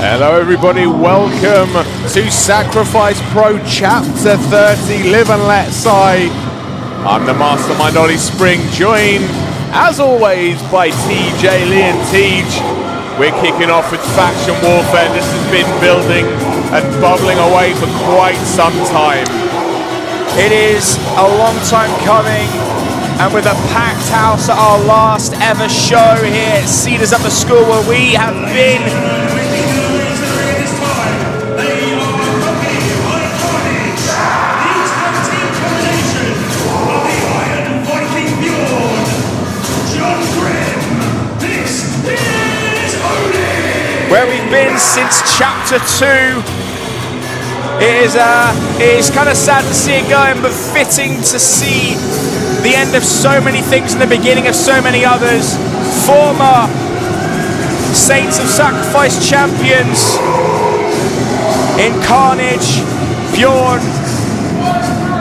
Hello everybody, welcome to Sacrifice Pro Chapter 30, Live and Let Side. I'm the Mastermind Ollie Spring, joined as always by TJ Lee and Tej. We're kicking off with Faction Warfare. This has been building and bubbling away for quite some time. It is a long time coming, and with a packed house at our last ever show here at Cedars Upper School, where we have been where we've been since Chapter 2. It is kind of sad to see it going, but fitting to see the end of so many things and the beginning of so many others. Former Saints of Sacrifice champions in Carnage, Bjorn,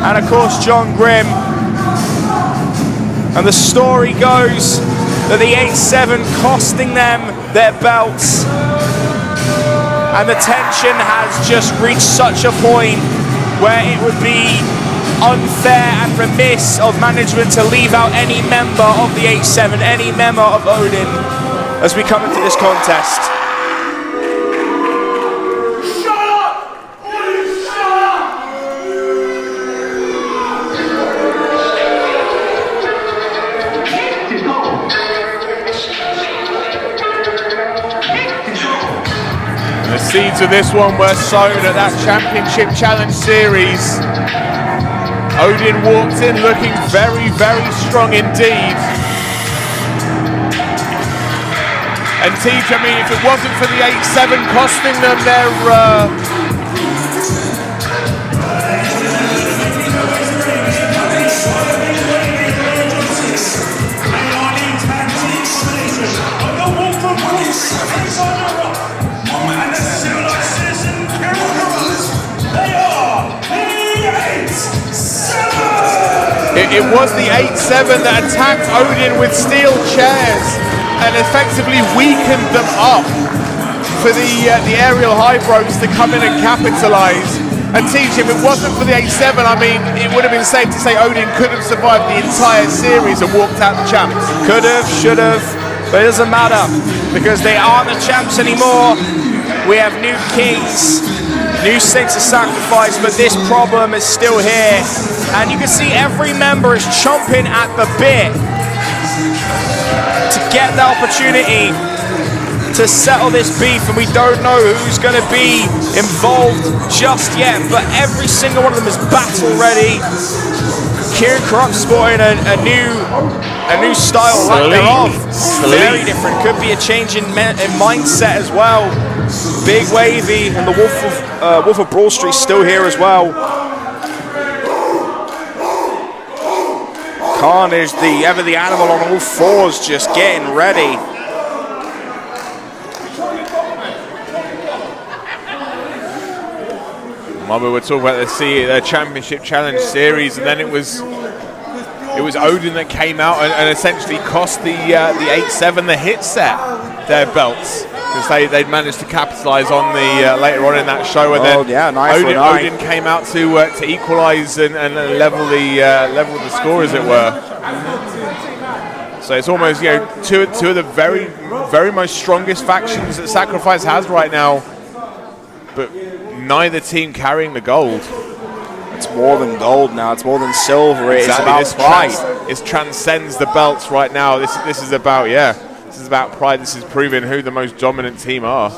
and of course John Grimm. And the story goes that the 8-7 costing them their belts, and the tension has just reached such a point where it would be unfair and remiss of management to leave out any member of the 8-7, any member of ODIN as we come into this contest. The seeds of this one were sown at that Championship Challenge Series. ODIN walked in looking very, very strong indeed. And Tej, I mean, if it wasn't for the 8-7 costing them their It was the 8-7 that attacked ODIN with steel chairs and effectively weakened them up for the aerial high ropes to come in and capitalize. And Tej, if it wasn't for the 8-7, I mean, it would have been safe to say ODIN could have survived the entire series and walked out the champs. Could have, should have, but it doesn't matter because they aren't the champs anymore. We have new kings, new Saints of Sacrifice, but this problem is still here. And you can see every member is chomping at the bit to get the opportunity to settle this beef, and we don't know who's going to be involved just yet, but every single one of them is battle ready. Kieran Kurupt sporting a new style like thereof. Very different. Could be a change in mindset as well. Big Wavy and the Wolf of Brawl Street still here as well. Carnage, the animal on all fours, just getting ready. We were talking about the Championship Challenge Series, and then it was ODIN that came out and essentially cost the 8-7 the hit set their belts, because they'd managed to capitalize on the later on in that show, and then ODIN came out to equalize and level the score, as it were. So it's almost, you know, two of the very, very most strongest factions that Sacrifice has right now, but neither team carrying the gold. It's more than gold now. It's more than silver. Exactly. It's about pride. It transcends the belts right now. This is about, yeah, this is about pride. This is proving who the most dominant team are.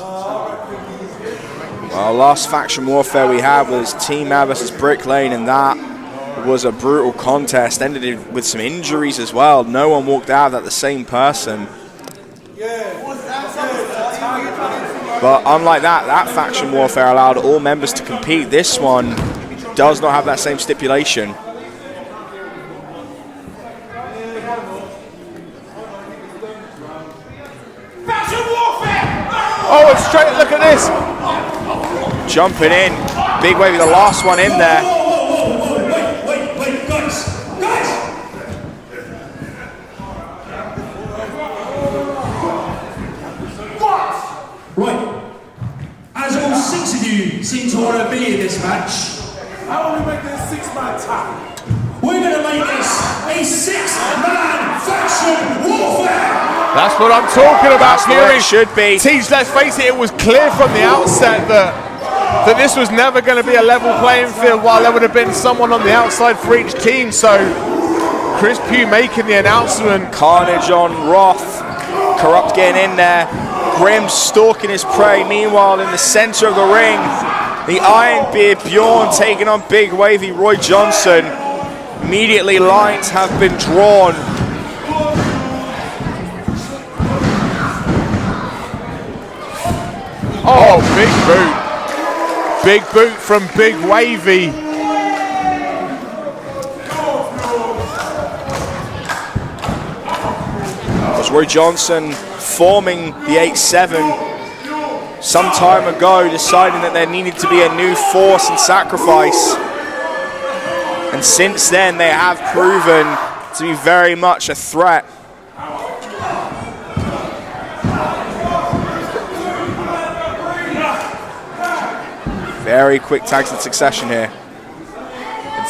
Well, last faction warfare we had was Team A versus Brick Lane, and that was a brutal contest. Ended with some injuries as well. No one walked out of that the same person. But unlike that faction warfare allowed all members to compete. This one does not have that same stipulation. Oh, it's straight, look at this. Jumping in. Big Wavy, the last one in there. Wait, guys. Right. You seem to want to be in this match. I want to make this 6-man tie. We're going to make this a 6-man faction warfare. That's what I'm talking about, That's where Kieran. it should be. Teach, let's face it, it was clear from the outset that this was never going to be a level playing field, while there would have been someone on the outside for each team. So Chris Pugh making the announcement. Carnage on Roth. Kurupt getting in there. Grimm stalking his prey. Meanwhile, in the center of the ring, the Iron Beard Bjorn taking on big wavy Roy Johnson. Immediately lines have been drawn. Oh, big boot. Big boot from Big Wavy. Was Roy Johnson forming the 8-7 some time ago, deciding that there needed to be a new force and sacrifice. And since then, they have proven to be very much a threat. Very quick tags in succession here.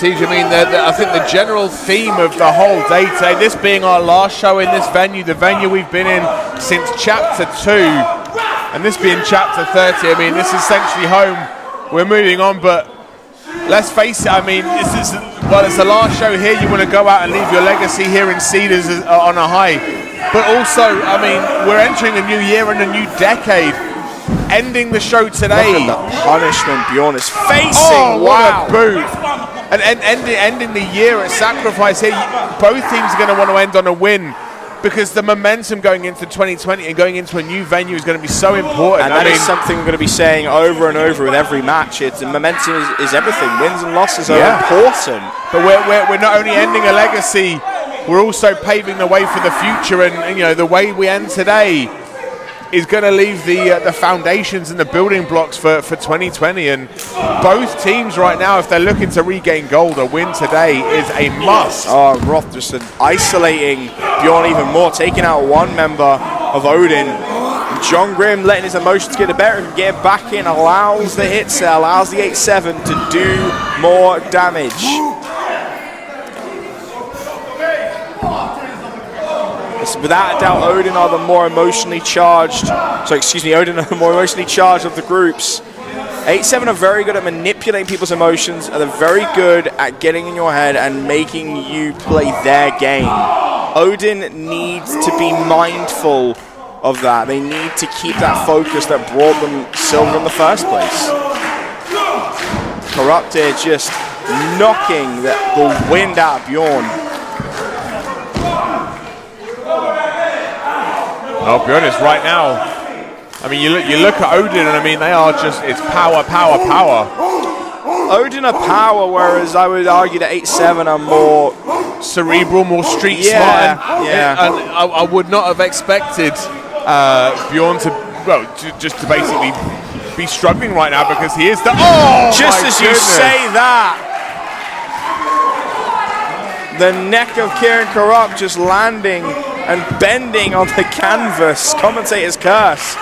Teach, I mean, I think the general theme of the whole day today, this being our last show in this venue, the venue we've been in since Chapter 2, and this being Chapter 30, I mean, this is essentially home. We're moving on, but let's face it, I mean, this is, well, it's the last show here. You want to go out and leave your legacy here in Cedars on a high. But also, I mean, we're entering a new year and a new decade. Ending the show today. Look at the punishment Bjorn is facing. Oh, wow. what a boot. And ending the year at Sacrifice here, both teams are going to want to end on a win, because the momentum going into 2020 and going into a new venue is going to be so important. And that is something we're going to be saying over and over with every match. It's momentum is everything. Wins and losses are important. But we're not only ending a legacy, we're also paving the way for the future. And you know, the way we end today is going to leave the foundations and the building blocks for 2020. And both teams right now, if they're looking to regain gold, a win today is a must. Oh, Roth just isolating Bjorn even more, taking out one member of ODIN. John Grimm letting his emotions get the better of him, get back in, allows the hit set, allows the 8-7 to do more damage. Without a doubt, ODIN are the more emotionally charged. ODIN are the more emotionally charged of the groups. 8-7 are very good at manipulating people's emotions, and they're very good at getting in your head and making you play their game. ODIN needs to be mindful of that. They need to keep that focus that brought them silver in the first place. Kurupt here just knocking the wind out of Bjorn. I'll be honest, right now, I mean, you look at ODIN, and I mean, they are just, it's power, power, power. ODIN are power, whereas I would argue that 8-7 are more cerebral, more street smart. smart. Yeah. And I would not have expected Bjorn to just to basically be struggling right now, because he is the, just as you say that, the neck of Kieran Kurupt just landing and bending on the canvas. Commentator's curse.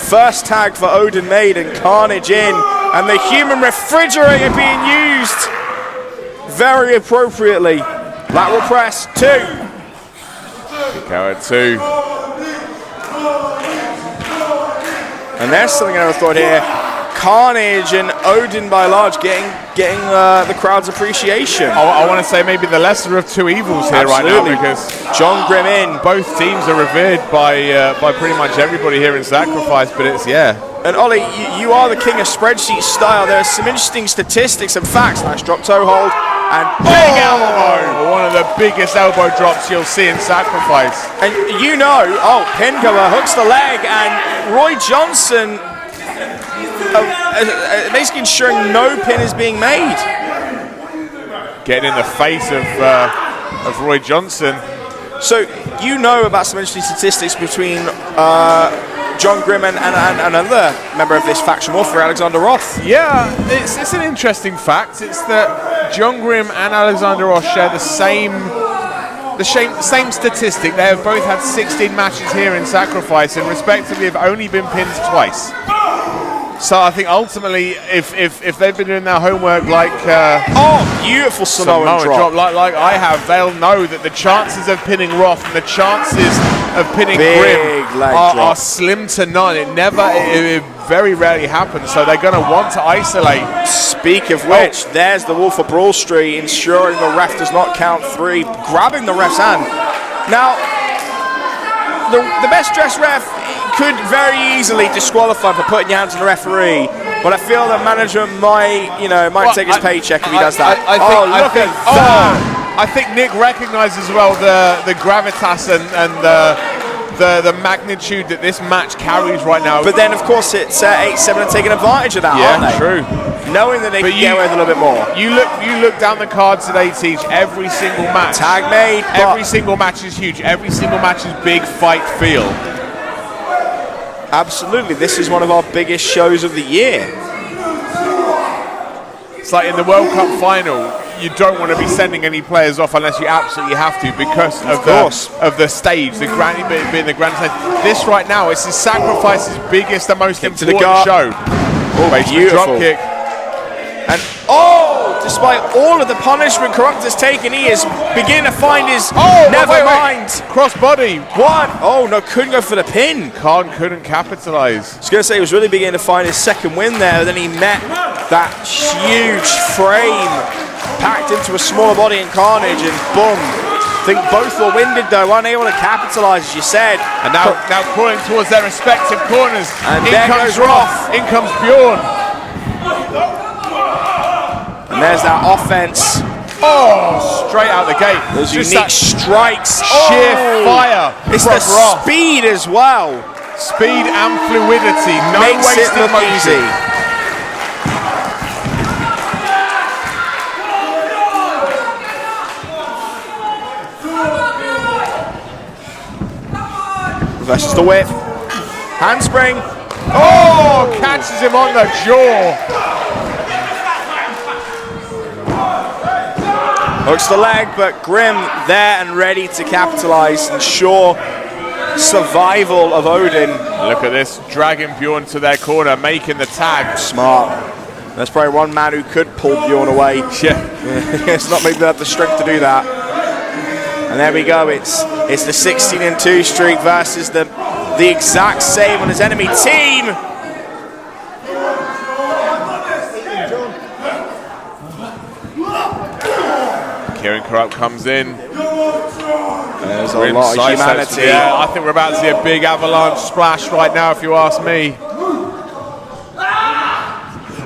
First tag for ODIN made, and Carnage in, and the human refrigerator being used very appropriately. Lateral press, 2. Kick out at 2. And there's something I never thought here. Carnage and ODIN by large getting the crowd's appreciation. I want to say maybe the lesser of two evils here. Absolutely. Right now, because John Grimm in. Both teams are revered by pretty much everybody here in Sacrifice, but it's, And Ollie, you are the king of spreadsheet style. There are some interesting statistics and facts. Nice drop toe hold and big elbow. One of the biggest elbow drops you'll see in Sacrifice. And pin cover, hooks the leg, and Roy Johnson basically ensuring no pin is being made. Getting in the face of Roy Johnson. So you know about some interesting statistics between John Grimm and another member of this faction warfare, Alexander Roth. Yeah, it's an interesting fact. It's that John Grimm and Alexander Roth share the same statistic. They have both had 16 matches here in Sacrifice, and respectively have only been pinned twice. So I think ultimately, if they've been doing their homework like beautiful Samoan drop. like I have, they'll know that the chances of pinning Roth and the chances of pinning Grimm are slim to none. It very rarely happens. So they're going to want to isolate. Speak of which, there's the Wolf of Brawl Street, ensuring the ref does not count 3, grabbing the ref's hand. Now, the best dressed ref could very easily disqualify for putting your hands on the referee, but I feel the manager might take his paycheck if he does that. I think Nick recognises as well the gravitas and the magnitude that this match carries right now. But then, of course, it's 8-7 and taking advantage of that, aren't they? True. Knowing that they can get away with a little bit more. You look down the cards today, Teach. Every single match. Tag made. Every single match is huge. Every single match is big fight feel. Absolutely. This is one of our biggest shows of the year. It's like in the World Cup final, you don't want to be sending any players off unless you absolutely have to because of the stage, the grand being the grand stage. This right now, it's his Sacrifice's biggest and most important show. Beautiful. Drop kick. And despite all of the punishment Kurupt has taken, he is beginning to find his never mind. Cross body. What? Oh no, couldn't go for the pin. Khan couldn't capitalize. I was going to say he was really beginning to find his second win there, then he met that huge frame packed into a smaller body in Carnage, and boom. I think both were winded though, unable to capitalize, as you said. And now crawling towards their respective corners. And in there comes goes Roth. In comes Bjorn. And there's that offense. Straight out the gate. Those unique strikes. Sheer fire. It's from the Roth. speed as well. Speed and fluidity. No Makes it wasted look motion. easy. Versus the whip. Handspring. Catches him on the jaw. Hooks the leg, but Grimm there and ready to capitalize, ensure survival of Odin. Look at this, dragging Bjorn to their corner, making the tag. Smart. There's probably one man who could pull Bjorn away. Yeah. It's not maybe they have the strength to do that. And there we go, it's the 16-2 streak versus the exact same on his enemy team. Kieran Kurupt comes in. There's a lot of humanity. Yeah, I think we're about to see a big avalanche splash right now, if you ask me.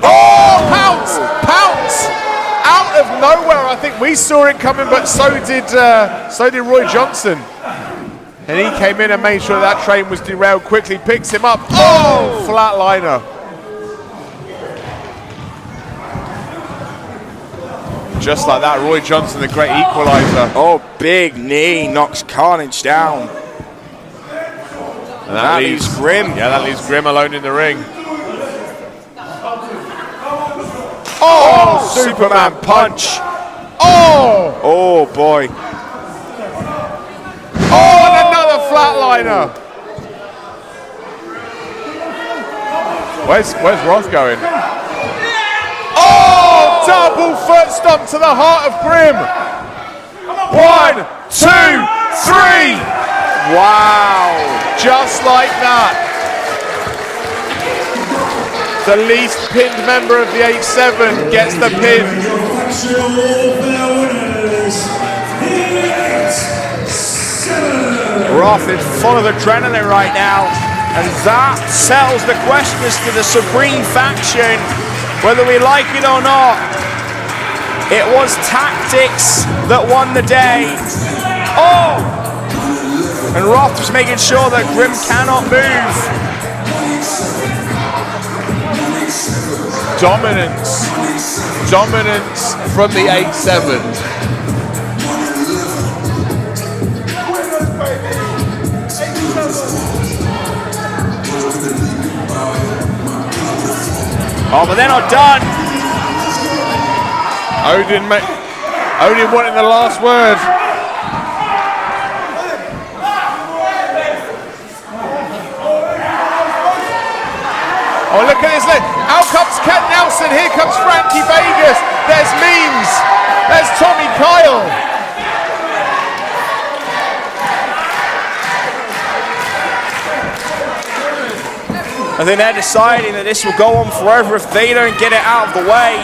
Pounce! Pounce! Out of nowhere, I think we saw it coming, but so did Roy Johnson. And he came in and made sure that train was derailed quickly, picks him up. Flatliner. Just like that, Roy Johnson, the great equalizer. Big knee, knocks Carnage down. And that leaves Grimm. Yeah, that leaves Grimm alone in the ring. Superman punch. Oh boy. And another flatliner. Where's Roth going? Double foot stomp to the heart of Grimm. 1, 2, 3. Wow. Just like that. The least pinned member of the 8-7 gets the pin. Roth is full of adrenaline right now, and that settles the question as to the Supreme faction, whether we like it or not. It was tactics that won the day. And Roth was making sure that Grimm cannot move. Dominance from the 8-7. But they're not done. Odin wanting the last word. Oh, look at this. Out comes Ken Nelson. Here comes Frankie Vegas. There's Memes. There's Tommy Kyle. I think they're deciding that this will go on forever if they don't get it out of the way.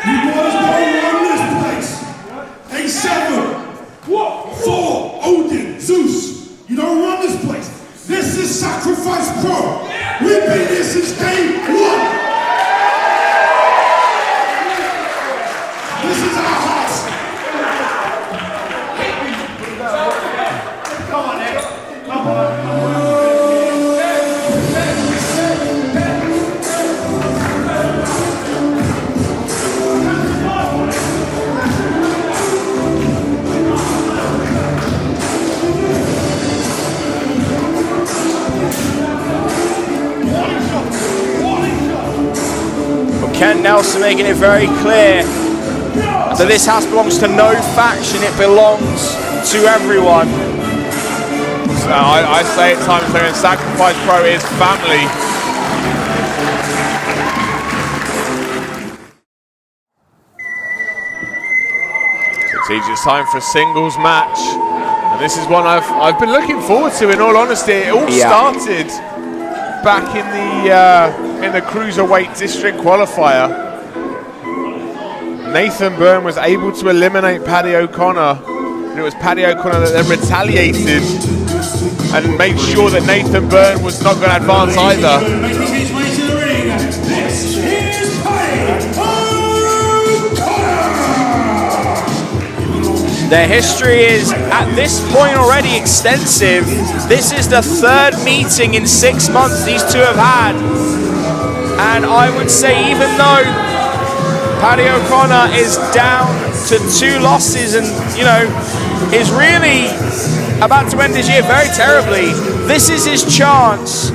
You boys don't run this place. A7. What? 4. Odin. Zeus. You don't run this place. This is Sacrifice Pro. We've been here since day 1. This is our house. Come on, Ed. Come on. Well, Ken Nelson making it very clear that this house belongs to no faction, it belongs to everyone. So I say it time and time again, Sacrifice Pro is family. It's time for a singles match. And this is one I've been looking forward to, in all honesty. It all started back in the Cruiserweight District Qualifier. Nathan Byrne was able to eliminate Paddy O'Connor, and it was Paddy O'Connor that then retaliated and made sure that Nathan Byrne was not going to advance either. Making his way to the ring. This is Paddy O'Connor. Their history is, at this point, already extensive. This is the 3rd meeting in 6 months these two have had. And I would say, even though Paddy O'Connor is down to 2 losses and, you know, is really about to end his year very terribly, this is his chance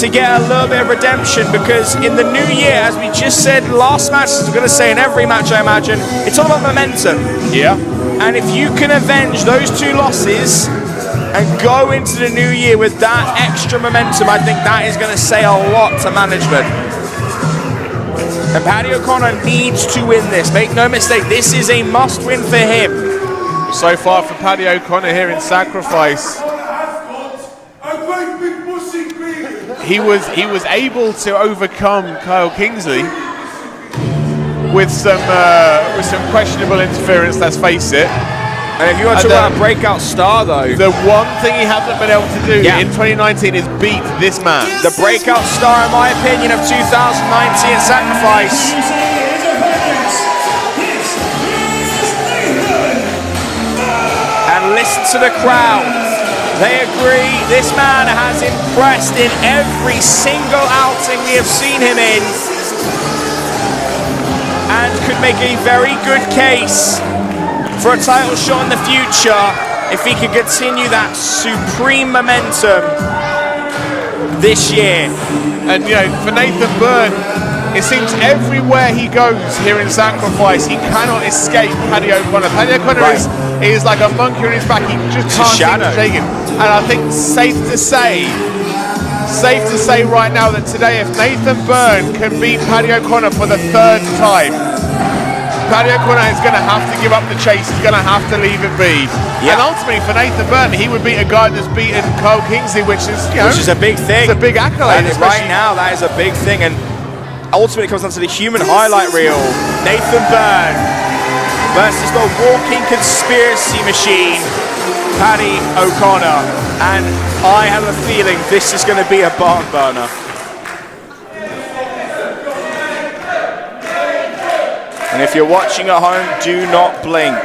to get a little bit of redemption, because in the new year, as we just said last match, as I'm going to say in every match I imagine, it's all about momentum. Yeah. And if you can avenge those 2 losses and go into the new year with that extra momentum, I think that is going to say a lot to management. And Paddy O'Connor needs to win this. Make no mistake, this is a must-win for him. So far for Paddy O'Connor here in Sacrifice. He was able to overcome Kyle Kingsley with some questionable interference, let's face it. And if you want to talk about a breakout star, though, the one thing he hasn't been able to do in 2019 is beat this man. The breakout star, in my opinion, of 2019 Sacrifice. And listen to the crowd. They agree. This man has impressed in every single outing we have seen him in, and could make a very good case for a title shot in the future if he could continue that supreme momentum this year. And you know, for Nathan Byrne, it seems everywhere he goes here in Sacrifice, he cannot escape Paddy O'Connor. Paddy O'Connor is like a monkey on his back. He just can't seem to shake him. And I think safe to say right now that today, if Nathan Byrne can beat Paddy O'Connor for the 3rd time, Paddy O'Connor is going to have to give up the chase. He's going to have to leave it be. And ultimately, for Nathan Byrne, he would beat a guy that's beaten Kyle Kingsley, which is, you know, which is a big thing. It's a big accolade. And right now, that is a big thing. And ultimately, it comes down to the human highlight reel. Nathan Byrne versus the walking conspiracy machine, Paddy O'Connor. And I have a feeling this is going to be a barn burner. And if you're watching at home, do not blink.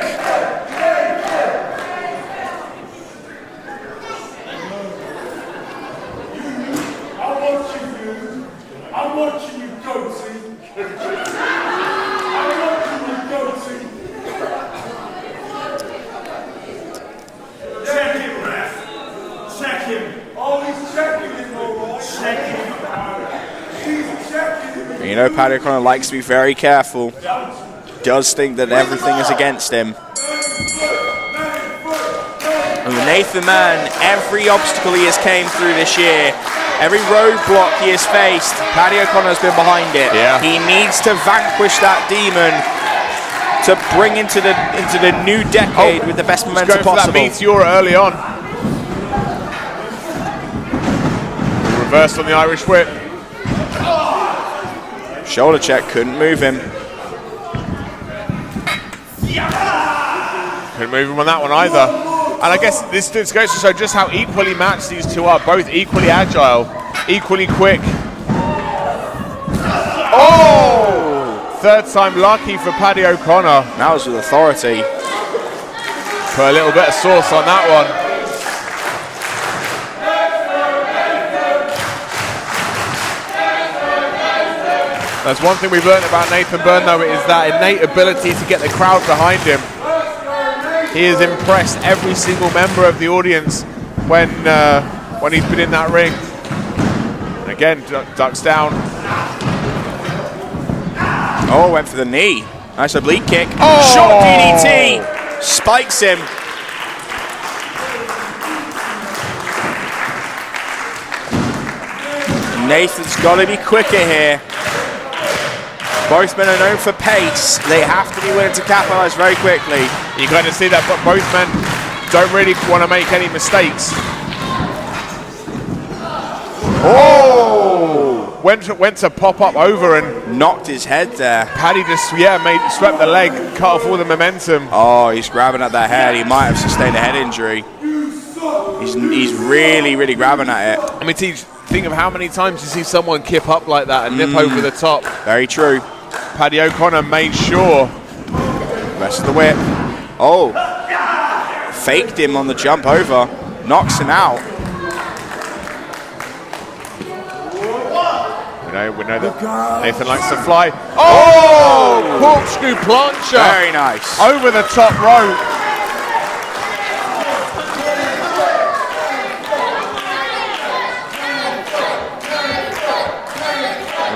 I'm watching you go, see? Check him, ref. Check him. Oh, he's checking him, all right. Check him. He's checking him. You know, Paddy O'Connor likes to be very careful. does think that everything is against him. And with Nathan Byrne, every obstacle he has came through this year, every roadblock he has faced, Paddy O'Connor's been behind it. Yeah. He needs to vanquish that demon to bring into the new decade with the best momentum possible. That meteor early on. Reversed on the Irish whip. Shoulder check, couldn't move him. Couldn't move him on that one either. And I guess this goes to show just how equally matched these two are. Both equally agile, equally quick. Oh! Third time lucky for Paddy O'Connor. That was with authority. Put a little bit of sauce on that one. That's one thing we've learned about Nathan Byrne, though, is that innate ability to get the crowd behind him. He has impressed every single member of the audience when he's been in that ring. And again, ducks down. Oh, went for the knee. Nice oblique kick. Oh! Short DDT. Spikes him. Nathan's got to be quicker here. Both men are known for pace. They have to be willing to capitalize very quickly. You're going to see that, but both men don't really want to make any mistakes. Oh! Went to pop up over and knocked his head there. Paddy just, swept the leg, cut off all the momentum. Oh, he's grabbing at that head. He might have sustained a head injury. He's really, really grabbing at it. I mean, think of how many times you see someone kip up like that and nip over the top. Very true. Paddy O'Connor made sure. Rest of the whip. Oh. Faked him on the jump over. Knocks him out. We know that Nathan likes to fly. Oh! Corkscrew plancher. Very nice. Over the top rope.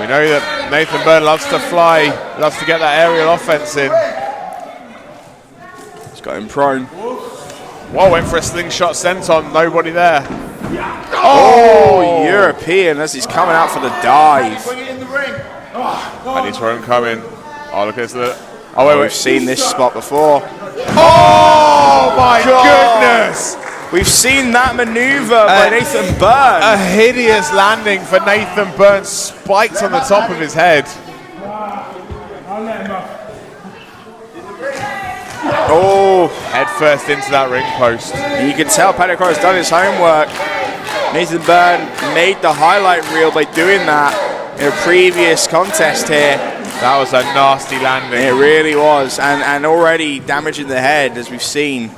We know that Nathan Byrne loves to fly, loves to get that aerial offense in. He's got him prone. Whoa, went for a slingshot senton, nobody there. Oh, European as he's coming out for the dive. Paddy's thrown coming. Oh, look at this. Oh, wait. We've seen this spot before. Oh, my goodness. We've seen that maneuver by Nathan Byrne. A hideous landing for Nathan Byrne, spiked on the top of his head. Oh, head first into that ring post. You can tell Paddy O'Connor's done his homework. Nathan Byrne made the highlight reel by doing that in a previous contest here. That was a nasty landing. It really was, and already damaging the head, as we've seen.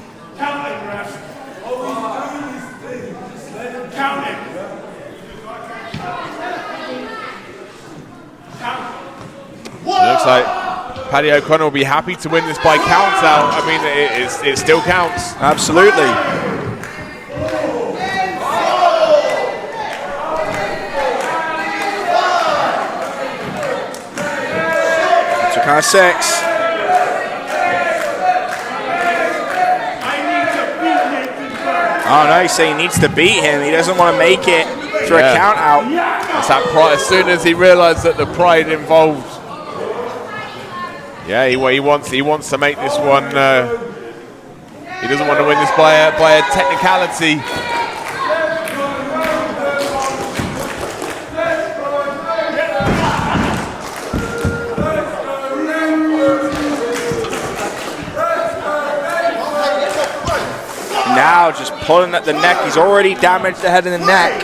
It looks like Paddy O'Connor will be happy to win this by count out. I mean, it still counts. Absolutely. So kind of 6. Oh no, he's saying he needs to beat him. He doesn't want to make it through a count out. That's that pride. As soon as he realised that the pride involved. Yeah, he wants to make this one. He doesn't want to win this by a technicality. Now just pulling at the neck. He's already damaged the head and the neck.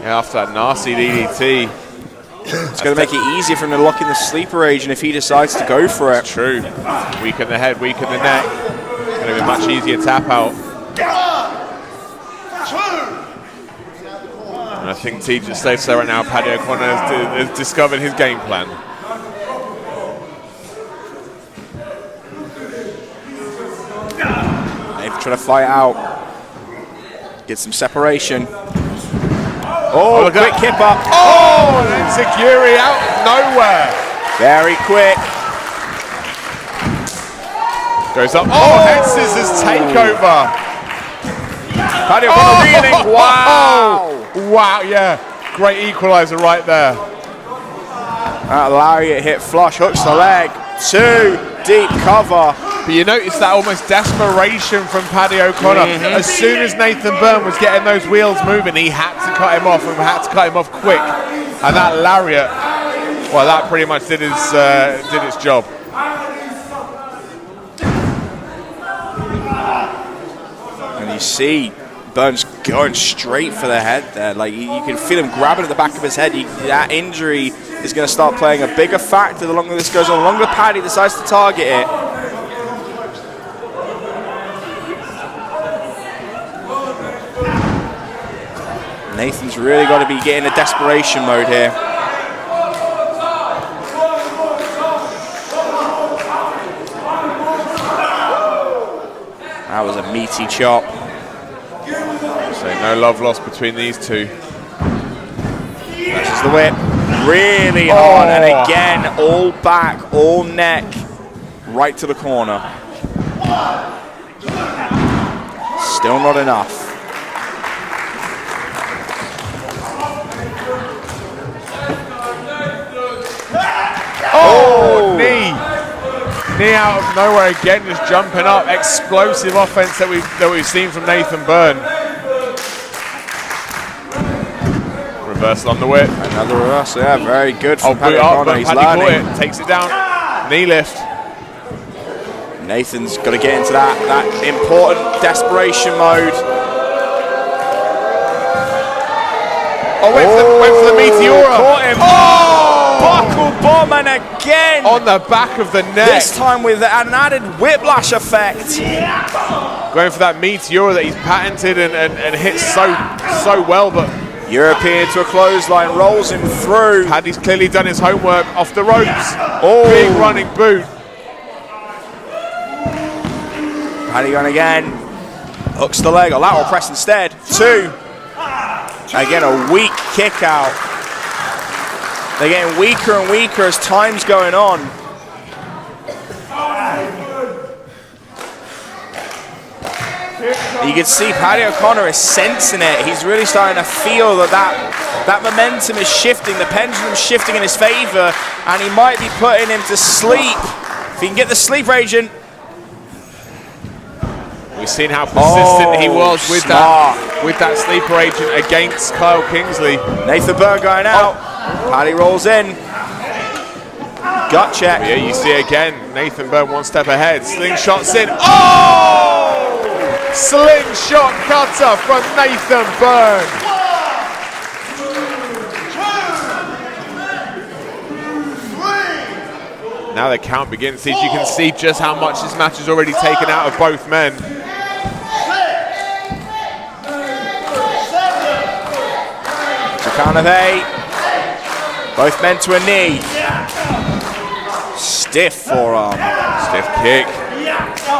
Yeah, after that nasty DDT. It's going to make it easier for him to lock in the sleeper agent if he decides to go for it. True. Weaken the head, weaken the neck. It's going to be a much easier tap out. And I think T just safe so right now. Paddy O'Connor has discovered his game plan. They've tried to fight out. Get some separation. Oh, quick kip up. Oh, and then Security out of nowhere. Very quick. Goes up. Oh, head scissors takeover. Paddy O'Connor reeling. Wow. Wow, yeah. Great equalizer right there. That lariat hit flush, hooks the leg. 2 deep cover. But you notice that almost desperation from Paddy O'Connor. As soon as Nathan Byrne was getting those wheels moving, he had to cut him off, and had to cut him off quick. And that lariat, well, that pretty much did its job. And you see Byrne's going straight for the head there. Like you can feel him grabbing at the back of his head. That injury is going to start playing a bigger factor the longer this goes on. The longer Paddy decides to target it. Nathan's really got to be getting a desperation mode here. That was a meaty chop. So no love lost between these two. This is the whip. Really hard, and again, all back, all neck, right to the corner. Still not enough. Oh, knee out of nowhere again, just jumping up. Explosive offense that we've seen from Nathan Byrne. Reversal on the whip. Another reversal, yeah, very good from Paddy boot up, O'Connor. but He's Paddy learning. caught it, takes it down. Knee lift. Nathan's got to get into that important desperation mode. Oh, went for the Meteora. Caught him. Buckle bomb, and again on the back of the neck. This time with an added whiplash effect. Going for that Meteora that he's patented and hits so well, but European to a clothesline, rolls him through. Paddy's clearly done his homework off the ropes. Big running boot. Paddy going again. Hooks the leg, a lateral press instead. 2. Again, a weak kick out. They're getting weaker and weaker as time's going on. You can see Paddy O'Connor is sensing it. He's really starting to feel that momentum is shifting, the pendulum's shifting in his favor, and he might be putting him to sleep. If he can get the sleep agent. We've seen how persistent he was with that sleeper agent against Kyle Kingsley. Nathan Byrne going out. Paddy rolls in. Gut check. Yeah, you see again, Nathan Byrne one step ahead. Slingshot's in. Oh! Slingshot cutter from Nathan Byrne. Now the count begins. You can see just how much this match has already taken out of both men. It's a count of 8. Both men to a knee. Stiff forearm. Stiff kick.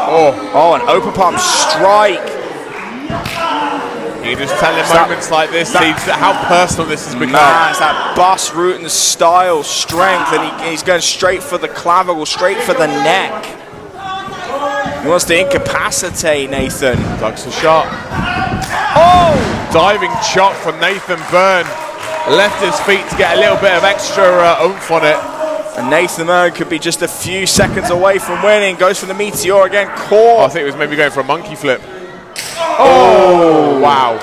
Oh, an open palm strike. You just tell him moments like this, how personal this has become. Man, it's that bus route and style, strength, and he's going straight for the clavicle, straight for the neck. He wants to incapacitate Nathan. Ducks a shot. Oh! Diving chop from Nathan Byrne. Left his feet to get a little bit of extra oomph on it. And Nathan Byrne could be just a few seconds away from winning. Goes for the Meteor again. Caught. I think it was maybe going for a monkey flip. Oh, wow.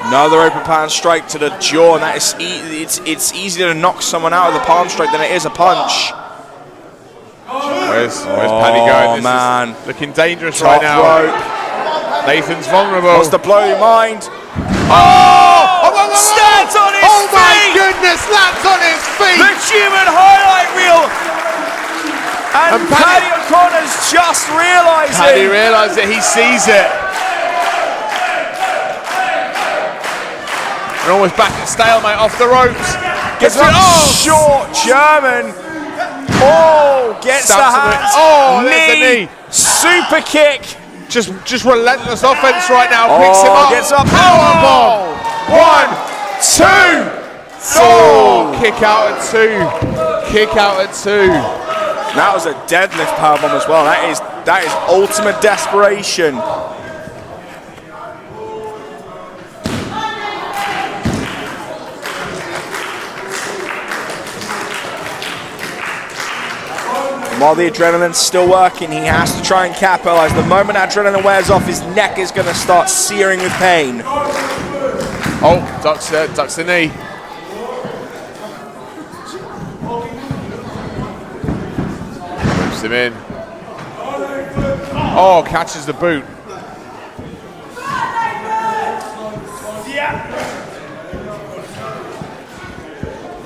Another open palm strike to the jaw. And that is it's easier to knock someone out with a palm strike than it is a punch. Where's Paddy going? This is looking dangerous right now. Rope. Nathan's vulnerable. Wants to blow your mind. Stands on his feet! Oh my goodness, lands on his feet! The human highlight reel! And Paddy O'Connor's just realising. Paddy realised that he sees it. And almost back at stalemate off the ropes. Gets it. Short German. Oh, gets the hands. Oh, there's the knee. Super kick. Just relentless offense right now. Picks him up. Gets up. Powerbomb. 1, 2. Oh, kick out at 2. Kick out at 2. That was a deadlift powerbomb as well. That is ultimate desperation. While the adrenaline's still working, he has to try and capitalize. The moment adrenaline wears off, his neck is going to start searing with pain. Oh, ducks the knee. Moves him in. Oh, catches the boot.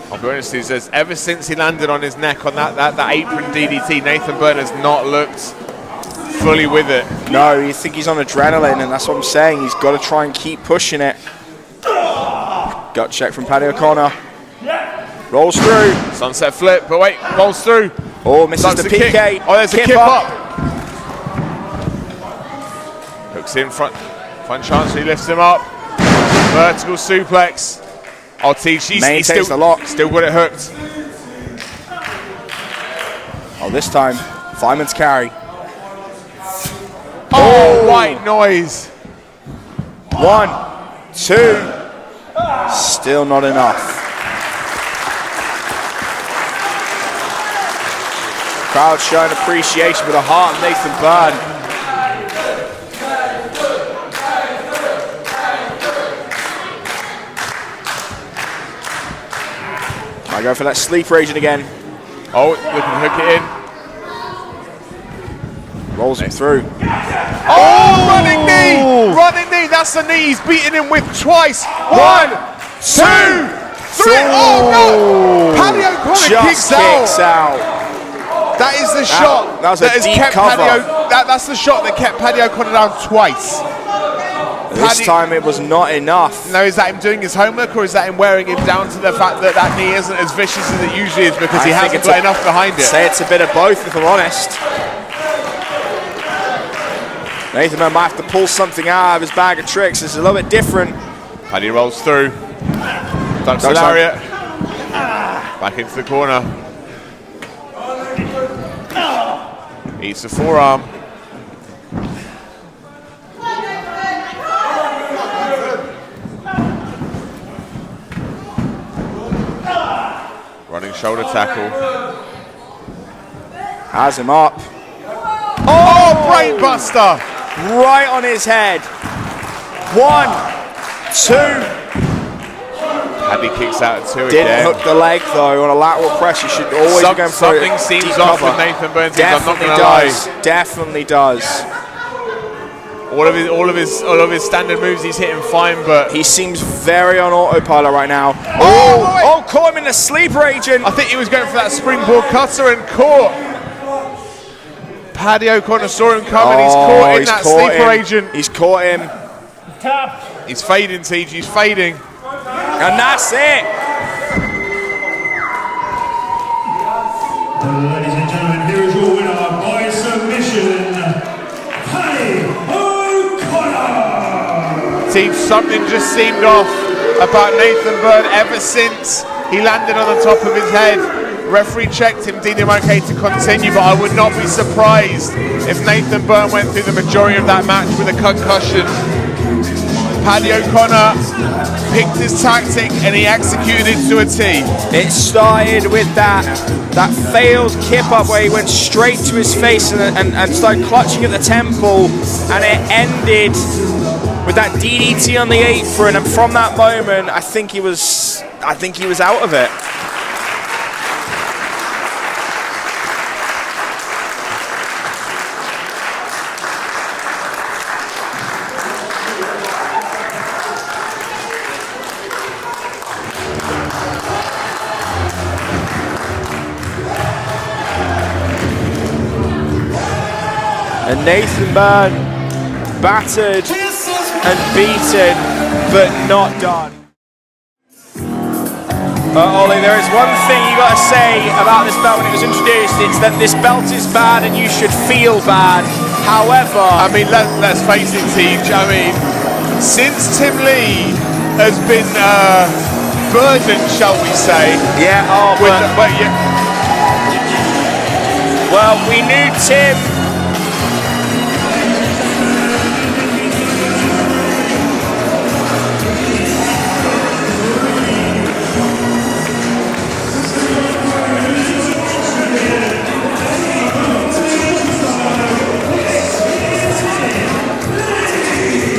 I'll be honest, he says ever since he landed on his neck on that apron DDT, Nathan Byrne has not looked fully with it. No, you think he's on adrenaline, and that's what I'm saying. He's got to try and keep pushing it. Gut check from Paddy O'Connor. Rolls through. Sunset flip, but wait, rolls through. Oh, misses the PK. Kick. Oh, there's a kip up. Hooks in front chance, he lifts him up. Vertical suplex. Oh, he's still the lock. Still got it hooked. Oh, this time, fireman's carry. Oh, white noise. 1, 2. Still not enough. Crowd showing appreciation for the heart of Nathan Byrne. I go for that sleeper agent again. Oh, looking to hook it in. Rolls him through. Oh, running knee! Running knee, that's the knee he's beating him with twice. 1, 2, 3. Oh no! Paddy O'Connor kicks out. That is the shot that was a deep cover. That's the shot that kept Paddy O'Connor down twice. This time it was not enough. Now, is that him doing his homework, or is that him wearing him down to the fact that that knee isn't as vicious as it usually is because he hasn't got enough behind it? Say it's a bit of both, if I'm honest. Nathan Byrne might have to pull something out of his bag of tricks. It's a little bit different. Paddy rolls through. Ducks the lariat. Back into the corner. Eats the forearm. Running shoulder tackle. Has him up. Oh, brain buster! Right on his head. 1, 2. Paddy kicks out at 2 again. Didn't hook the leg though. On a lateral press, you should always be going for something seems off with Nathan Byrne. Definitely does. Definitely does. All of his standard moves, he's hitting fine, but he seems very on autopilot right now. Oh, caught him in the sleeper agent. I think he was going for that springboard cutter and caught. Paddy O'Connor saw him coming. He's caught in that sleeper agent. He's caught him. He's fading, Teej. He's fading. And that's it. Ladies and gentlemen, here is your winner by submission, Paddy O'Connor. Teej, something just seemed off about Nathan Byrne ever since he landed on the top of his head. Referee checked him, deemed him okay to continue, but I would not be surprised if Nathan Byrne went through the majority of that match with a concussion. Paddy O'Connor picked his tactic and he executed it to a T. It started with that failed kip up where he went straight to his face and started clutching at the temple, and it ended with that DDT on the apron, and from that moment I think he was out of it. And Nathan Byrne battered and beaten, but not done. Ollie, there is one thing you got to say about this belt when it was introduced. It's that this belt is bad and you should feel bad. However, I mean, let's face it, Teej. I mean, since Tim Lee has been burdened, shall we say? Yeah. Well, we knew Tim.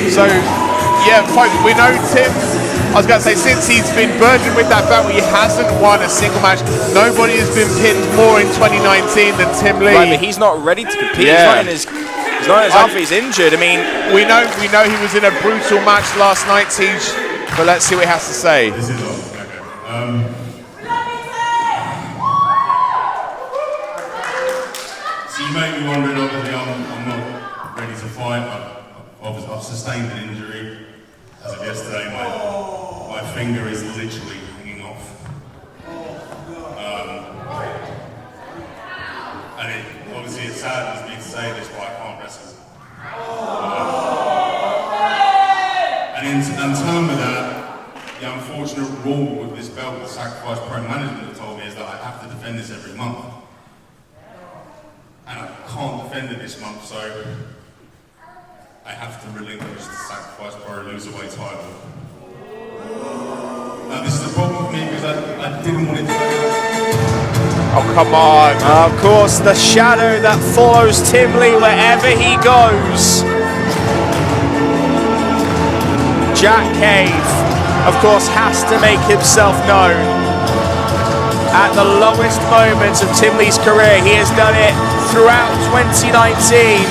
So, yeah, folks, we know Tim. I was going to say, since he's been burdened with that belt, he hasn't won a single match. Nobody has been pinned more in 2019 than Tim Lee. Right, but he's not ready to compete. Yeah. He's not in his health. He's injured. I mean, we know he was in a brutal match last night, Tej. But let's see what he has to say. This is all. Okay. So you make me wonder, obviously, I'm not ready to fight. I've sustained an injury. As of yesterday, my finger is literally hanging off. And it obviously saddens me to say this, but I can't wrestle. And in terms of that, the unfortunate rule with this belt that Sacrifice Pro Management have told me is that I have to defend this every month. And I can't defend it this month, so I have to relinquish the Sacrifice Pro Loserweight title. Now this is the problem with me because I didn't want it to happen. Oh, come on. of course, the shadow that follows Tim Lee wherever he goes. Jack Cave, of course, has to make himself known. At the lowest moments of Tim Lee's career, he has done it throughout 2019.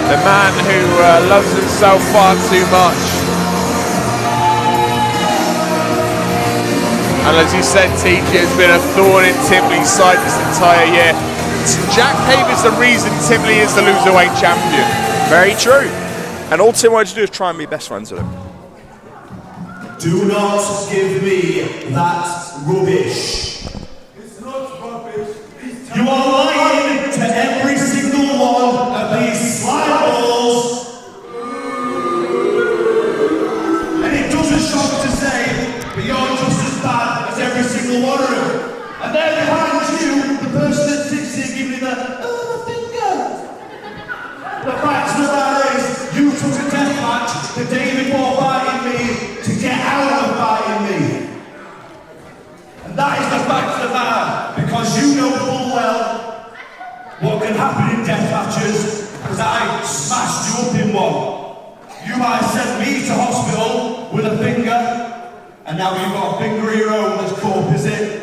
The man who loves himself far too much. And as you said, TJ has been a thorn in Tim Lee's side this entire year. Jack Cave is the reason Tim Lee is the Loserweight champion. Very true. And all Tim wanted to do is try and be best friends with him. Do not give me that rubbish. It's not rubbish. You are lying to every single one of these slime balls. And it doesn't shock to say, but you're just as bad as every single one of them. And there behind you, the person that sits here giving me the finger. The fact of the matter is, you took a death match the day before fighting me to get out of fighting me. And that is the fact of the matter, because you know full well what can happen in death matches, because I smashed you up in one. You might have sent me to hospital with a finger, and now you've got a finger of your own that's corpusate,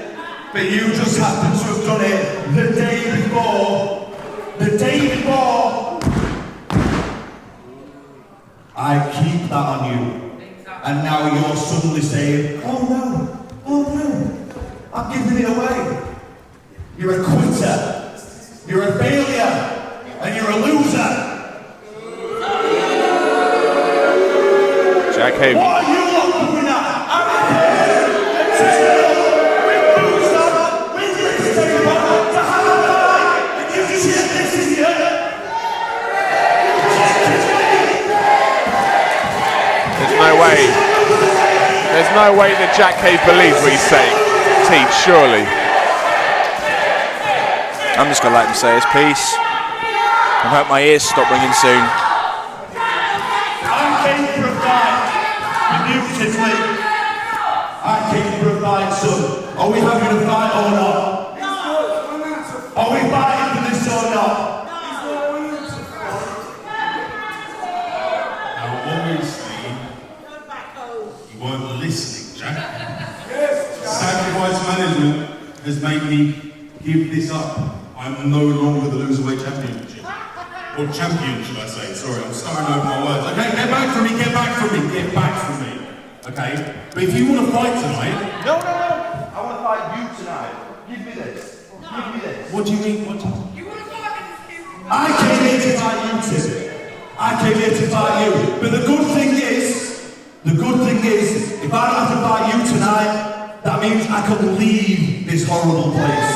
but you just happen to have done it the day before. The day before. I keep that on you, and now you're suddenly saying, oh no, I'm giving it away. You're a quitter, you're a failure, and you're a loser. Jack Cave. What are you lot doing at? With this table to have a fight, and you shit this in here. There's no way that Jack Cave believes what he's saying. Teach, surely. I'm just going to let him say his piece. I hope my ears stop ringing soon. I came for a fight with you, Kingsley. I came for a fight, son. Are we having a fight or not? Are we fighting for this or not? Now, obviously, you weren't listening, Jack. Sacrifice management has made me give this up. I'm no longer the Loserweight championship. Or champion, should I say. Sorry, I'm starting over my words. Okay, get back from me, get back from me, get back from me. Okay? But if you want to fight tonight... No. I want to fight you tonight. Give me this. Give me this. What do you mean? What do You want to fight this? I came here to fight you, Tim. I came here to fight you. But the good thing is, if I don't have to fight you tonight, that means I can leave this horrible place.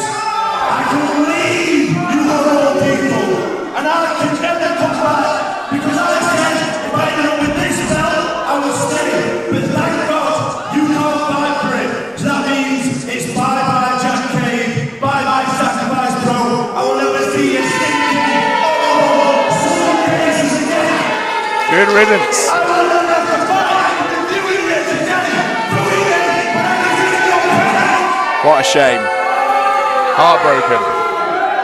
I can leave you horrible people, and I can never come back, because I said if I ended up with this belt, I would stay. But thank God, you can't fight for it. So that means it's bye-bye Jack Cave, bye-bye Sacrifice Pro. I will never see you stinking someone cases again. Good riddance. I will never have to fight doing this again. Doing it when I can see your pain. What a shame. Heartbroken.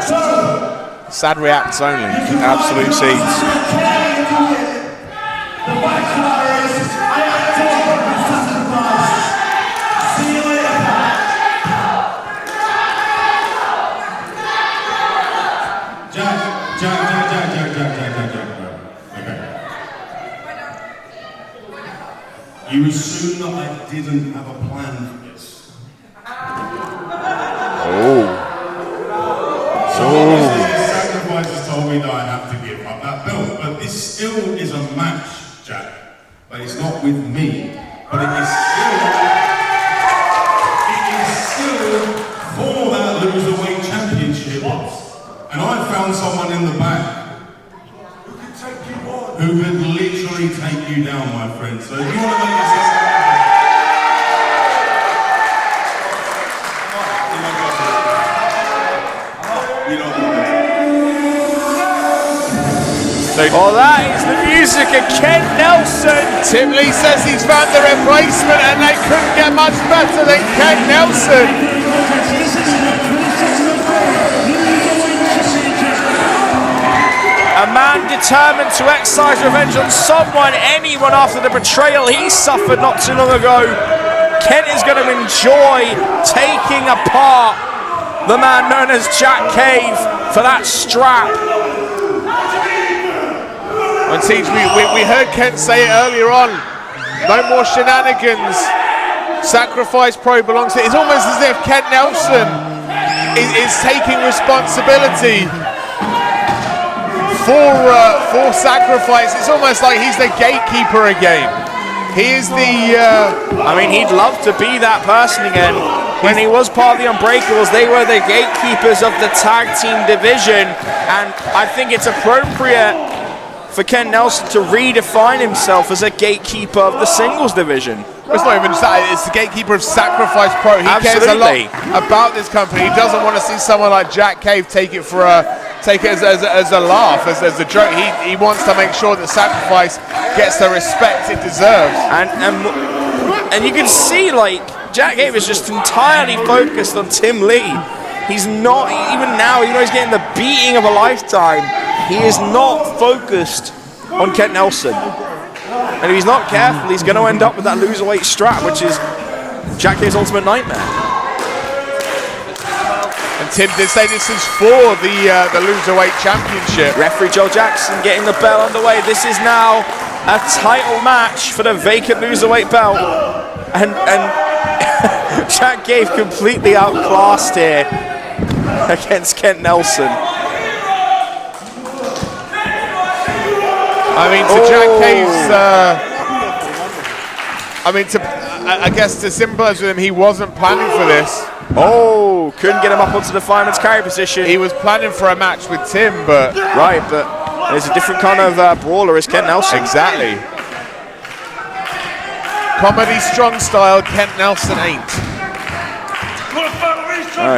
So, Sad reacts only. Absolute seeds. the white collar is, I have to sacrifice. See you later. Okay. You assume that I didn't have a plan for this. So obviously the sacrifice has told me that I have to give up that belt, but this still is a match, Jack. But it's not with me. But it is still for that Loserweight Championship. And I found someone in the back who could literally take you down, my friend. So if you want to make yourself Oh, that is the music of Ken Nelson. Tim Lee says he's found the replacement and they couldn't get much better than Ken Nelson. A man determined to exercise revenge on someone, anyone, after the betrayal he suffered not too long ago. Ken is going to enjoy taking apart the man known as Jack Cave for that strap. And Teach, we heard Ken say it earlier on. No more shenanigans. Sacrifice Pro belongs to it. It's almost as if Ken Nelson is taking responsibility for Sacrifice. It's almost like he's the gatekeeper again. He is the... I mean, he'd love to be that person again. When he was part of the Unbreakables, they were the gatekeepers of the tag team division. And I think it's appropriate for Ken Nelson to redefine himself as a gatekeeper of the singles division. It's not even just that, it's the gatekeeper of Sacrifice Pro. He cares a lot about this company. He doesn't want to see someone like Jack Cave take it as a laugh, as a joke. He wants to make sure that Sacrifice gets the respect it deserves. And you can see, like, Jack Cave is just entirely focused on Tim Lee. He's not, even now, even though he's getting the beating of a lifetime, he is not focused on Ken Nelson. And if he's not careful, he's going to end up with that Loserweight strap, which is Jack Cave's ultimate nightmare. And Tim did say this is for the Loserweight Championship. Referee Joe Jackson getting the bell underway. This is now a title match for the vacant Loserweight belt. And Jack Cave completely outclassed here against Ken Nelson. I mean, to Jack Cave's, I guess to symbolize with him, he wasn't planning for this. Oh, couldn't get him up onto the fireman's carry position. He was planning for a match with Tim, but... Right, but there's a different kind of brawler as Ken Nelson. Exactly. Comedy strong style, Kent Nelson ain't.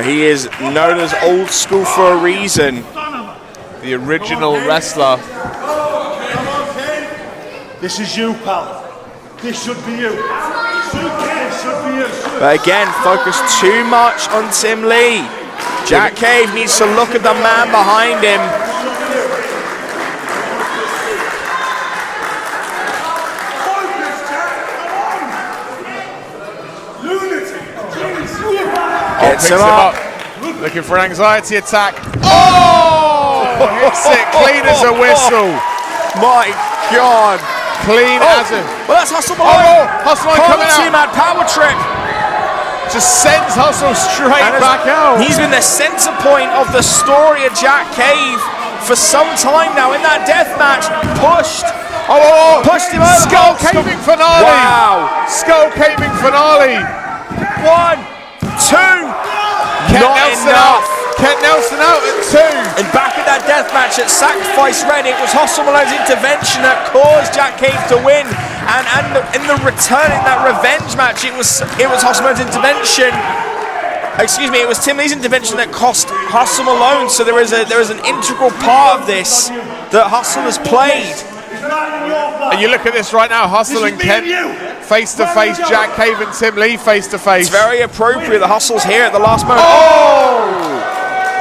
He is known as old school for a reason. The original wrestler. This is you, pal. This should be you. This should be you. But again, focus too much on Tim Lee. Jack Cave needs to look at the man behind him. Gets him up. Looking for an anxiety attack. Oh! Hits it clean as a whistle. My God. Clean as a... Well, that's Hustle Malone. Hustle Malone coming out. Two-man power trip. Just sends Hustle straight back out. He's been the center point of the story of Jack Cave for some time now in that death match. Pushed him over. Skull caving finale. Wow. Skull caving finale. 1, 2. Not enough. Kent Nelson out at 2. And back at that death match at Sacrifice Red, it was Hustle Malone's intervention that caused Jack Cave to win. And in the return, in that revenge match, it was Hustle Malone's intervention. Excuse me, it was Tim Lee's intervention that cost Hustle Malone. So there is an integral part of this that Hustle has played. And you look at this right now, Hustle and Kent face to face, Jack Cave and Tim Lee face to face. It's very appropriate. The Hustle's here at the last moment. Oh!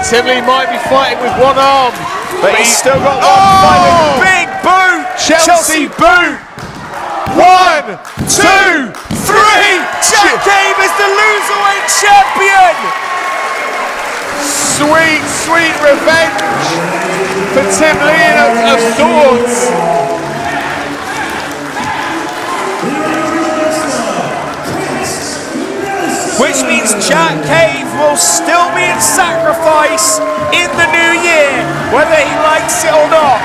Tim Lee might be fighting with one arm, but he's still got one fight. Big boot! Chelsea boot! 1, 2, 3! Jack Cave is the Loserweight champion! Sweet, sweet revenge for Tim Lee of sorts. Which means Jack Cave will still be in Sacrifice in the new year, whether he likes it or not.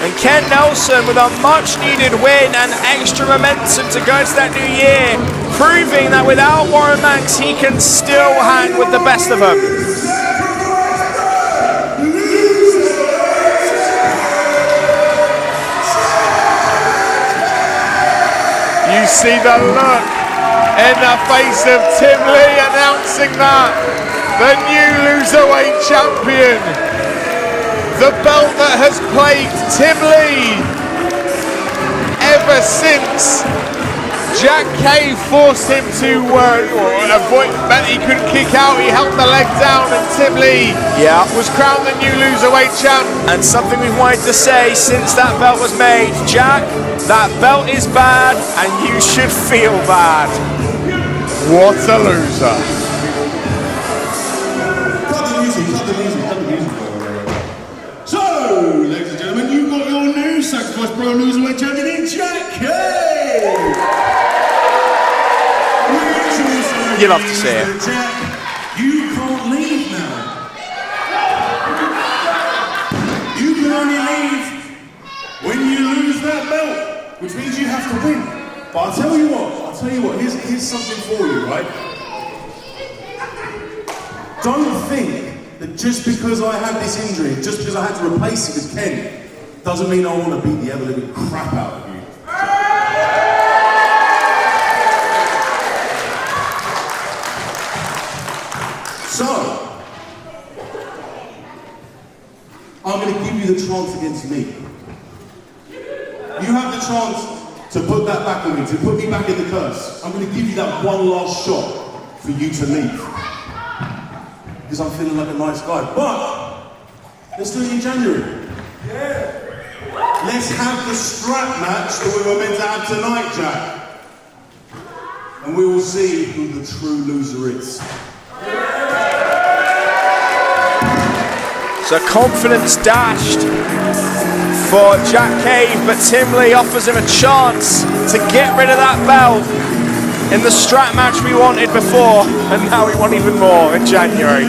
And Ken Nelson with a much needed win and extra momentum to go into that new year, proving that without Warren Manx he can still hang with the best of them. You see the look in the face of Tim Lee announcing that the new Loserweight champion, the belt that has plagued Tim Lee ever since Jack Cave forced him to avoid, but he couldn't kick out, he held the leg down, and Tim Lee was crowned the new Loserweight champ. And something we've wanted to say since that belt was made, Jack, that belt is bad and you should feel bad. What a loser. Cut the music. So, ladies and gentlemen, you've got your new Sacrifice Pro Loserweight champion in Jack Cave. You love to see it. Jack, you can't leave now. You can only leave when you lose that belt, which means you have to win. But I'll tell you what, here's something for you, right? Don't think that just because I had this injury, just because I had to replace it with Ken, doesn't mean I want to beat the ever-living crap out of you. So, I'm going to give you the chance against me. You have the chance to put that back on me, to put me back in the curse. I'm going to give you that one last shot for you to leave. Because I'm feeling like a nice guy. But, let's do it in January. Yeah. Let's have the strap match that we were meant to have tonight, Jack. And we will see who the true loser is. So confidence dashed for Jack Cave, but Tim Lee offers him a chance to get rid of that belt in the strap match we wanted before, and now we want even more in January.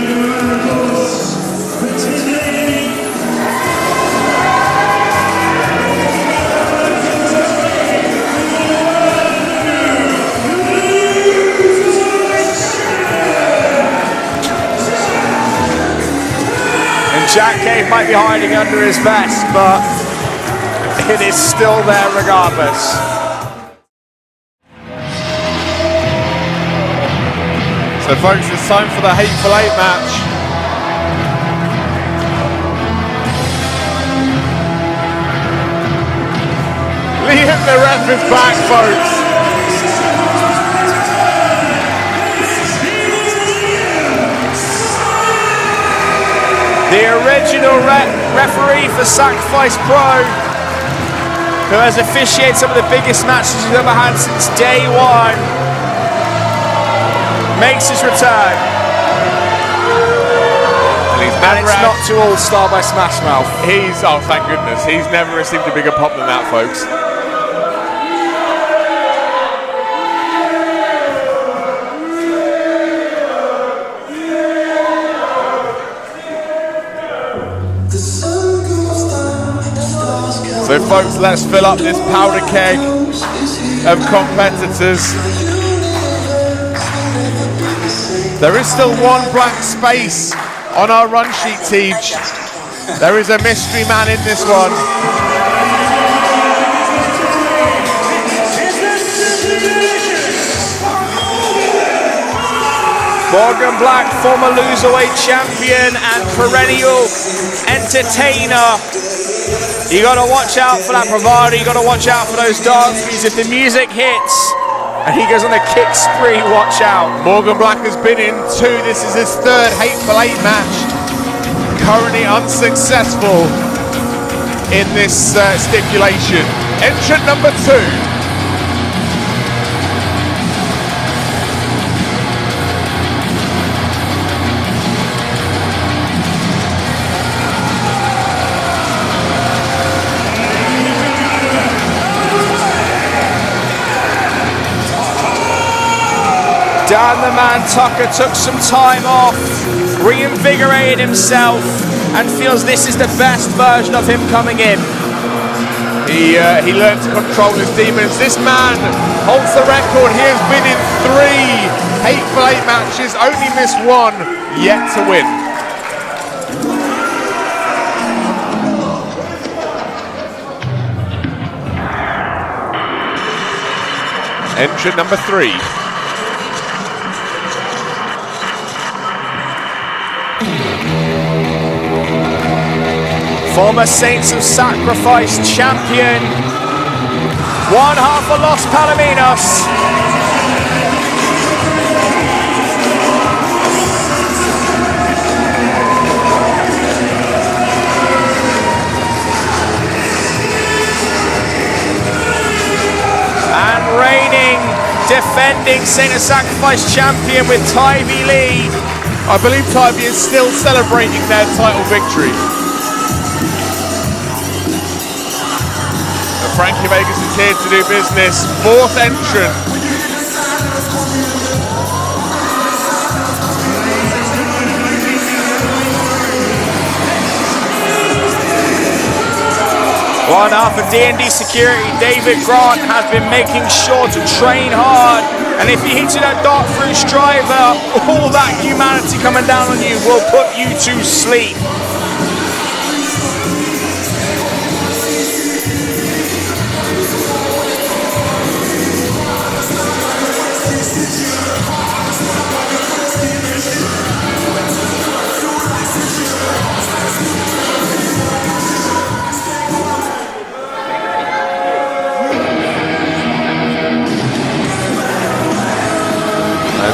Jack Cave might be hiding under his vest, but it is still there regardless. So folks, it's time for the Hateful Eight match. Liam the ref is back, folks. The original referee for Sacrifice Pro, who has officiated some of the biggest matches we've ever had since day one, makes his return. And it's not too All-Star by Smash Mouth. Oh thank goodness, he's never received a bigger pop than that, folks. So folks, let's fill up this powder keg of competitors. There is still one blank space on our run sheet, Teach. There is a mystery man in this one. Morgan Black, former Loserweight champion and perennial entertainer. You gotta watch out for that bravado, you gotta watch out for those dance moves. If the music hits and he goes on a kick spree, watch out. Morgan Black has been in 2. This is his 3rd Hateful Eight match. Currently unsuccessful in this stipulation. Entrant number 2. Dan the Man Tucker took some time off, reinvigorated himself, and feels this is the best version of him coming in. He learned to control his demons. This man holds the record. He has been in 3 Hateful Eight matches, only missed 1, yet to win. Entrant number 3. Former Saints of Sacrifice champion, one half of Los Palominos. And reigning, defending Saint of Sacrifice champion with Ivy Lee. I believe Ivy is still celebrating their title victory. Frankie Vegas is here to do business. 4th entrant. One half of D&D Security, David Grant, has been making sure to train hard. And if you hit that dart through Striver, all that humanity coming down on you will put you to sleep.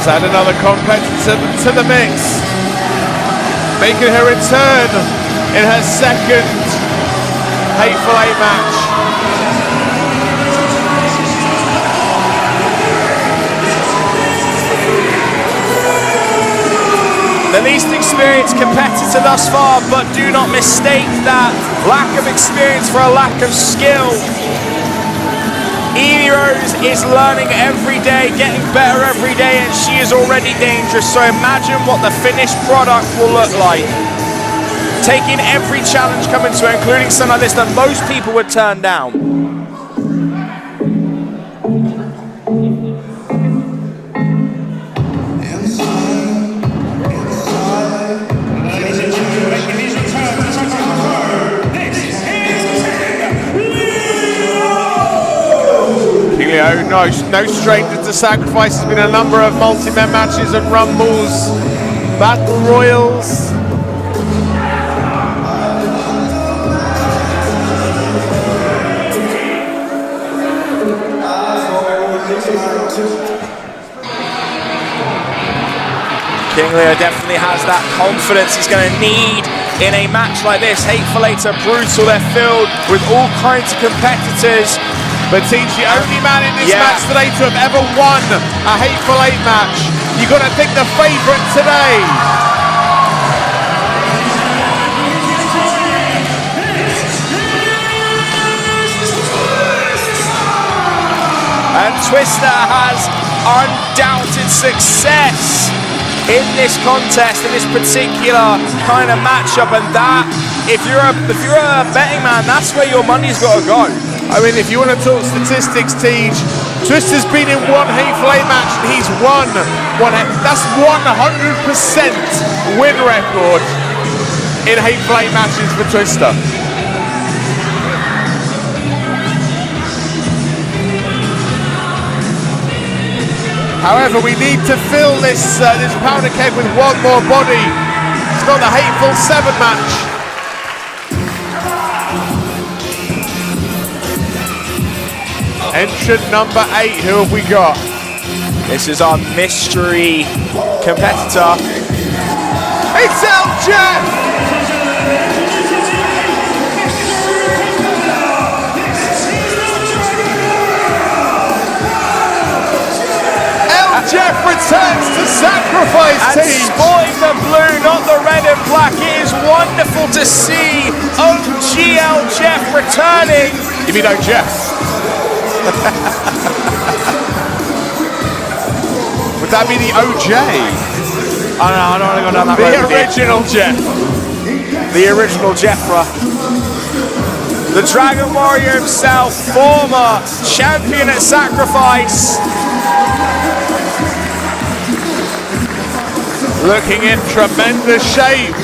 Let's add another competitor to the mix, making her return in her 2nd Hateful Eight match. The least experienced competitor thus far, but do not mistake that lack of experience for a lack of skill. Evie Rose is learning every day, getting better every day, and she is already dangerous. So imagine what the finished product will look like. Taking every challenge coming to her, including some like this that most people would turn down. No stranger to Sacrifice. Has been a number of multi-man matches and rumbles, battle royals. Kingsley definitely has that confidence he's going to need in a match like this. Hateful Eight are brutal, they're filled with all kinds of competitors. But he's the only man in this match today to have ever won a Hateful Eight match. You've got to think the favourite today. And Twister has undoubted success in this contest, in this particular kind of matchup, and that if you're a betting man, that's where your money's got to go. I mean, if you want to talk statistics, Tej, Twister's been in one Hateful Eight match and he's won one. That's 100% win record in Hateful Eight matches for Twister. However, we need to fill this powder keg with one more body. It's not the Hateful 7 match. Entrant number 8, who have we got? This is our mystery competitor. It's LJ! Jeff returns to sacrifice and Tej. sporting the blue, not the red and black. It is wonderful to see OGL Jeff returning. If you know Jeff. Would that be the OJ? I don't want to go down that road. The original Jeff. The original Jeffra. The Dragon Warrior himself, former champion at Sacrifice. Looking in tremendous shape.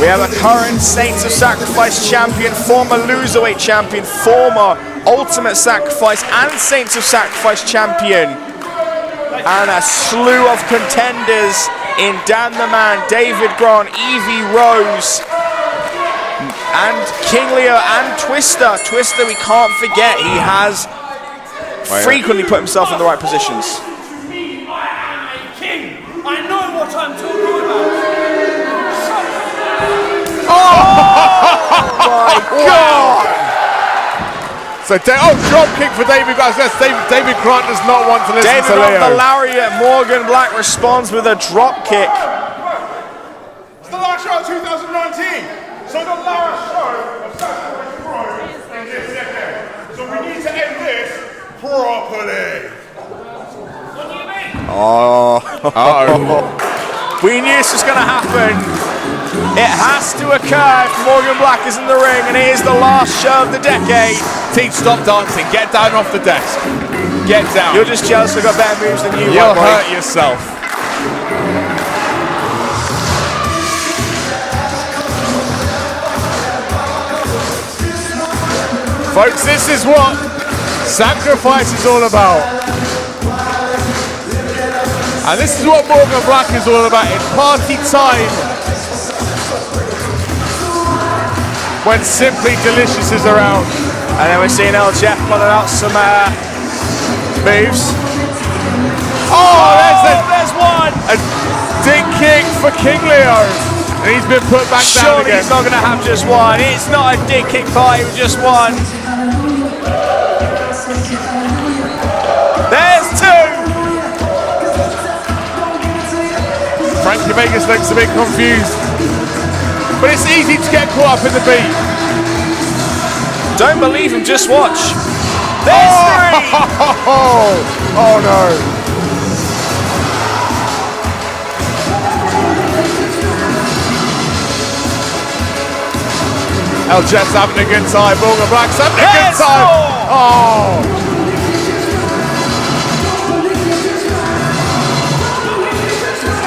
We have a current Saints of Sacrifice champion, former Loserweight champion, former Ultimate Sacrifice and Saints of Sacrifice champion. And a slew of contenders in Dan the Man, David Grant, Evie Rose, and King Leo and Twister. Twister, we can't forget, he has frequently put himself in the right positions. Me, I am a king. I know what I'm talking about. Oh my God! So, drop kick for David Grant. David Grant does not want to listen David to Leo. off the lariat. Morgan Black responds with a drop kick. It's the last show of 2019. So the last show of Sacrifice Pro in this decade. So we need to end this properly. What do you mean? We knew this was going to happen. It has to occur if Morgan Black is in the ring, and it is the last show of the decade. Tej, stop dancing. Get down off the desk. Get down. You're just jealous I've got better moves than you. You'll hurt yourself. Folks, this is what Sacrifice is all about. And this is what Morgan Black is all about. It's party time when Simply Delicious is around. And then we're seeing Jeff pulling out some moves. There's one! A dig kick for King Leo. And he's been put back down Surely again. he's not going to have just one. It's not a dig kick party with just one. There's two! Frankie Vegas looks a bit confused. But it's easy to get caught up in the beat. Don't believe him, just watch. There's three! Oh no. El Jeff's having a good time. Morgan Black's having a good time. Oh.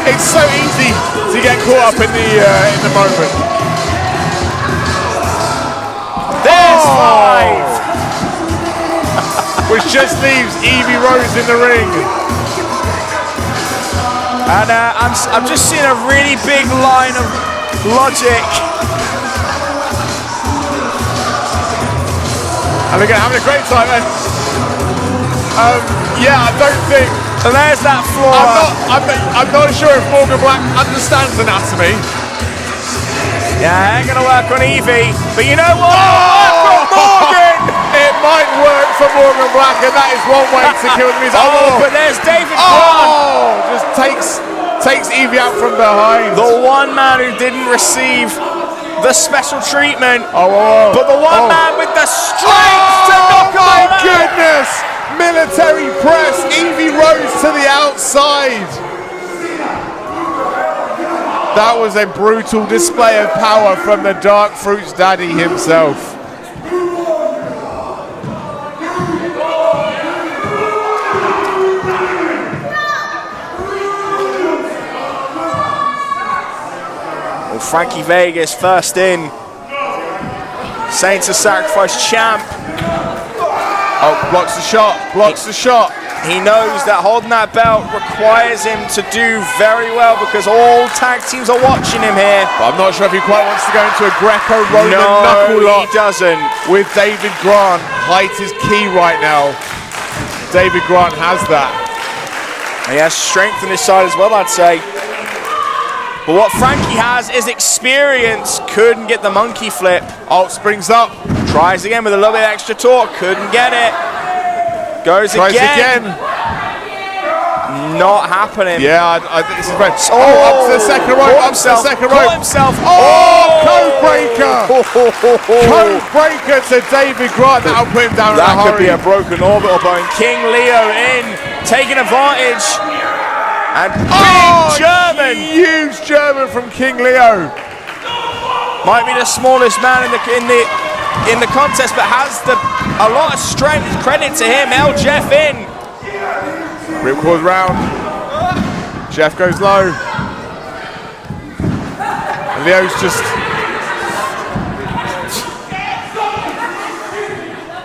It's so easy to get caught up in the moment. There's five! Which just leaves Evie Rose in the ring. And I'm just seeing a really big line of logic. And they're having a great time. And, yeah, I don't think. And there's that floor. I'm not sure if Morgan Black understands anatomy. Yeah, ain't gonna work on Evie. But you know what? Morgan! It might work for Morgan Black, and that is one way to kill him. But there's David Byrne. Just takes Evie out from behind. The one man who didn't receive the special treatment. But the one man with the strength to knock him my out. Goodness! Military press. Evie Rose to the outside. That was a brutal display of power from the Dark Fruits daddy himself. Well, Frankie Vegas first in. Saints of Sacrifice champ. Oh, blocks the shot, blocks the shot. He knows that holding that belt requires him to do very well because all tag teams are watching him here. But I'm not sure if he quite wants to go into a Greco-Roman No, knuckle lock. he doesn't. With David Grant. Height is key right now. David Grant has that. He has strength on his side as well, I'd say. But what Frankie has is experience. Couldn't get the monkey flip. Oh, springs up. Tries again with a little bit of extra torque. Couldn't get it. Tries again. Not happening. Yeah, I think this is great. Oh, up to the second rope. Up to the second rope. Himself. Oh, code breaker. Code breaker to David Grant. That'll put him down in a hurry. That could be a broken orbital bone. King Leo in, taking advantage. And big German. Huge German from King Leo. Might be the smallest man in the contest, but has a lot of strength. Credit to him. El Jeff in. Ripcord round. Jeff goes low. And Leo's just.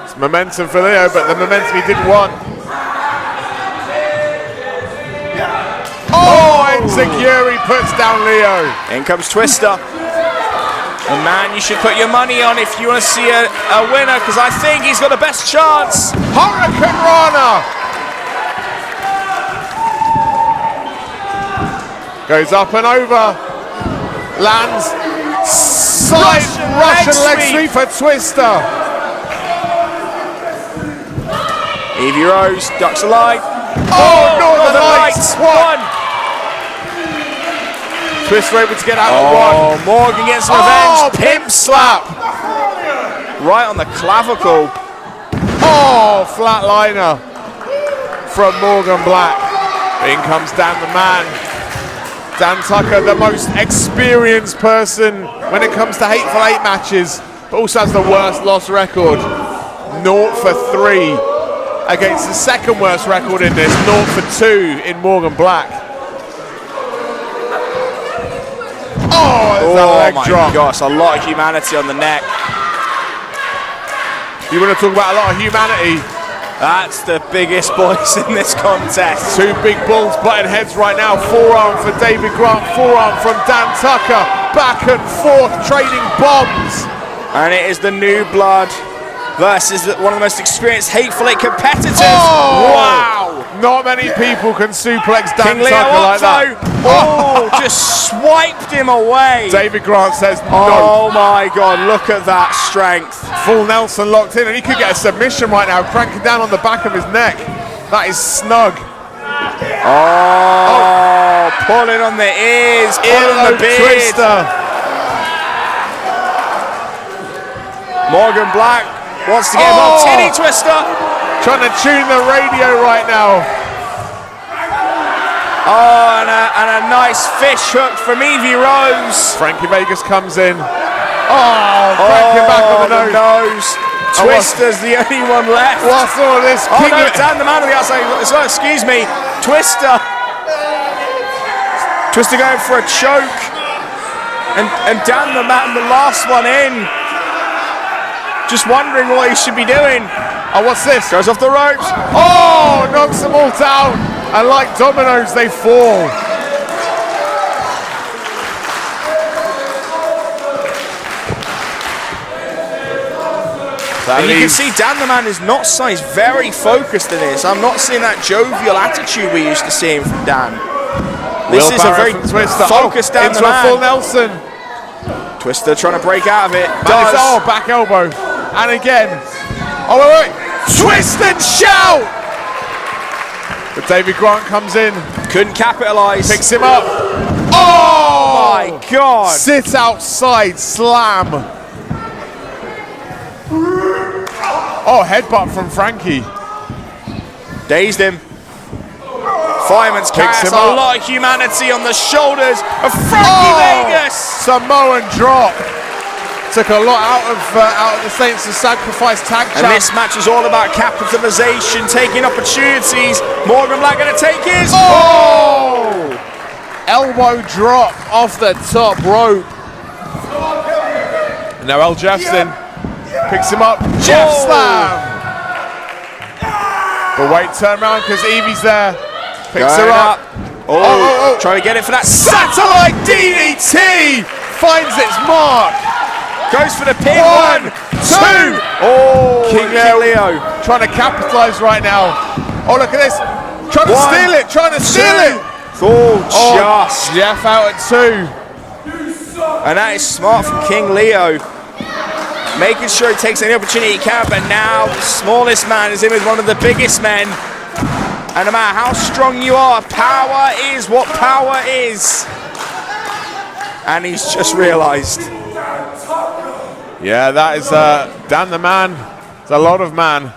It's momentum for Leo, but the momentum he didn't want. Oh, Enziguri puts down Leo. In comes Twister. And man, you should put your money on if you want to see a winner, because I think he's got the best chance. Hurricane Rana goes up and over, lands side Russian leg sweep for Twister. Evie Rose ducks a line. Oh, Northern Lights. One. Twister able to get out of one. Oh, Morgan gets revenge. Oh, pimp slap. Right on the clavicle. Oh, flatliner from Morgan Black. In comes Dan the Man. Dan Tucker, the most experienced person when it comes to Hateful Eight matches, but also has the worst loss record. 0 for 3 against the second worst record in this, 0 for 2 in Morgan Black. Oh, my gosh, a lot of humanity on the neck. You want to talk about a lot of humanity? That's the biggest boys in this contest. Two big bulls butting heads right now. Forearm for David Grant, forearm from Dan Tucker. Back and forth, trading bombs. And it is the new blood versus one of the most experienced Hateful Eight competitors. Oh, wow. Not many people can suplex Dan King Tucker like that. Oh, just swiped him away. David Grant says no. Oh my God, look at that strength. Full Nelson locked in, and he could get a submission right now, cranking down on the back of his neck. That is snug. Oh, pulling on the ears, pulling on the beard. Twister. Morgan Black wants to get involved. Tinny Twister. Trying to tune the radio right now. Oh, and a nice fish hook from Evie Rose. Frankie Vegas comes in. Oh, Frankie back on the nose. Twister's the only one left. What's all this? Oh no, Dan the Man on the outside. Excuse me. Twister going for a choke. And Dan the Man, the last one in. Just wondering what he should be doing. Oh, what's this? Goes off the ropes. Oh, knocks them all down. And like dominoes, they fall. And you can see Dan the Man is not he's very focused in this. I'm not seeing that jovial attitude we used to see him from Dan. This is a very focused Dan the Man. Into a full Nelson. Twister trying to break out of it. Oh, back elbow. And again. Oh, wait. Twist and shout! But David Grant comes in. Couldn't capitalize. Picks him up. Oh, my God. Sit outside slam. Oh, headbutt from Frankie. Dazed him. Fireman's carries a lot of humanity on the shoulders of Frankie Vegas. Samoan drop. Took a lot out of the Saints of Sacrifice tag champ. And this match is all about capitalization, taking opportunities. Morgan Black going to take his. Elbow drop off the top rope. And now El Jeffson picks him up. Jeff slam. But wait, turn around because Evie's there. Picks her up. Trying to get it for that satellite DDT. Finds its mark. Goes for the pin. 1, 2. Oh, King Leo trying to capitalize right now. Oh, look at this. Trying to steal it. Trying to steal it. Just. Jeff out at 2. And that is smart from King Leo. Making sure he takes any opportunity he can. But now the smallest man is in with one of the biggest men. And no matter how strong you are, power is what power is. And he's just realized. Yeah, that is Dan the man. It's a lot of man.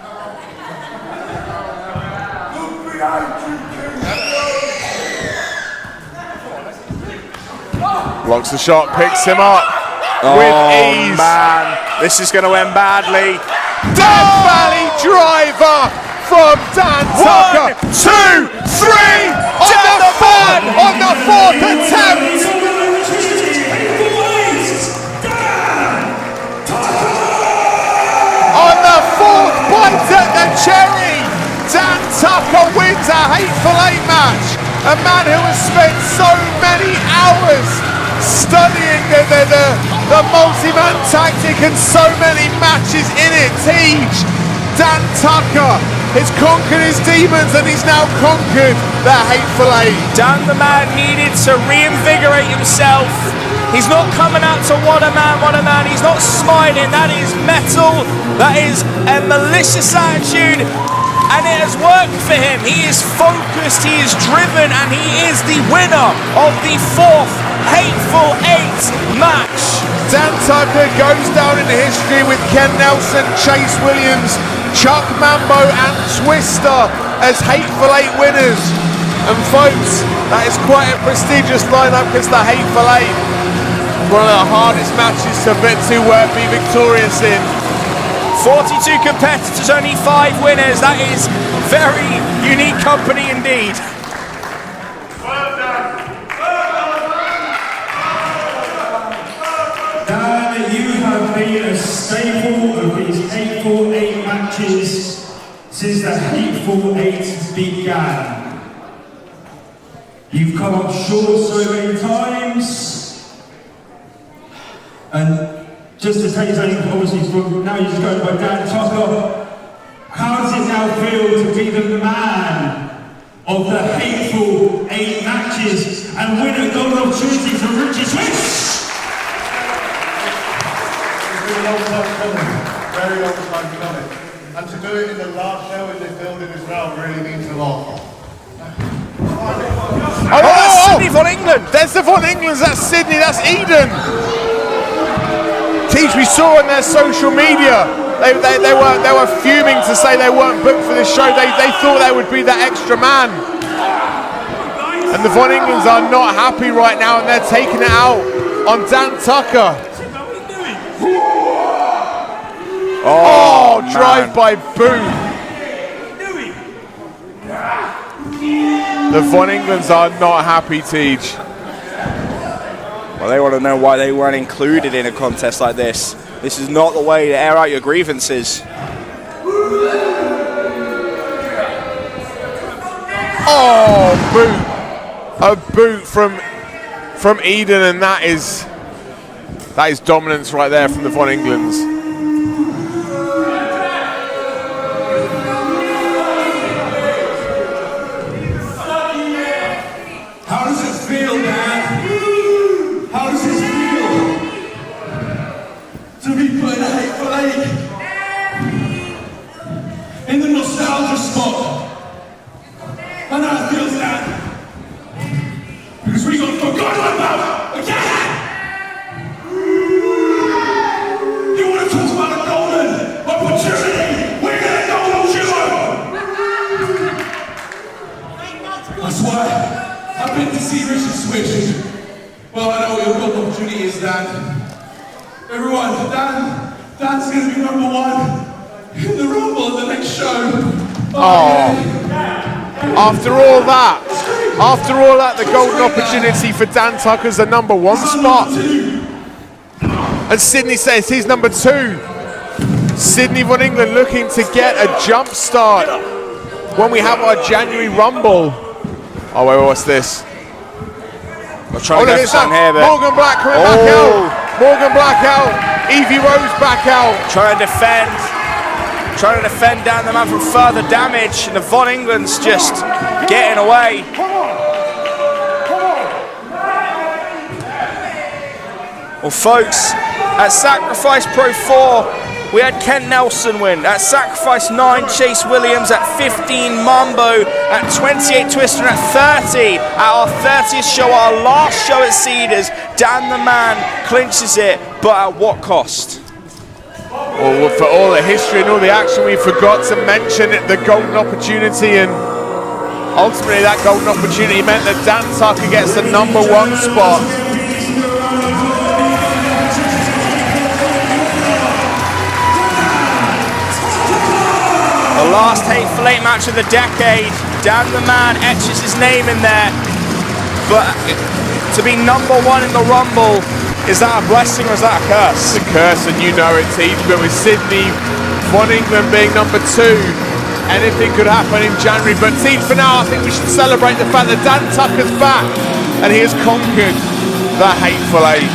Blocks the shot, picks him up with ease. Man, this is going to end badly. Death Valley driver from Dan Tucker. 2, 3, on the 4th attempt. On the 4th bite at the cherry, Dan Tucker wins a Hateful Eight match. A man who has spent so many hours studying the multi-man tactic and so many matches in it. Teach Dan Tucker has conquered his demons and he's now conquered the Hateful Eight. Dan the man needed to reinvigorate himself. He's not coming out to what a man. He's not smiling. That is metal. That is a malicious attitude. And it has worked for him. He is focused, he is driven, and he is the winner of the 4th Hateful Eight match. Dan Tucker goes down in history with Ken Nelson, Chase Williams, Chuck Mambo, and Twister as Hateful Eight winners. And folks, that is quite a prestigious lineup because the Hateful Eight, one of the hardest matches to be victorious in. 42 competitors, only 5 winners. That is very unique company indeed. Dan, you have been a staple of these Hateful Eight matches since the Hateful Eight began. You've come up short so many times, and just to take something, obviously, from now you're just going by Dan Tucker, how does it now feel to be the man of the Hateful Eight matches and win a golden opportunity for Richie Swiss? It's been a long time coming, very long time coming. And to do it in the last show in this building as well really means a lot. That's Sydney von England. There's the von Englands, that's Sydney, that's Eden. Teach, we saw on their social media, they were fuming to say they weren't booked for this show. They thought they would be that extra man. And the Von Englands are not happy right now and they're taking it out on Dan Tucker. Oh, drive-by boot. The Von Englands are not happy, Teach. Well, they want to know why they weren't included in a contest like this. This is not the way to air out your grievances. Oh, boot. A boot from Eden, and that is dominance right there from the Von Englands. How does it feel, man? How does it feel to be put in a Hateful Eight? In the nostalgia spot. I know it feels that. Because we got forgotten about again! You want to talk about a golden opportunity? We're going to golden duo! That's see Richard switch. Well, I know what your golden opportunity is, Dan. Everyone, Dan's gonna be number 1 in the Rumble at the next show. After all that, the golden opportunity for Dan Tucker's the number 1 spot. And Sydney says he's number 2. Sydney von England looking to get a jump start when we have our January Rumble. Oh wait, what's this? We're trying to get some here, but Morgan Black coming back out. Morgan Black out. Evie Rose back out. Trying to defend down the man from further damage, and the Von England's just getting away. Well, folks, at Sacrifice Pro 4, we had Ken Nelson win. At Sacrifice 9, Chase Williams. At 15, Mambo. At 28, Twister. And at 30, at our 30th show, our last show at Cedars, Dan the Man clinches it, but at what cost? Well, for all the history and all the action, we forgot to mention the golden opportunity, and ultimately that golden opportunity meant that Dan Tucker gets the number 1 spot. The last Hateful Eight match of the decade. Dan the Man etches his name in there, but to be number 1 in the Rumble, is that a blessing or is that a curse? It's a curse, and you know it, Teach, but with Sydney von England being number 2, anything could happen in January. But Teach, for now, I think we should celebrate the fact that Dan Tucker's back and he has conquered the Hateful Eight.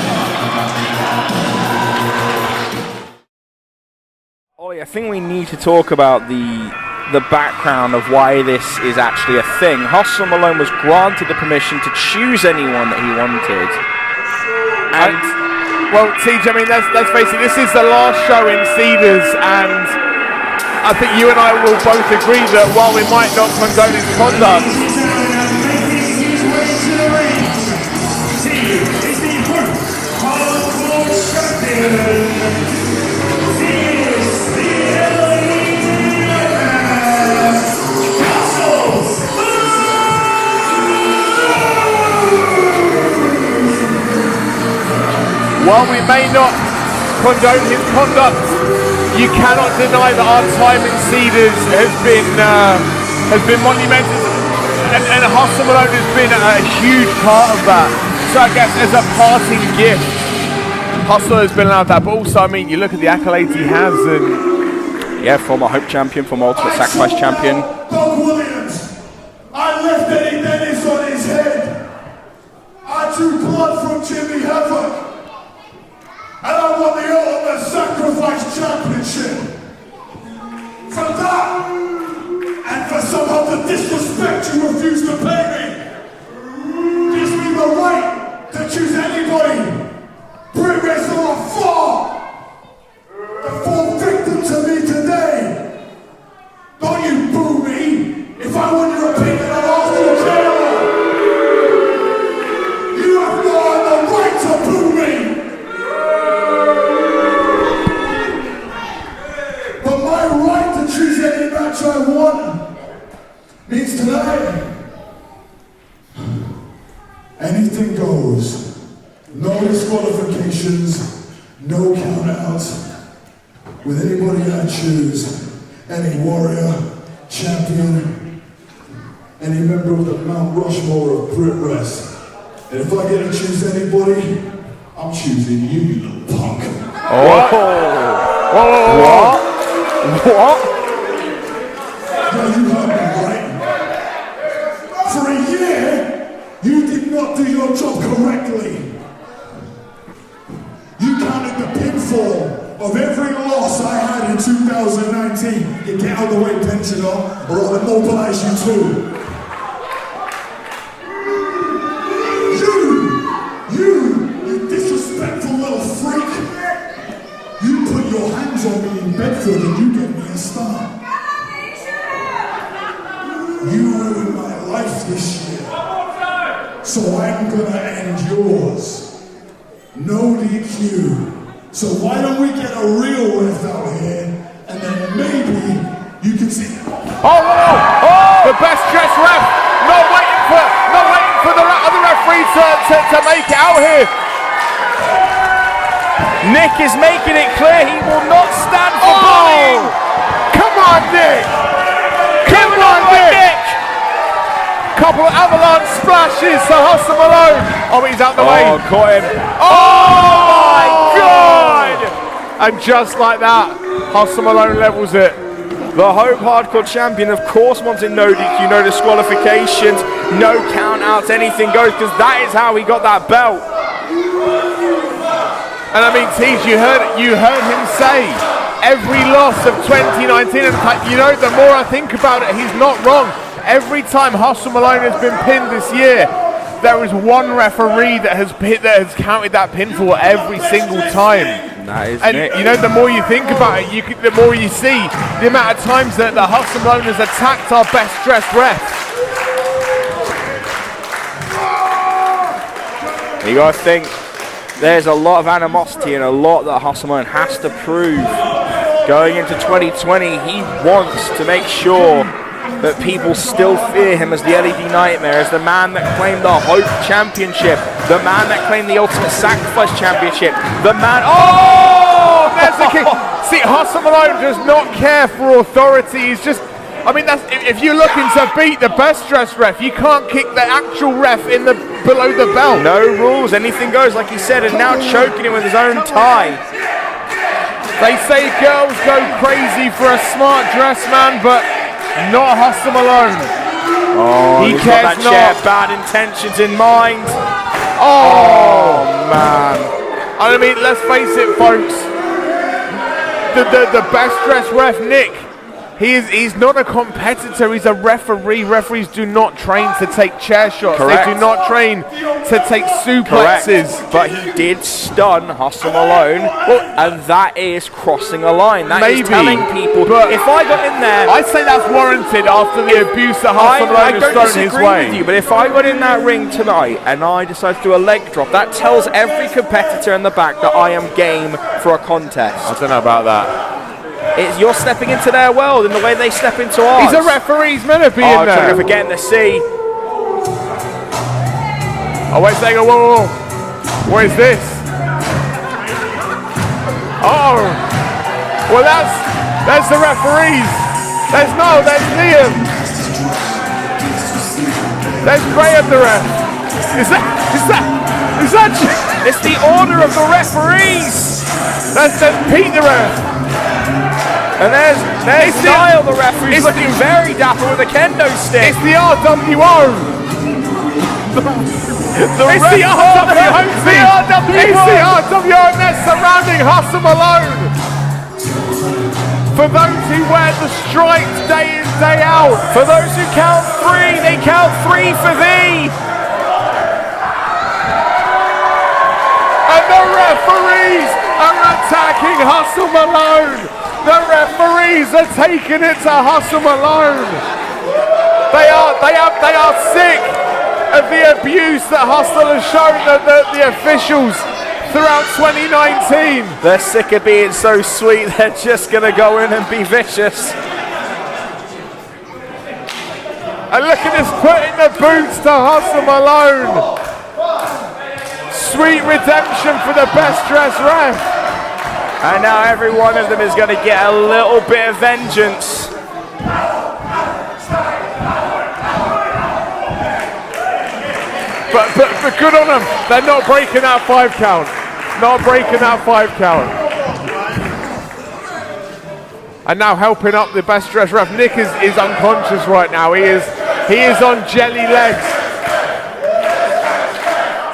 Ollie, I think we need to talk about the background of why this is actually a thing. Hustle Malone was granted the permission to choose anyone that he wanted. And well, TJ, I mean, let's face it, this is the last show in Cedars, and I think you and I will both agree that while we might not condone his conduct, while we may not condone his conduct, you cannot deny that our time in Cedars has been monumental, and Hustle Malone has been a huge part of that. So I guess as a parting gift, Hustle has been allowed that, but also, I mean, you look at the accolades he has, and yeah, former Hope champion, former Ultimate Sacrifice champion. Doug Williams, I left Eddie Dennis on his head. I drew blood from Jimmy Havoc. And I won the Ultimate Sacrifice Championship. For that, and for somehow the disrespect you refuse to pay me, gives me the right to choose anybody. Bring wrestler far to fall victim to me today. Don't you boo me. If I want your opinion, I'll ask you jail. You have no right to boo me. Choose any match I want means tonight anything goes. No disqualifications, no countouts. With anybody I choose, any warrior, champion, any member of the Mount Rushmore of Brit Rest. And if I get to choose anybody, I'm choosing you, you little punk. what? Yeah, you heard me right. For a year, you did not do your job correctly. You counted the pinfall of every loss I had in 2019. You get out of the way, pensioner, or I'll immobilize you too. You disrespectful little freak. You put your hands on me in Bedford and you get me a start. You ruined my life this year, so I'm gonna end yours. No DQ. So why don't we get a real ref out here, and then maybe you can see. Oh, the best dressed ref, not waiting for the other ref to make it out here. Nick is making it clear he will not stand for bullying. Come on, Nick. Come on, Nick. Couple of avalanche splashes to Hustle Malone. Oh, he's out the way. Oh, caught him. Oh my God! And just like that, Hustle Malone levels it. The Hope Hardcore champion, of course, wanting no DQ, no disqualifications, no count-outs, anything goes, because that is how he got that belt. And I mean, Teej, you heard him say every loss of 2019, and you know, the more I think about it, he's not wrong. Every time Hustle Malone has been pinned this year, there is one referee that has counted that pinfall every single time. That is and Nick. You know, the more you think about it, the more you see the amount of times that the Hustle Malone has attacked our best dressed ref. You gotta think, there's a lot of animosity and a lot that Hustle Malone has to prove. Going into 2020, he wants to make sure that people still fear him as the LED Nightmare, as the man that claimed the Hope Championship, the man that claimed the Ultimate Sacrifice Championship, the man... Oh! There's the kick. See, Hustle Malone does not care for authority. He's just... I mean, that's, if you're looking to beat the best dressed ref, you can't kick the actual ref in the below the belt. No rules, anything goes, like he said, and now choking him with his own tie. They say girls go crazy for a smart dress man, but not Hustle Malone. Oh, he he's cares got that chair, not. bad intentions in mind. Oh man. I mean, let's face it, folks. The best dressed ref, Nick, he's not a competitor, he's a referee. Referees do not train to take chair shots. Correct. They do not train to take suplexes. Correct. But he did stun Hustle Malone, and that is crossing a line. That is telling people, but if I got in there... I'd say that's warranted after the abuse that Hustle Malone has thrown his way. With you, but if I got in that ring tonight and I decide to do a leg drop, that tells every competitor in the back that I am game for a contest. I don't know about that. You're stepping into their world in the way they step into ours. He's a referee, he's meant to be in there. I'm forgetting to see. Oh, wait a second, whoa. What is this? Oh, well that's the referees. There's Liam. There's Graham the ref. Is that It's the order of the referees. That's Pete the ref. And there's Niall the referee. He's looking very dapper with a kendo stick. It's the RWO. It's the RWO mess surrounding Hustle Malone. For those who wear the stripes day in, day out. For those who count three, they count three for thee. And the referees are attacking Hustle Malone. The referees are taking it to Hustle Malone. They are sick of the abuse that Hustle has shown the officials throughout 2019. They're sick of being so sweet, they're just going to go in and be vicious. And look at this, putting the boots to Hustle Malone. Sweet redemption for the best dressed ref. And now every one of them is going to get a little bit of vengeance. But good on them. They're not breaking that 5 count. Not breaking that 5 count. And now helping up the best dressed ref. Nick is unconscious right now. He is on jelly legs.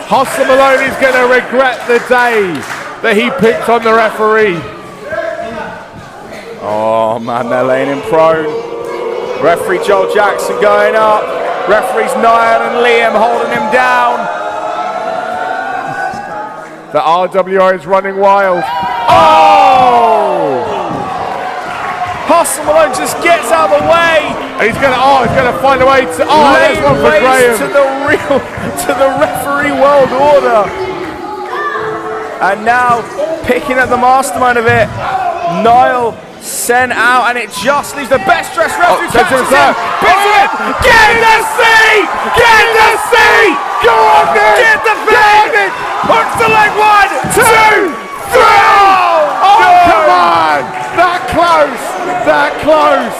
Hustle Malone is going to regret the day that he picked on the referee. Oh man, they're laying him prone. Referee Joel Jackson going up. Referees Niall and Liam holding him down. The RWO is running wild. Oh! Hustle Malone just gets out of the way. And he's gonna find a way to. Oh, there's one for Graham. To the referee world order. And now, picking up the mastermind of it, Niall sent out, and it just leaves the best dressed referee. Get the seat! Get the seat! Go on, Nick! Get the feet! Hooks the leg, 1, 2, 3! Oh, no. Come on! That close! That close!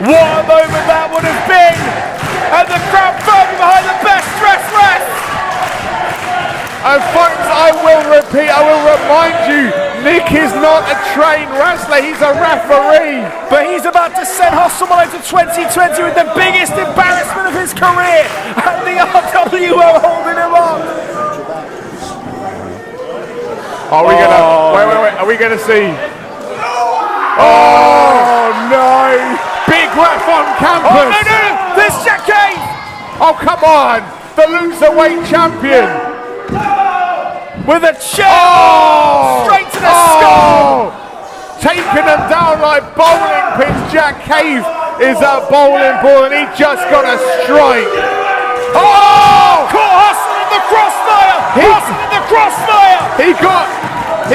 What a moment that would have been! And the crowd firmly behind the best dressed ref! And folks, I will repeat, I will remind you, Nick is not a trained wrestler, he's a referee. But he's about to send Hustle Malone to 2020 with the biggest embarrassment of his career. And the RWO holding him up. Are we gonna, wait, are we gonna see? Oh no! Big ref on campus! Oh no, there's Jack Cave! Oh come on! The Loserweight champion! With a chair straight to the skull. Taking them down like bowling pins. Jack Cave is a bowling ball and he just got a strike. Oh! Caught Hustle in the crossfire. Hustle in the crossfire. He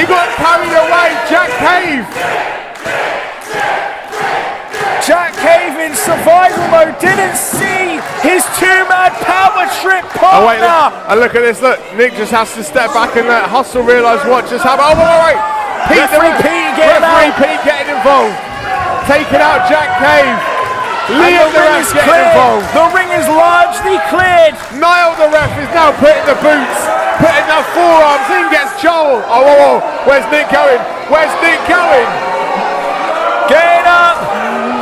got carried away. Jack Cave. Jack Cave in survival mode didn't see his two-man power trip partner. Oh wait, look at this, look. Nick just has to step back and let Hustle realise what just happened. Oh wait. Referee Pete getting involved. Taking out Jack Cave. Liam the ref getting involved. The ring is largely cleared. Niall the ref is now putting the boots, putting the forearms in, gets Joel. Oh, where's Nick going? Where's Nick going? Getting up.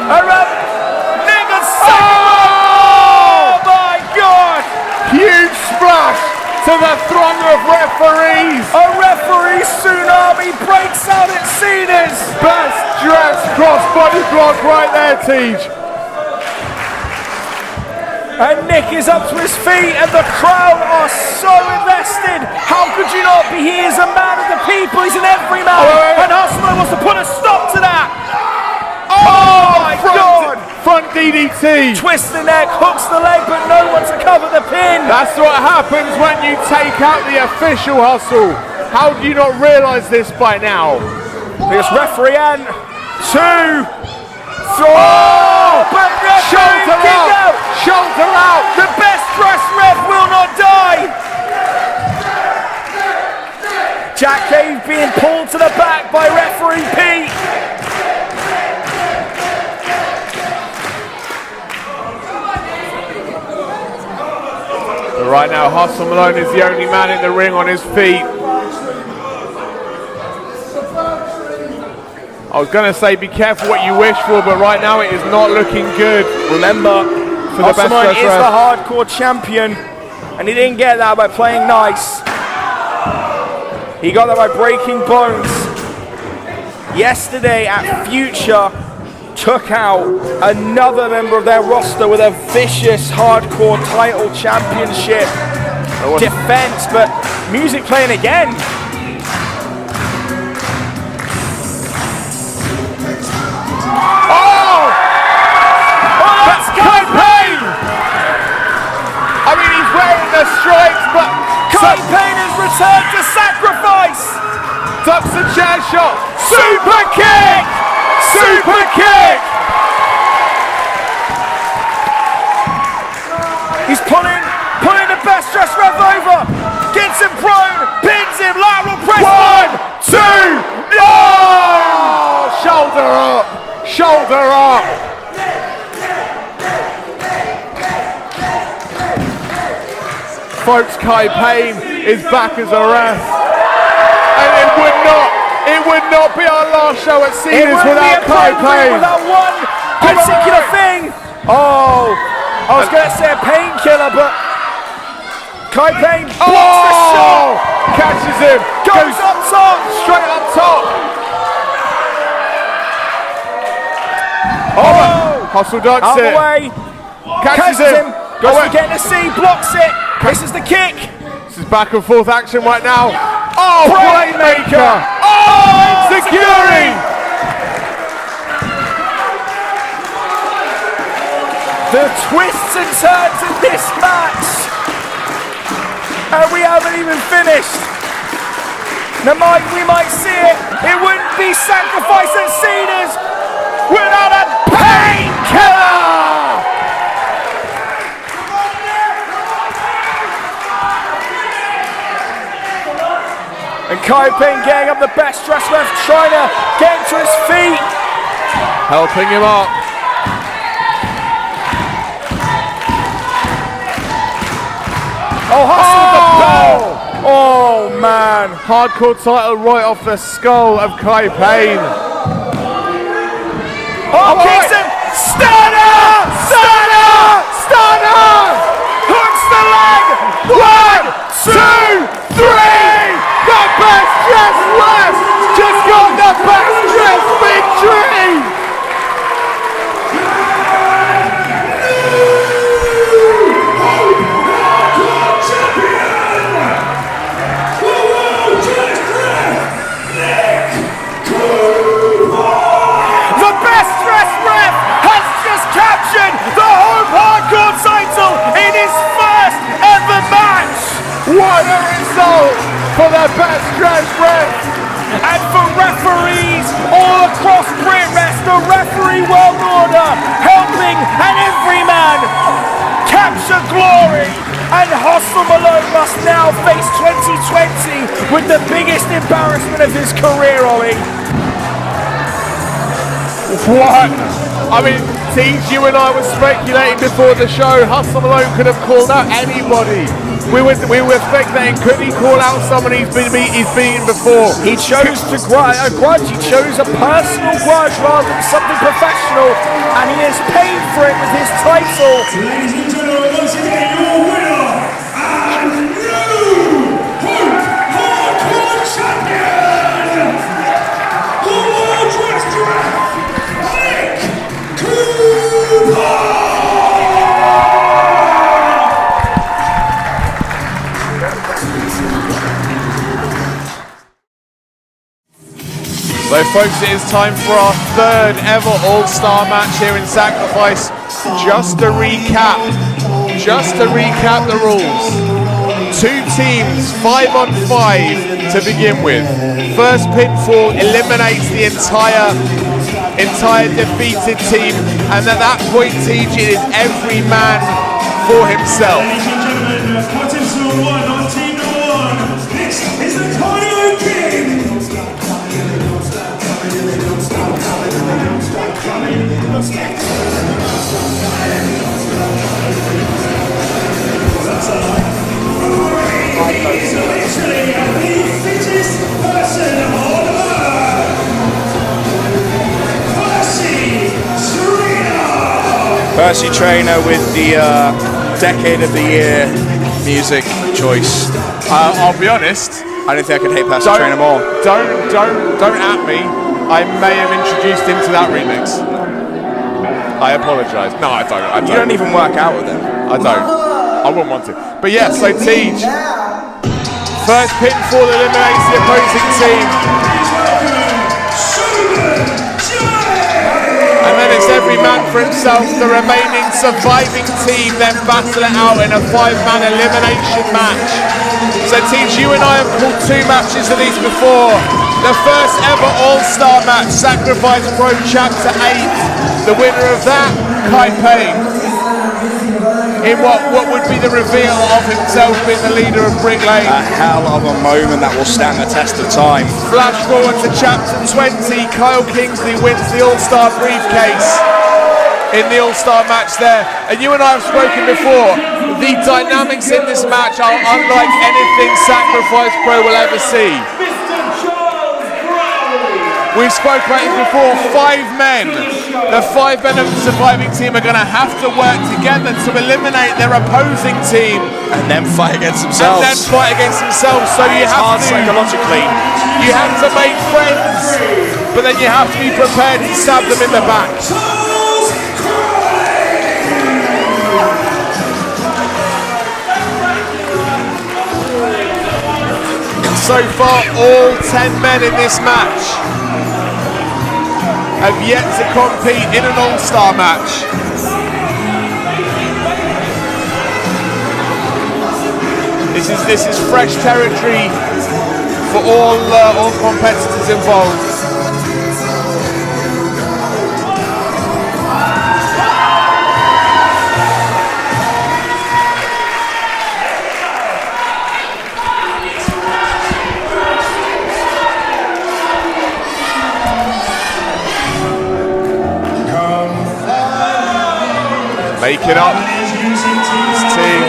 Nick and oh my God! Huge splash to the throng of referees. A referee tsunami breaks out at Cena's. Best dressed crossbody block right there, Tej. And Nick is up to his feet and the crowd are so invested. How could you not be? He is a man of the people. He's an everyman. And Hustler wants to put a stop to that. Oh my God! Front DDT. Twists the neck, hooks the leg, but no one to cover the pin. That's what happens when you take out the official, Hustle. How do you not realise this by now? Here's referee and 2, 3. But shoulder out! Shoulder out! The best dressed ref will not die. Jack Cave being pulled to the back by referee Pete. But right now, Hustle Malone is the only man in the ring on his feet. I was going to say be careful what you wish for, but right now it is not looking good. Remember, for the best Malone is ref. the hardcore champion, and he didn't get that by playing nice. He got that by breaking bones. Yesterday at Future, took out another member of their roster with a vicious hardcore title championship defense, but music playing again. Oh! That's campaign! I mean, he's wearing the stripes, but Campaign has returned to sacrifice. ducks the chair shot. Super kick! Super kick! He's pulling the best dressed ref over. Gets him prone, pins him, lateral press. 1, 2, no! Shoulder up! Shoulder up! Folks, Kai Payne is back as a ref. And it would not be our last show at Cena's without Kai Payne. Without one particular thing. Oh, I was going to say a painkiller, but Kai Payne blocks the shot. Catches him. Goes up top. Straight up top. Oh, Hustle ducks Out it. the way. Catches him. Goes to get the C, blocks it. Misses the kick. This is back and forth action right now. Oh, playmaker. Oh, securing. The twists and turns in this match. And we haven't even finished. We might see it. It wouldn't be Sacrifice at Cedars without a painkiller. And Kaipen getting up the best dressed ref, trying to get him to his feet. Helping him up. Oh, hustle the bell. Oh, man. Hardcore title right off the skull of Kaipen. Oh, Kingston. Stunner! Stunner! Stunner! Hooks the leg. 1, 2, 3. The best dressed ref just got the best dressed victory. The best dressed ref has just captured the Home Hardcore title in his first ever match. What a result for the best dressed ref and for referees all across Britrest, the referee world order helping an everyman capture glory, and Hustle Malone must now face 2020 with the biggest embarrassment of his career, Ollie. What? I mean, Teach, you and I were speculating before the show. Hustle Malone could have called out anybody. We were speculating, could he call out someone he's beaten before? He chose to grudge. He chose a personal grudge rather than something professional, and he has paid for it with his title. Ladies and gentlemen, once again, your winner and new Hardcore Champion, the World Dressed Ref, Kurupt. So folks, it is time for our third ever All-Star match here in Sacrifice. Just to recap the rules. 2 teams, 5 on 5 to begin with. First pinfall eliminates the entire defeated team, and at that point, Teach, it is every man for himself. Ladies and gentlemen, contestant 1 on team number 1. This is the Cardio King. Literally the fittest person on earth, Percy Trainer with the Decade of the Year music choice. I'll be honest. I don't think I could hate Percy Trainer more. Don't at me. I may have introduced him to that remix. I apologise. No, I don't. You don't even work out with him. I don't. I wouldn't want to. But yeah, so Teach. First pinfall eliminates the opposing team. And then it's every man for himself. The remaining surviving team then battle it out in a 5-man elimination match. So Teach, you and I have called 2 matches of these before. The first ever All-Star match, Sacrifice Pro Chapter 8. The winner of that, Kaipen. In what would be the reveal of himself being the leader of Brick Lane. A hell of a moment that will stand the test of time. Flash forward to Chapter 20, Kyle Kingsley wins the All-Star briefcase in the All-Star match there. And you and I have spoken before, the dynamics in this match are unlike anything Sacrifice Pro will ever see. We've spoken about it before, 5 men. The 5 men of the surviving team are going to have to work together to eliminate their opposing team. And then fight against themselves. So you have to, psychologically. You have to make friends, but then you have to be prepared to stab them in the back. So far, all 10 men in this match have yet to compete in an All-Star match. This is fresh territory for all competitors involved. Making up his team.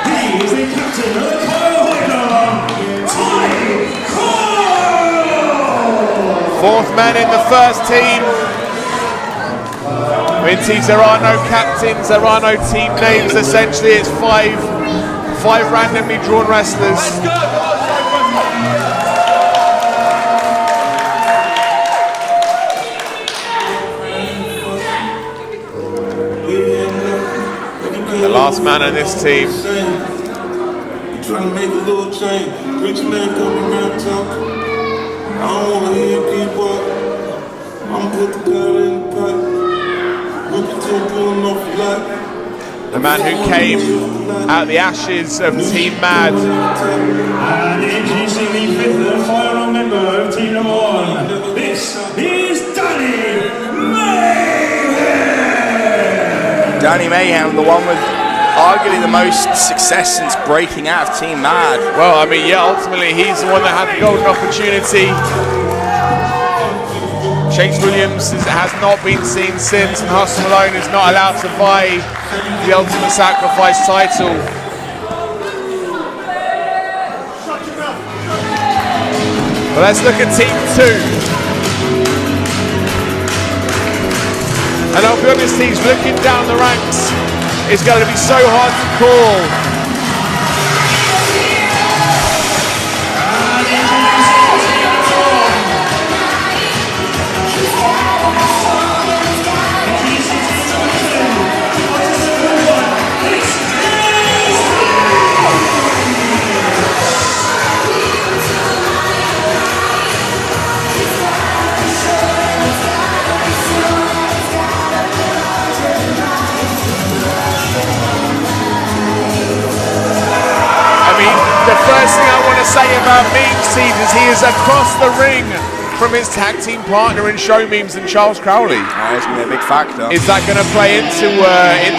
He is the captain of the Fourth man in the first team. Minties, there are no captains, there are no team names. Essentially, it's five randomly drawn wrestlers. The last man on this team. Trying to make a little change. Rich man coming around talking. I don't want to hear people. I'm put the powder in the pipe. Looking to pulling off the light. The man who came out of the ashes of Team Mad. And introducing the fifth and final member of Team Number 1. This is Danny Mayhem, the one with arguably the most success since breaking out of Team Mad. Well, I mean, yeah, ultimately he's the one that had the golden opportunity. Chase Williams has not been seen since, and Hustle Malone is not allowed to buy the Ultimate Sacrifice title. But let's look at Team 2. And I'll be honest, he's looking down the ranks. It's going to be so hard to call. The first thing I want to say about Memes Team is he is across the ring from his tag team partner in Show Memes and Charles Crowley. It's going to be a big factor. Is that going to play into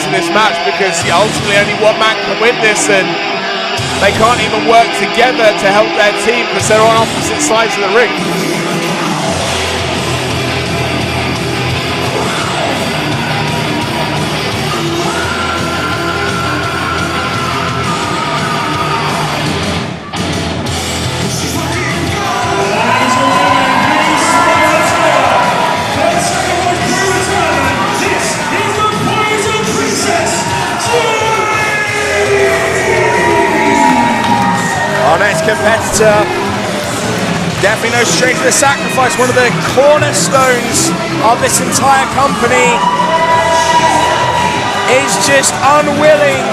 this match? Because ultimately only one man can win this, and they can't even work together to help their team because they're on opposite sides of the ring. Our next competitor, definitely no stranger to sacrifice, one of the cornerstones of this entire company, is just unwilling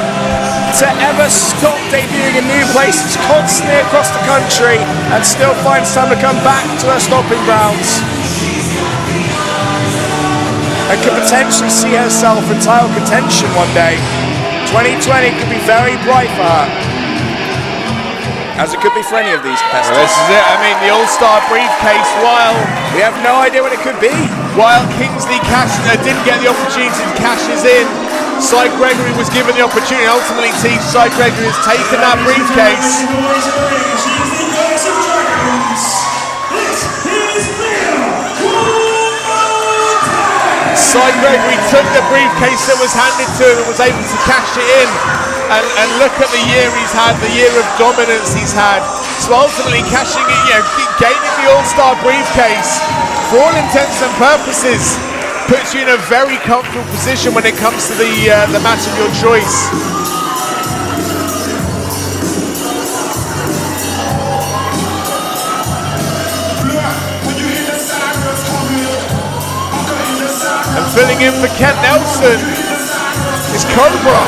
to ever stop debuting in new places constantly across the country and still finds time to come back to her stomping grounds and could potentially see herself in title contention one day. 2020 could be very bright for her, as it could be for any of these competitors. Well, this is it. I mean, the All-Star briefcase, while we have no idea what it could be. While Kingsley didn't get the opportunity to cash his in, Cy Gregory was given the opportunity. Ultimately, Cy Gregory has taken that briefcase. Cy Gregory took the briefcase that was handed to him and was able to cash it in. And look at the year he's had, the year of dominance he's had. So ultimately cashing it, gaining the All-Star briefcase, for all intents and purposes, puts you in a very comfortable position when it comes to the match of your choice. And filling in for Kent Nelson is Cobra.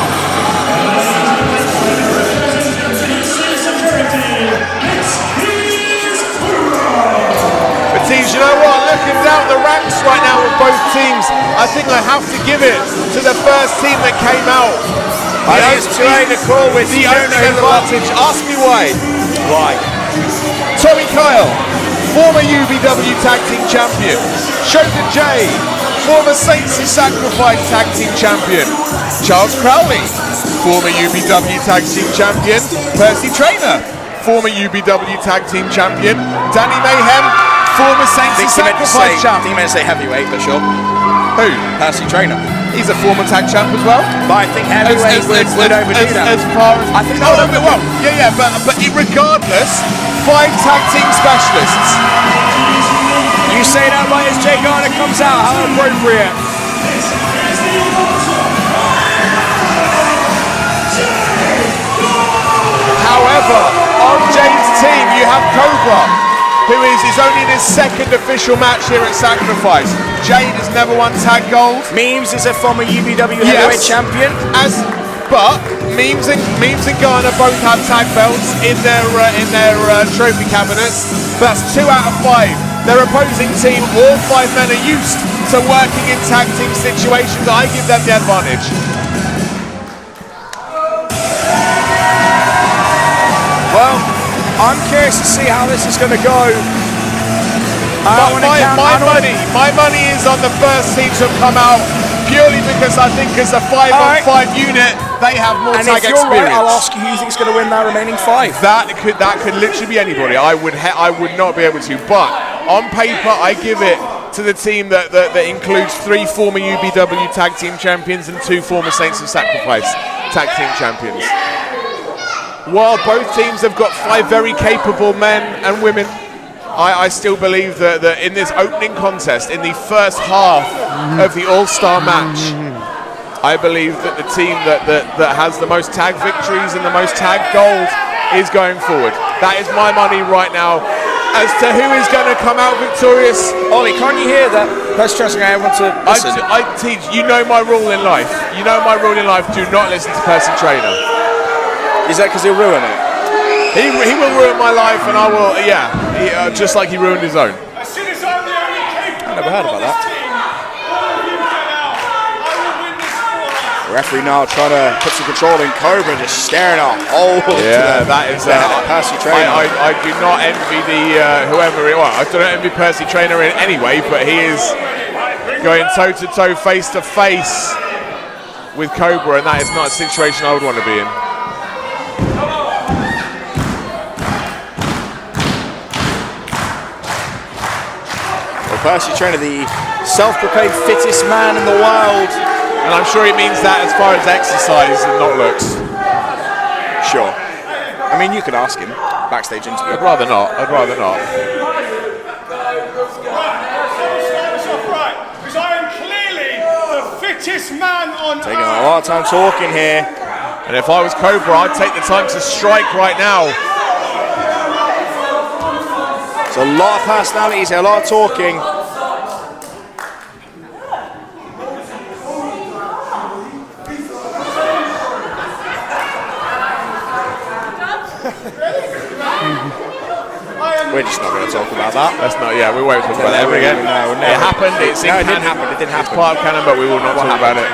Teams, you know what, looking down the ranks right now with both teams, I think I have to give it to the first team that came out. I know it's too early to call with the owner advantage. Ask me why. Why? Tommy Kyle, former UBW Tag Team Champion. Shogun Jayde, former Saints of Sacrifice Tag Team Champion. Charles Crowley, former UBW Tag Team Champion. Percy Trainer, former UBW Tag Team Champion. Danny Mayhem, former Saints of Sacrifice Champion. He meant to say heavyweight, but sure. Who? Percy Trainer. He's a former tag champ as well. But I think heavyweight would overdo that. As far as I think but regardless, 5 tag team specialists. You say that right as Garner comes out. How appropriate. However, on Jayde's team, you have Cobra, who is only in his 2nd official match here at Sacrifice. Jayde has never won tag gold. Memes is a former UBW heavyweight champion. But Memes and Garner both have tag belts in their trophy cabinets. That's 2 out of 5. Their opposing team, all 5 men, are used to working in tag team situations. I give them the advantage. Well, I'm curious to see how this is going to go. My money is on the first team to come out, purely because I think as a 5-on-5 unit, they have more tag experience. Right, I'll ask you who you think is going to win that remaining 5. That could literally be anybody. I would not be able to, but on paper, I give it to the team that includes 3 former UBW Tag Team Champions and 2 former Saints of Sacrifice Tag Team Champions. While both teams have got 5 very capable men and women, I still believe that in this opening contest, in the first half of the All-Star match, I believe that the team that has the most tag victories and the most tag gold is going forward. That is my money right now. As to who is going to come out victorious, Ollie, can't you hear that? That's trusting I want to listen. I teach, you know my rule in life. You know my rule in life, do not listen to Percy Trainer. Is that because he'll ruin it? He will ruin my life, and I will, just like he ruined his own. As soon as I'm the only capable I never heard about that. team, all of you get out. I will win this for us. Referee now trying to put some control in. Cobra just staring a hole. Yeah, that is Percy Trainer. I do not envy whoever it was. I don't envy Percy Trainer in any way, but he is going toe to toe, face to face with Cobra, and that is not a situation I would want to be in. Percy Trainer, the self-proclaimed fittest man in the world. And I'm sure he means that as far as exercise and not looks. Sure. I mean, you could ask him backstage interview. I'd rather not. Right, because I am clearly the fittest man on Taking a lot of time talking here. And if I was Cobra, I'd take the time to strike right now. There's a lot of personalities here, a lot of talking. We're just not going to talk about that. That's not, we won't talk about that ever again. It happened, it didn't happen. It didn't happen. It's part of canon, but we will not talk about it.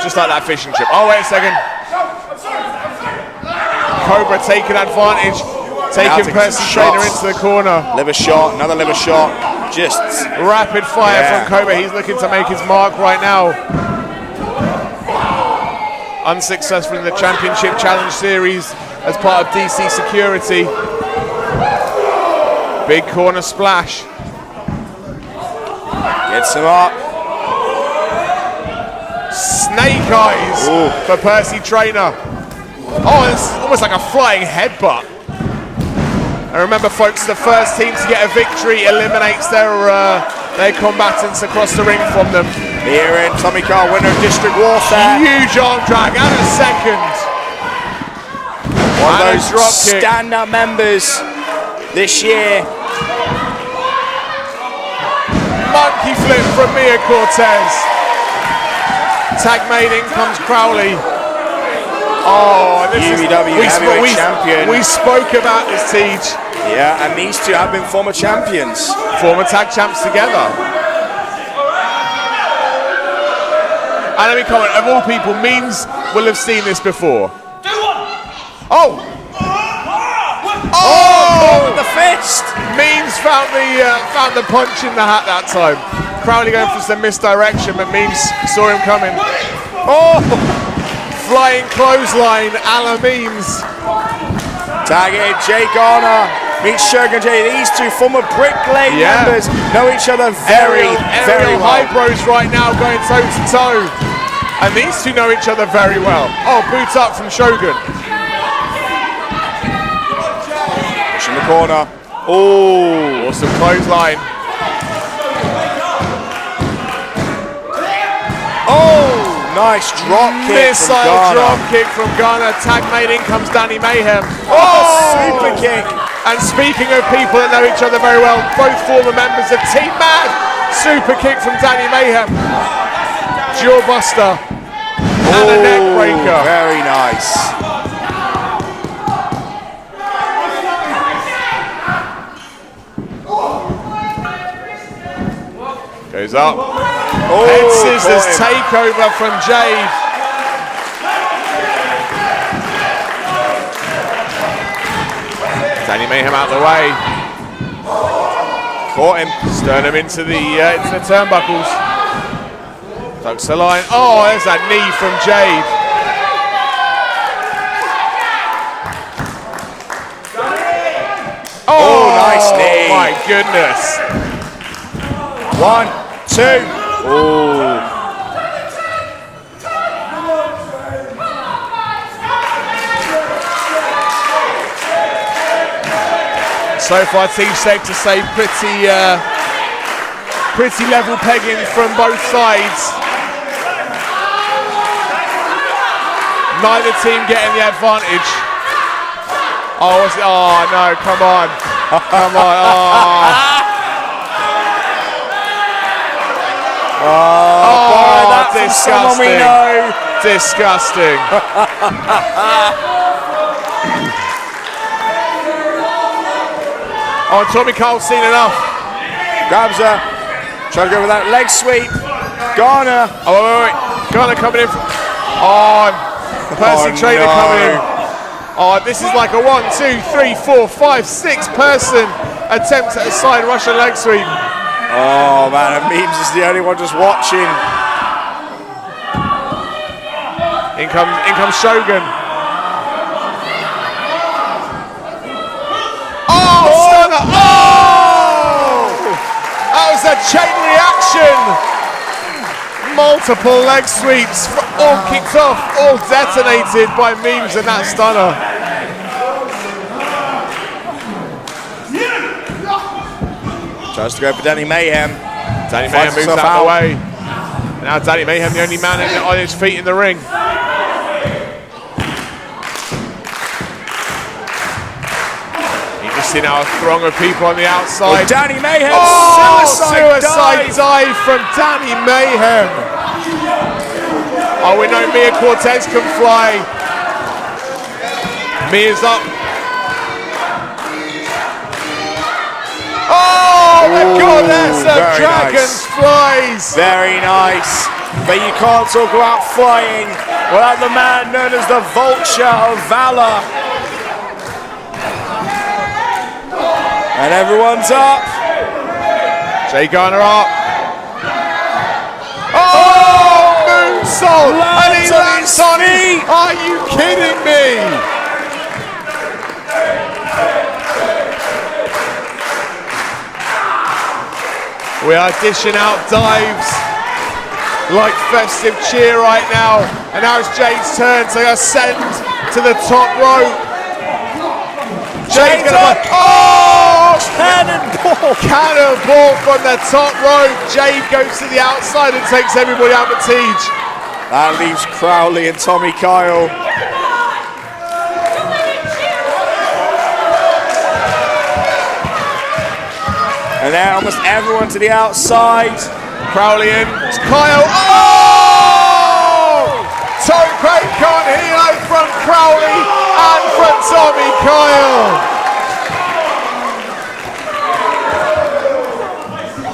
Just like that fishing trip. Oh, wait a second. Cobra taking advantage. Taking Percy Trainer into the corner. Liver shot, another liver shot. Just rapid fire from Cobra. He's looking to make his mark right now. Unsuccessful in the Championship Challenge Series as part of DC Security. Big corner splash. Gets him up. Snake eyes for Percy Trainer. Oh, it's almost like a flying headbutt. And remember, folks, the first team to get a victory eliminates their combatants across the ring from them. Here in Tommy Carr, winner of District Warfare. Huge arm drag and a second. One of those stand-up members this year. Monkey flip from Mia Cortez. Tag made in comes Crowley. Oh, this UBW heavyweight champion. We spoke about this, Teej. Yeah, and these two have been former champions. Former tag champs together. And let me comment, of all people, Memes will have seen this before. Do one. Oh! Oh! The fist. Memes found the punch in the hat that time. Crowley going for some misdirection, but Memes saw him coming. Oh! Flying clothesline, a la Memes. Tagging Garner meets Shogun Jayde. These two former Bricklaying members know each other very well. High bros right now going toe to toe. And these two know each other very well. Oh, boot up from Shogun. Push in the corner. Oh, awesome clothesline. Oh, nice drop kick. Missile drop kick from Garner. Tag made in comes Danny Mayhem. Oh, super kick. And speaking of people that know each other very well, both former members of Team Mad. Super kick from Danny Mayhem. Jawbuster. And a neck breaker. Very nice. Goes up. Oh, head scissors takeover from Jayde. Danny Mayhem out of the way. Caught him. Sternum into the turnbuckles. Tucks the line. Oh, there's that knee from Jayde. Oh, nice knee. Oh my goodness. 1, 2. Oh. So far, Team Sector say pretty level pegging from both sides. Neither team getting the advantage. Oh, what's it? Oh no! Come on! Come on! Oh, that's disgusting! We know. Disgusting! Oh, Tommy Cole's seen enough. Grabs her. Trying to go with that leg sweep. Garner. Oh, wait. Garner coming in. Percy Trader coming in. Oh, this is like a 1, 2, 3, 4, 5, 6 person attempt at a side Russian leg sweep. Oh man, and Memes is the only one just watching. In comes Shogun. Oh, stunner! Oh! That was a chain reaction. Multiple leg sweeps, all kicked off, all detonated by Memes and that stunner. Tries to go for Danny Mayhem. Danny Mayhem moves out of the way. Now Danny Mayhem, the only man on his feet in the ring. You can see now a throng of people on the outside. Oh, Danny Mayhem, suicide dive from Danny Mayhem. Oh, we know Mia Cortez can fly. Mia's up. Oh my goodness, the dragon flies. Very nice. But you can't talk about flying without the man known as the Vulture of Valor. And everyone's up. Garner up. Oh, moonsault! And he lands on it. Are you kidding me? We are dishing out dives like festive cheer right now. And now it's Jayde's turn to ascend to the top rope. Jayde's gonna cannonball! Cannonball from the top rope. Jayde goes to the outside and takes everybody out but Teej. That leaves Crowley and Tommy Kyle. And now almost everyone to the outside. Crowley in. It's Kyle. Oh! Tope con hilo from Crowley and from Tommy Kyle.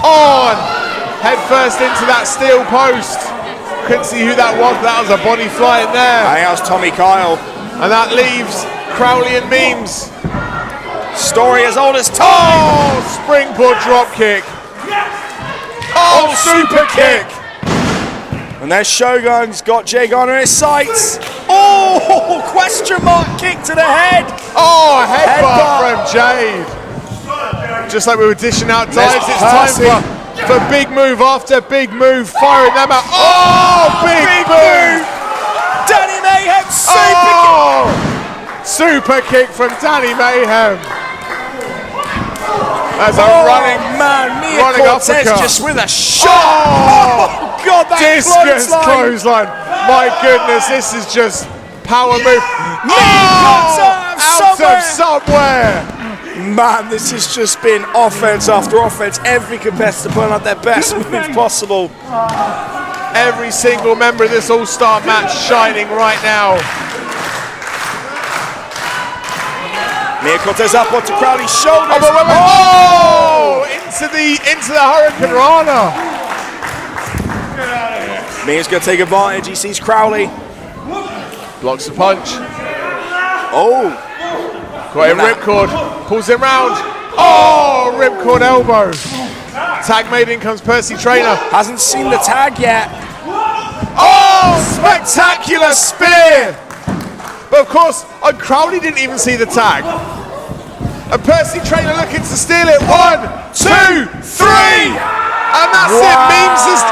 On. Head first into that steel post. Couldn't see who that was, but that was a body flying there. I think that was Tommy Kyle. And that leaves Crowley and Memes. Story as old as time. Oh, springboard drop kick. Oh, super kick. And there's Shogun's got Garner in his sights. Oh, question mark kick to the head. Oh, a headbutt from Jayde. Just like we were dishing out dives, it's Percy. time for big move after big move, firing them out. Oh, big move. Danny Mayhem super kick. Super kick from Danny Mayhem. As a running Cortez uppercut. just with a shot. Oh God, that Discus clothesline. My goodness, this is just power move. Out of somewhere. Man, this has just been offense after offense. Every competitor putting out their best move possible. Every single member of this all-star match shining right now. Cortez up onto Crowley's shoulders. Into the Hurricane Rana. Mia's going to take advantage. He sees Crowley. Blocks the punch. Oh. Got him ripcord. Pulls him round. Oh, ripcord elbow. Tag made in comes Percy Trainer. Hasn't seen the tag yet. Oh, spectacular spear. But of course, Crowley didn't even see the tag. And Percy Trainer looking to steal it. 1, 2, 3. And that's it.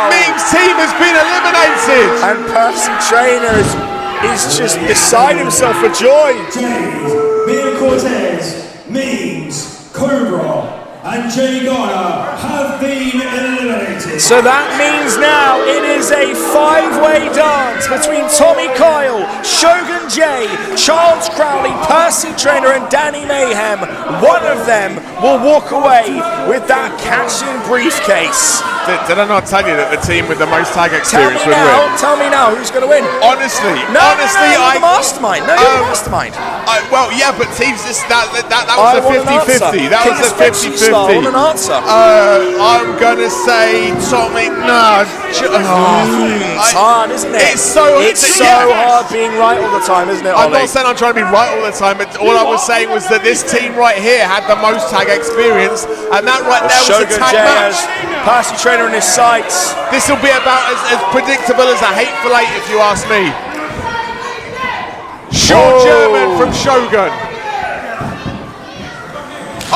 Memes team has been eliminated. And Percy Trainer is just beside himself for joy. Jayde, Cortez, Memes, Cobra, and Garner have been eliminated. So that means now it is a 5-way dance between Tommy Kyle, Shogun Jay, Charles Crowley, Percy Trainer, and Danny Mayhem. One of them will walk away with that cash-in briefcase. Did I not tell you that the team with the most tag experience would win? Tell me now, who's going to win? Honestly, you're the mastermind. No, you're the mastermind. Well, yeah, but teams, that was a 50-50. That was a 50-50. I want an answer. I'm gonna say Tommy. No, it's hard, isn't it? It's so hard being right all the time, isn't it, Ollie? I'm not saying I'm trying to be right all the time, but all I was saying was that this team right here had the most tag experience, and that right there was a tag match. Percy Trainer in his sights. This will be about as predictable as a Hateful Eight, if you ask me. Short German from Shogun.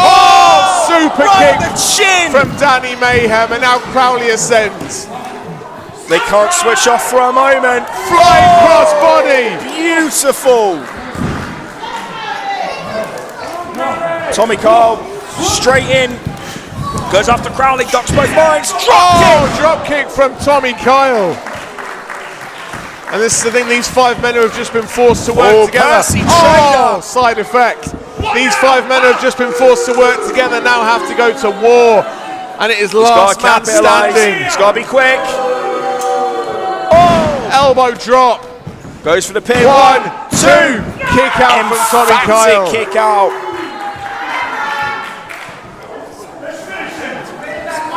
Oh, super kick the chin from Danny Mayhem, and now Crowley ascends. They can't switch off for a moment. Flying cross body. Beautiful. Tommy Kyle straight in. Goes after Crowley, ducks both lines. Drop kick from Tommy Kyle. And this is the thing, these 5 men who have just been forced to work together. Percy Trainer. Side effect. These 5 men who have just been forced to work together now have to go to war. And it is last man standing. He's got to be quick. Elbow drop. Goes for the pin. 1, 2. Kick out from Tommy Kyle. Kick out.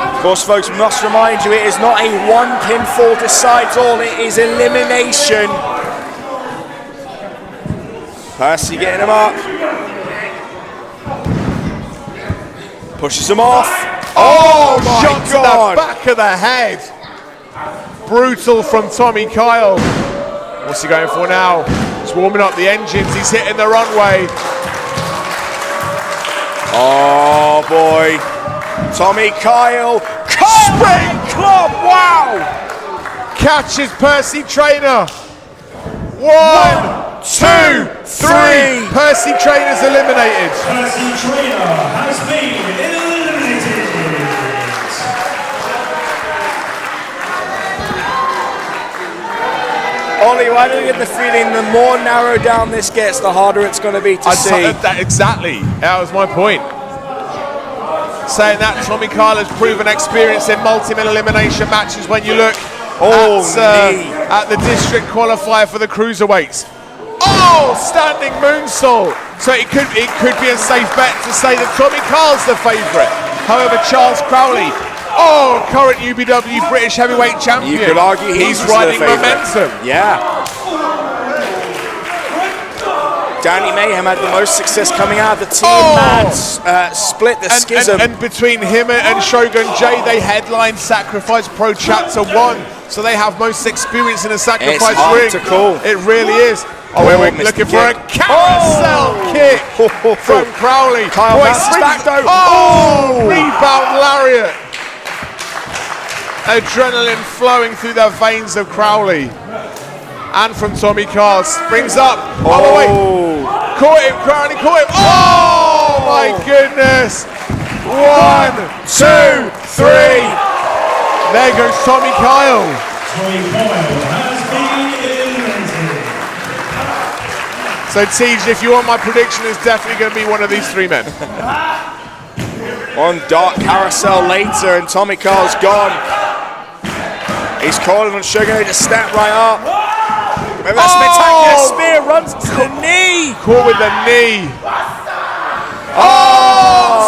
Of course, folks, we must remind you, it is not a 1 pinfall decides all, it is elimination. Percy getting him up. Pushes him off. Oh my shot God. To the back of the head. Brutal from Tommy Kyle. What's he going for now? He's warming up the engines, he's hitting the runway. Oh boy. Tommy Kyle. Spring club, wow! Catches Percy Trainer. 1, 2, 3. Percy Trainer's eliminated. Percy Trainer has been eliminated. Ollie, why do you get the feeling the more narrow down this gets, the harder it's going to be to see? Exactly. That was my point. Saying that, Tommy Kyle has proven experience in multi-man elimination matches when you look at the district qualifier for the cruiserweights. Oh, standing moonsault. So it could be a safe bet to say that Tommy Kyle's the favourite. However, Charles Crowley, current UBW British heavyweight champion. You could argue he's riding momentum. Yeah. Danny Mayhem had the most success coming out of the team and split the schism. And between him and Shogun Jayde, they headlined Sacrifice Pro Chapter 1. So they have most experience in a Sacrifice ring. It's hard to call. It really is. Oh, we're looking for a carousel kick from Crowley. Kyle bounces back though. Rebound lariat. Adrenaline flowing through the veins of Crowley. And from Tommy Carr. Springs up. All the way. Caught him, Crowley caught him. Oh my goodness. 1, 2, 3. There goes Tommy Kyle. Tommy Kyle has been eliminated. So Tej, if you want my prediction, it's definitely going to be one of these 3 men. On dark carousel later, and Tommy Kyle's gone. He's calling on Shogun to step right up. Remember that spectacular spear runs to the knee. Caught with the knee.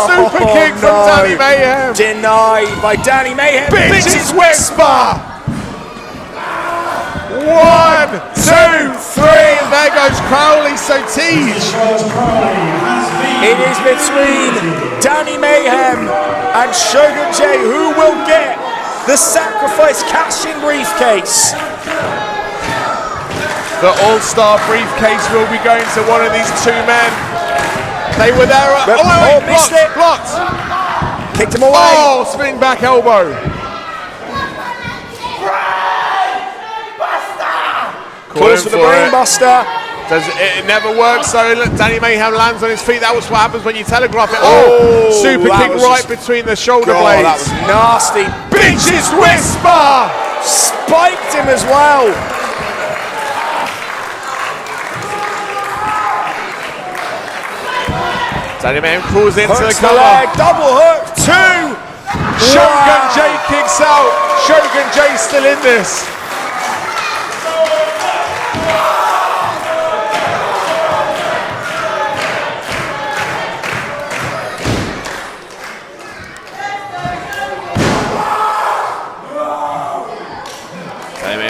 Super kick from Danny Mayhem. Denied by Danny Mayhem. Bitches whisper. 1, 2, 3. And there goes Crowley. So Tej. It is between Danny Mayhem and Shogun Jayde. Who will get the Sacrifice cash-in briefcase? The All-Star briefcase will be going to one of these 2 men. They were there. Missed it. Blocked. Kicked him away. Spinning back elbow. Calls for the brainbuster. It never works, so Danny Mayhem lands on his feet. That was what happens when you telegraph it. Super kick right between the shoulder blades. That was nasty. Bitches whisper! Spiked him as well. Danny Mayhem crawls into the Hooks cover. leg, double hook, 2. Shogun Jayde kicks out. Shogun Jayde still in this.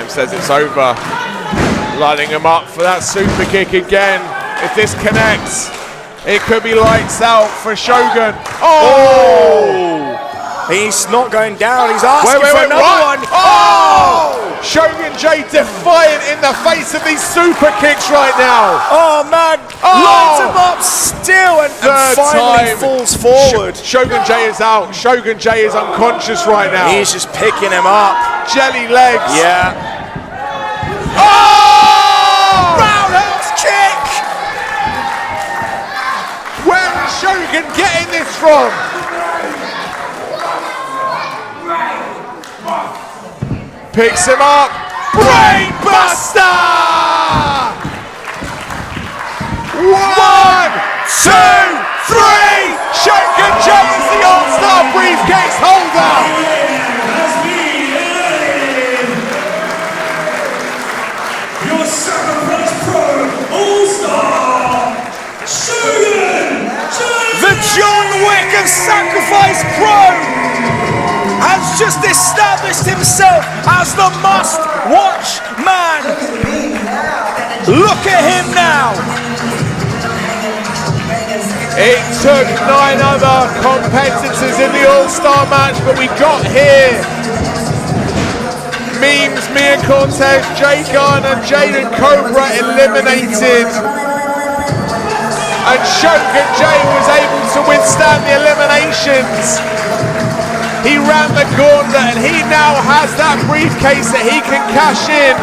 Says it's over. Lining him up for that super kick again. If this connects, it could be lights out for Shogun. He's not going down. He's asking for another one. Shogun Jayde defiant in the face of these super kicks right now. Oh man, lines him up still and finally falls forward. Shogun Jayde is out. Shogun Jayde is unconscious right now. He's just picking him up. Jelly legs. Yeah. Roundhouse kick! Where is Shogun getting this from? Picks him up. Brainbuster! 1, 2, 3. Shogun Jayde is the All-Star briefcase holder. The John Wick of Sacrifice Pro has just established himself as the must-watch man. Look at him now. It took 9 other competitors in the All-Star match, but we got here. Memes, Mia Cortez, Garner, Jayde and Cobra eliminated. And Shogun Jayde was able to withstand the eliminations. He ran the gauntlet and he now has that briefcase that he can cash in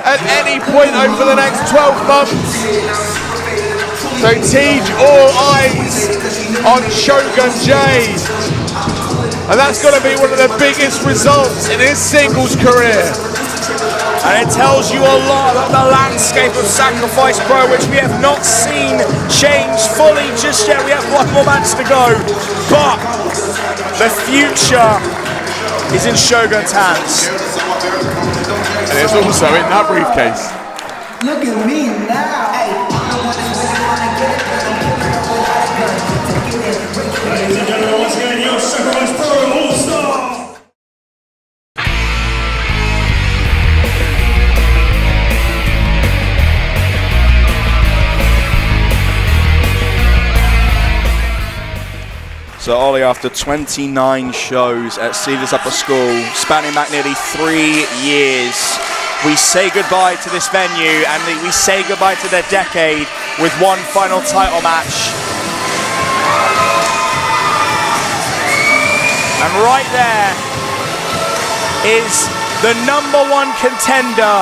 at any point over the next 12 months. So Tej, all eyes on Shogun Jayde. And that's got to be one of the biggest results in his singles career. And it tells you a lot about the landscape of Sacrifice Pro, which we have not seen change fully just yet. We have 1 more match to go. But the future is in Shogun's hands. And it's also in that briefcase. Look at me now. Ladies and gentlemen, once again, your Sacrifice Pro All-Star. So Ollie, after 29 shows at Cedars Upper School, spanning back nearly 3 years, we say goodbye to this venue and we say goodbye to their decade with one final title match. And right there is the #1 contender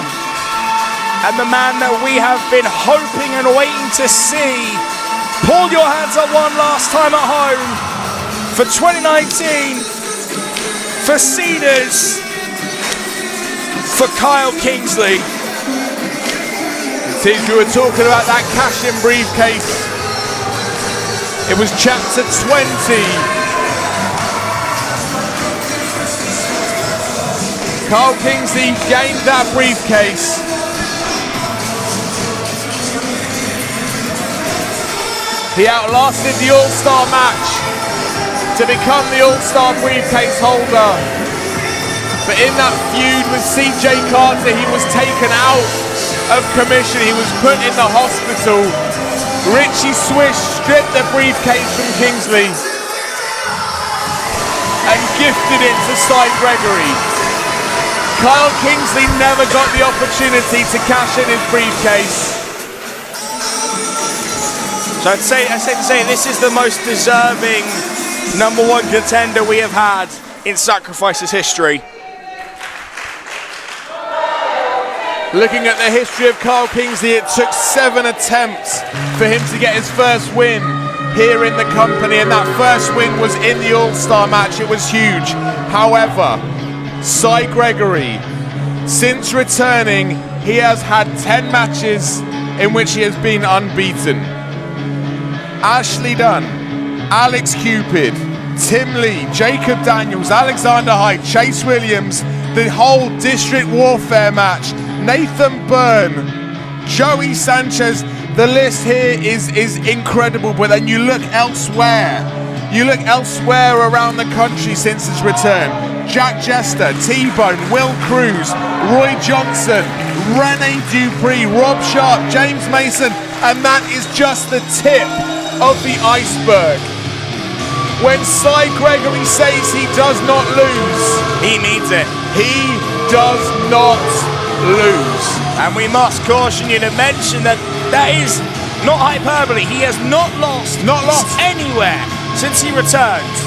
and the man that we have been hoping and waiting to see. Pull your hands up one last time at home for 2019, for Cedars, for Kyle Kingsley. Since we were talking about that cash-in briefcase, it was chapter 20. Kyle Kingsley gained that briefcase. He outlasted the All-Star match to become the All-Star briefcase holder. But in that feud with CJ Carter, he was taken out of commission. He was put in the hospital. Richie Swish stripped the briefcase from Kingsley and gifted it to Cy Gregory. Kyle Kingsley never got the opportunity to cash in his briefcase. So I'd say to say this is the most deserving #1 contender we have had in Sacrifice's history. Looking at the history of Kyle Kingsley, it took 7 attempts for him to get his first win here in the company, and that first win was in the All-Star match. It was huge. However, Cy Gregory, since returning, he has had 10 matches in which he has been unbeaten. Ashley Dunn, Alex Cupid, Tim Lee, Jacob Daniels, Alexander Hyde, Chase Williams, the whole District Warfare match, Nathan Byrne, Joey Sanchez. The list here is incredible, but then you look elsewhere. You look elsewhere around the country since his return. Jack Jester, T-Bone, Will Cruz, Roy Johnson, Rene Dupree, Rob Sharp, James Mason, and that is just the tip of the iceberg. When Cy Gregory says he does not lose, he means it. He does not lose. And we must caution you to mention that is not hyperbole. He has not lost anywhere since he returned.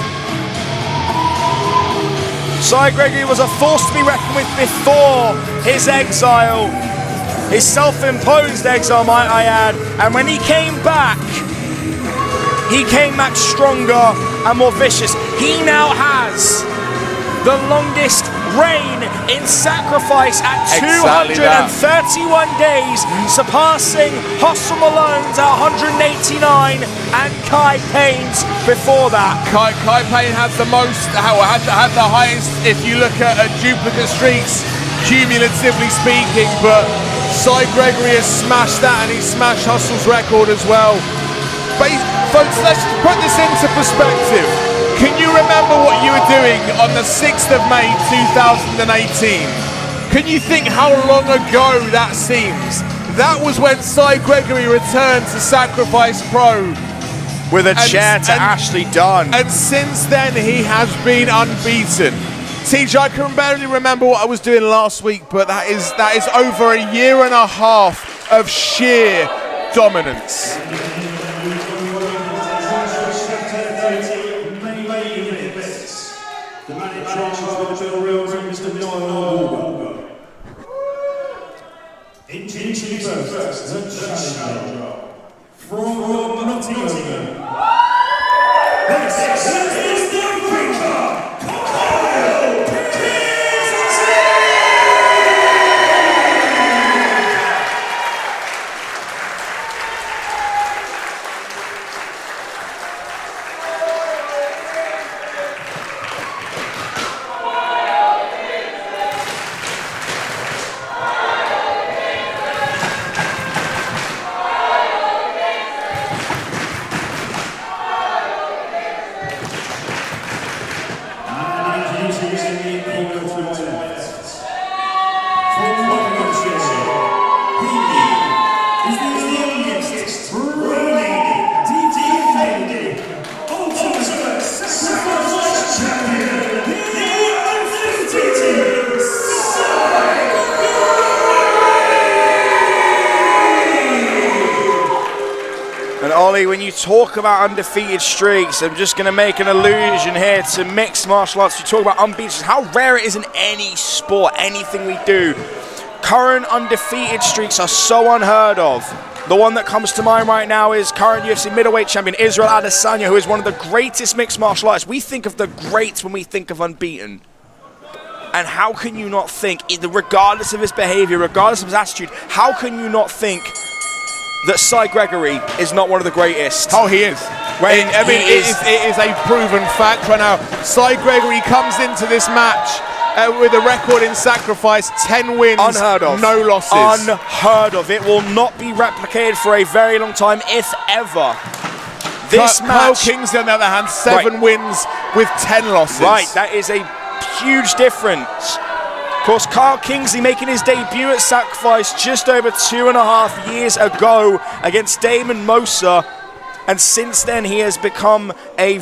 Cy Gregory was a force to be reckoned with before his exile, his self-imposed exile, might I add. And when he came back stronger and more vicious. He now has the longest reign in Sacrifice at 231 days, surpassing Hustle Malone's at 189 and Kai Payne's before that. Kai Payne had the highest if you look at duplicate streaks, cumulatively speaking, but Cy Gregory has smashed that, and he smashed Hustle's record as well. But folks, let's put this into perspective. Can you remember what you were doing on the 6th of May 2018? Can you think how long ago that seems? That was when Cy Gregory returned to Sacrifice Pro. With a chair to Ashley Dunn. And since then, he has been unbeaten. TJ, I can barely remember what I was doing last week, but that is over a year and a half of sheer dominance. Introducing first, the challenger from Nottingham. This is the Breaker, Kyle Kingsley! Crowley, when you talk about undefeated streaks, I'm just going to make an allusion here to mixed martial arts. You talk about unbeaten, how rare it is in any sport, anything we do. Current undefeated streaks are so unheard of. The one that comes to mind right now is current UFC middleweight champion Israel Adesanya, who is one of the greatest mixed martial artists. We think of the greats when we think of unbeaten. And how can you not think, regardless of his behavior, regardless of his attitude, how can you not think that Cy Gregory is not one of the greatest? Oh, he is. It is a proven fact right now. Cy Gregory comes into this match with a record in sacrifice, 10 wins, unheard of. No losses. Unheard of. It will not be replicated for a very long time, if ever. This match. Kyle Kingsley, on the other hand, 7 wins with 10 losses. Right, that is a huge difference. Of course, Kyle Kingsley making his debut at Sacrifice just over 2.5 years ago against Damon Mosa, and since then he has become a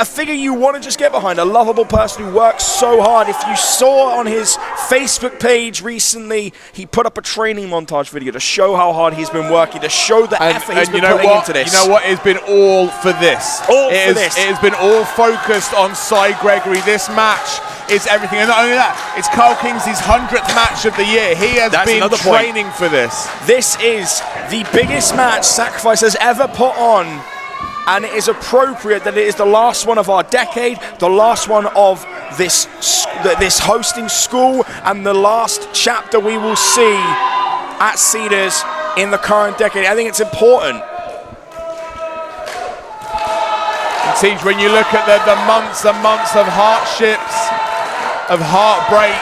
figure you want to just get behind, a lovable person who works so hard. If you saw on his Facebook page recently, he put up a training montage video to show how hard he's been working, to show the effort he's been putting into this. You know what? It's been all for this. It has been all focused on Cy Gregory. This match is everything. And not only that, it's Kyle Kingsley's 100th match of the year. He has been training for this. This is the biggest match Sacrifice has ever put on. And it is appropriate that it is the last one of our decade, the last one of this hosting school, and the last chapter we will see at Cedars in the current decade. I think it's important. And Teach, when you look at the months and months of hardships, of heartbreak,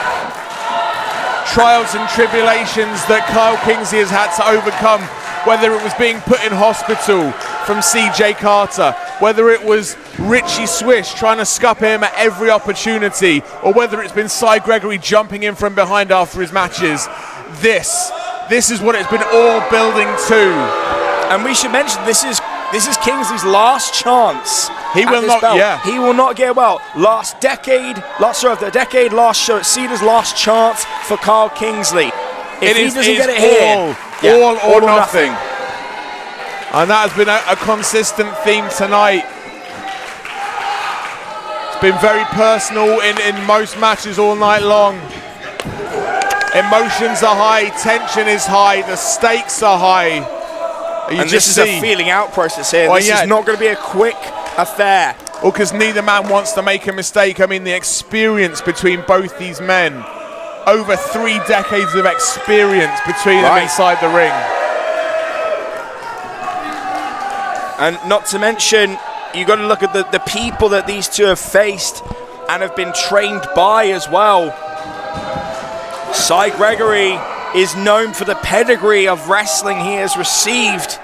trials and tribulations that Kyle Kingsley has had to overcome, whether it was being put in hospital from CJ Carter, whether it was Richie Swish trying to scup him at every opportunity, or whether it's been Cy Gregory jumping in from behind after his matches, this is what it's been all building to. And we should mention, this is Kingsley's last chance. He will not. Yeah. He will not get well. Last show at Cedars, last chance for Kyle Kingsley. If he doesn't get it here, all or nothing. And that has been a consistent theme tonight. It's been very personal in most matches all night long. Emotions are high, tension is high, the stakes are high. This is a feeling out process here. This is not going to be a quick affair. Well, because neither man wants to make a mistake. I mean, the experience between both these men, over 3 decades of experience between them inside the ring. And not to mention, you got to look at the people that these two have faced and have been trained by as well. Cy Gregory is known for the pedigree of wrestling he has received,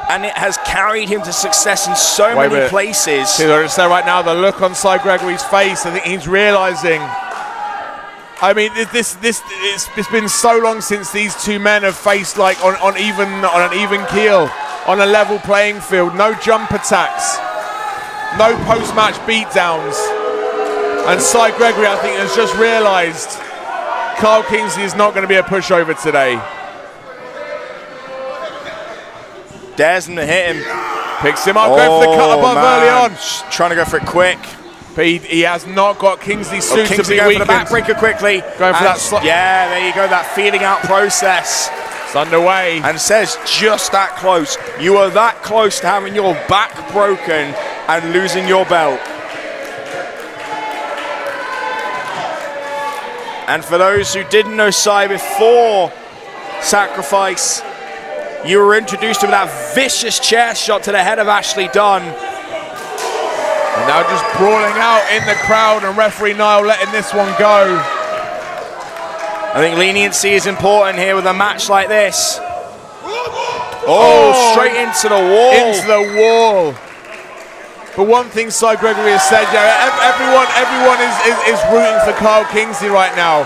and it has carried him to success in so many places. See what I say right now, the look on Cy Gregory's face, I think he's realizing. I mean, it's been so long since these two men have faced on an even keel, on a level playing field. No jump attacks, no post-match beatdowns. And Cy Gregory, I think, has just realized Kyle Kingsley is not going to be a pushover today. Dares him to hit him. Picks him up, going for the cut above early on. Trying to go for it quick. But he has not got Kingsley suitably Kingsley going for the backbreaker quickly. Going for that slot. Yeah, there you go, that feeling out process. It's underway. And says just that close. You are that close to having your back broken and losing your belt. And for those who didn't know Cy before Sacrifice, you were introduced to that vicious chair shot to the head of Ashley Dunn. And now just brawling out in the crowd, and referee Niall letting this one go. I think leniency is important here with a match like this. Straight into the wall. Into the wall. But one thing Cy Gregory has said, everyone is rooting for Kyle Kingsley right now.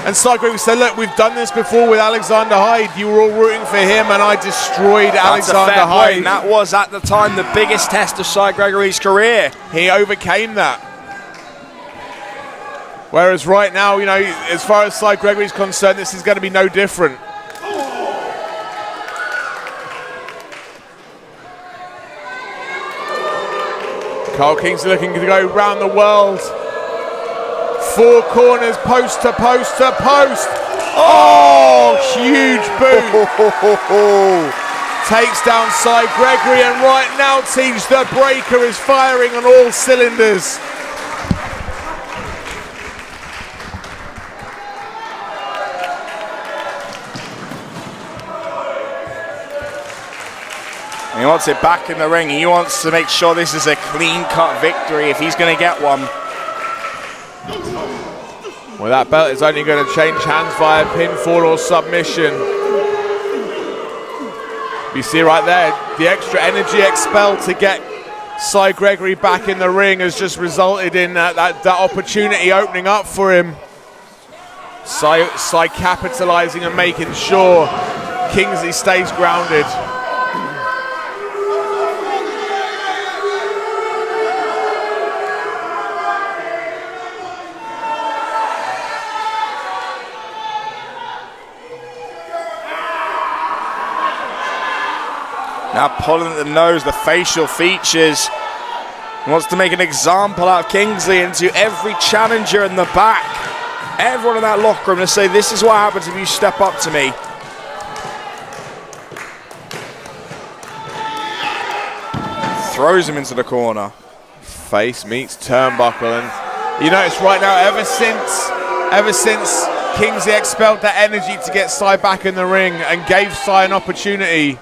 And Cy Gregory said, look, we've done this before with Alexander Hyde. You were all rooting for him, and I destroyed Alexander Hyde. And that was, at the time, the biggest test of Cy Gregory's career. He overcame that. Whereas right now, as far as Cy Gregory's concerned, this is going to be no different. Carl Kingsley looking to go round the world. 4 corners, post to post to post. Oh, huge boot. Takes down Gregory, and right now, teams, the breaker is firing on all cylinders. He wants it back in the ring. He wants to make sure this is a clean-cut victory if he's going to get one. Well, that belt is only going to change hands via pinfall or submission. You see right there, the extra energy expelled to get Gregory back in the ring has just resulted in that opportunity opening up for him. Capitalizing and making sure Kingsley stays grounded. Now pulling at the nose, the facial features. He wants to make an example out of Kingsley into every challenger in the back. Everyone in that locker room to say, this is what happens if you step up to me. Throws him into the corner. Face meets turnbuckle, and you notice right now, ever since Kingsley expelled that energy to get back in the ring and gave an opportunity,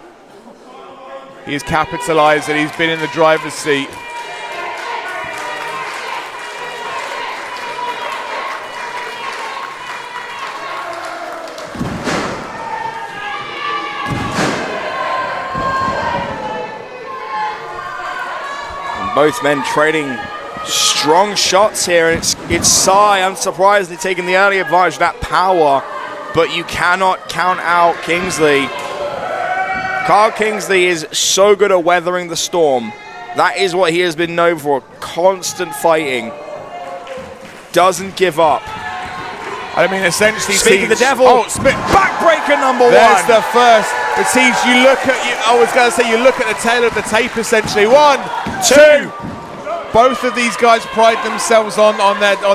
he's capitalized and he's been in the driver's seat. And both men trading strong shots here. And it's Sai, unsurprisingly, taking the early advantage of that power, but you cannot count out Kingsley. Carl Kingsley is so good at weathering the storm. That is what he has been known for, constant fighting. Doesn't give up. I mean, essentially, Speak of the devil. Backbreaker number There's one. the first. But Teach, you look at, I was going to say, you look at the tail of the tape, essentially. 1, 2. Both of these guys pride themselves on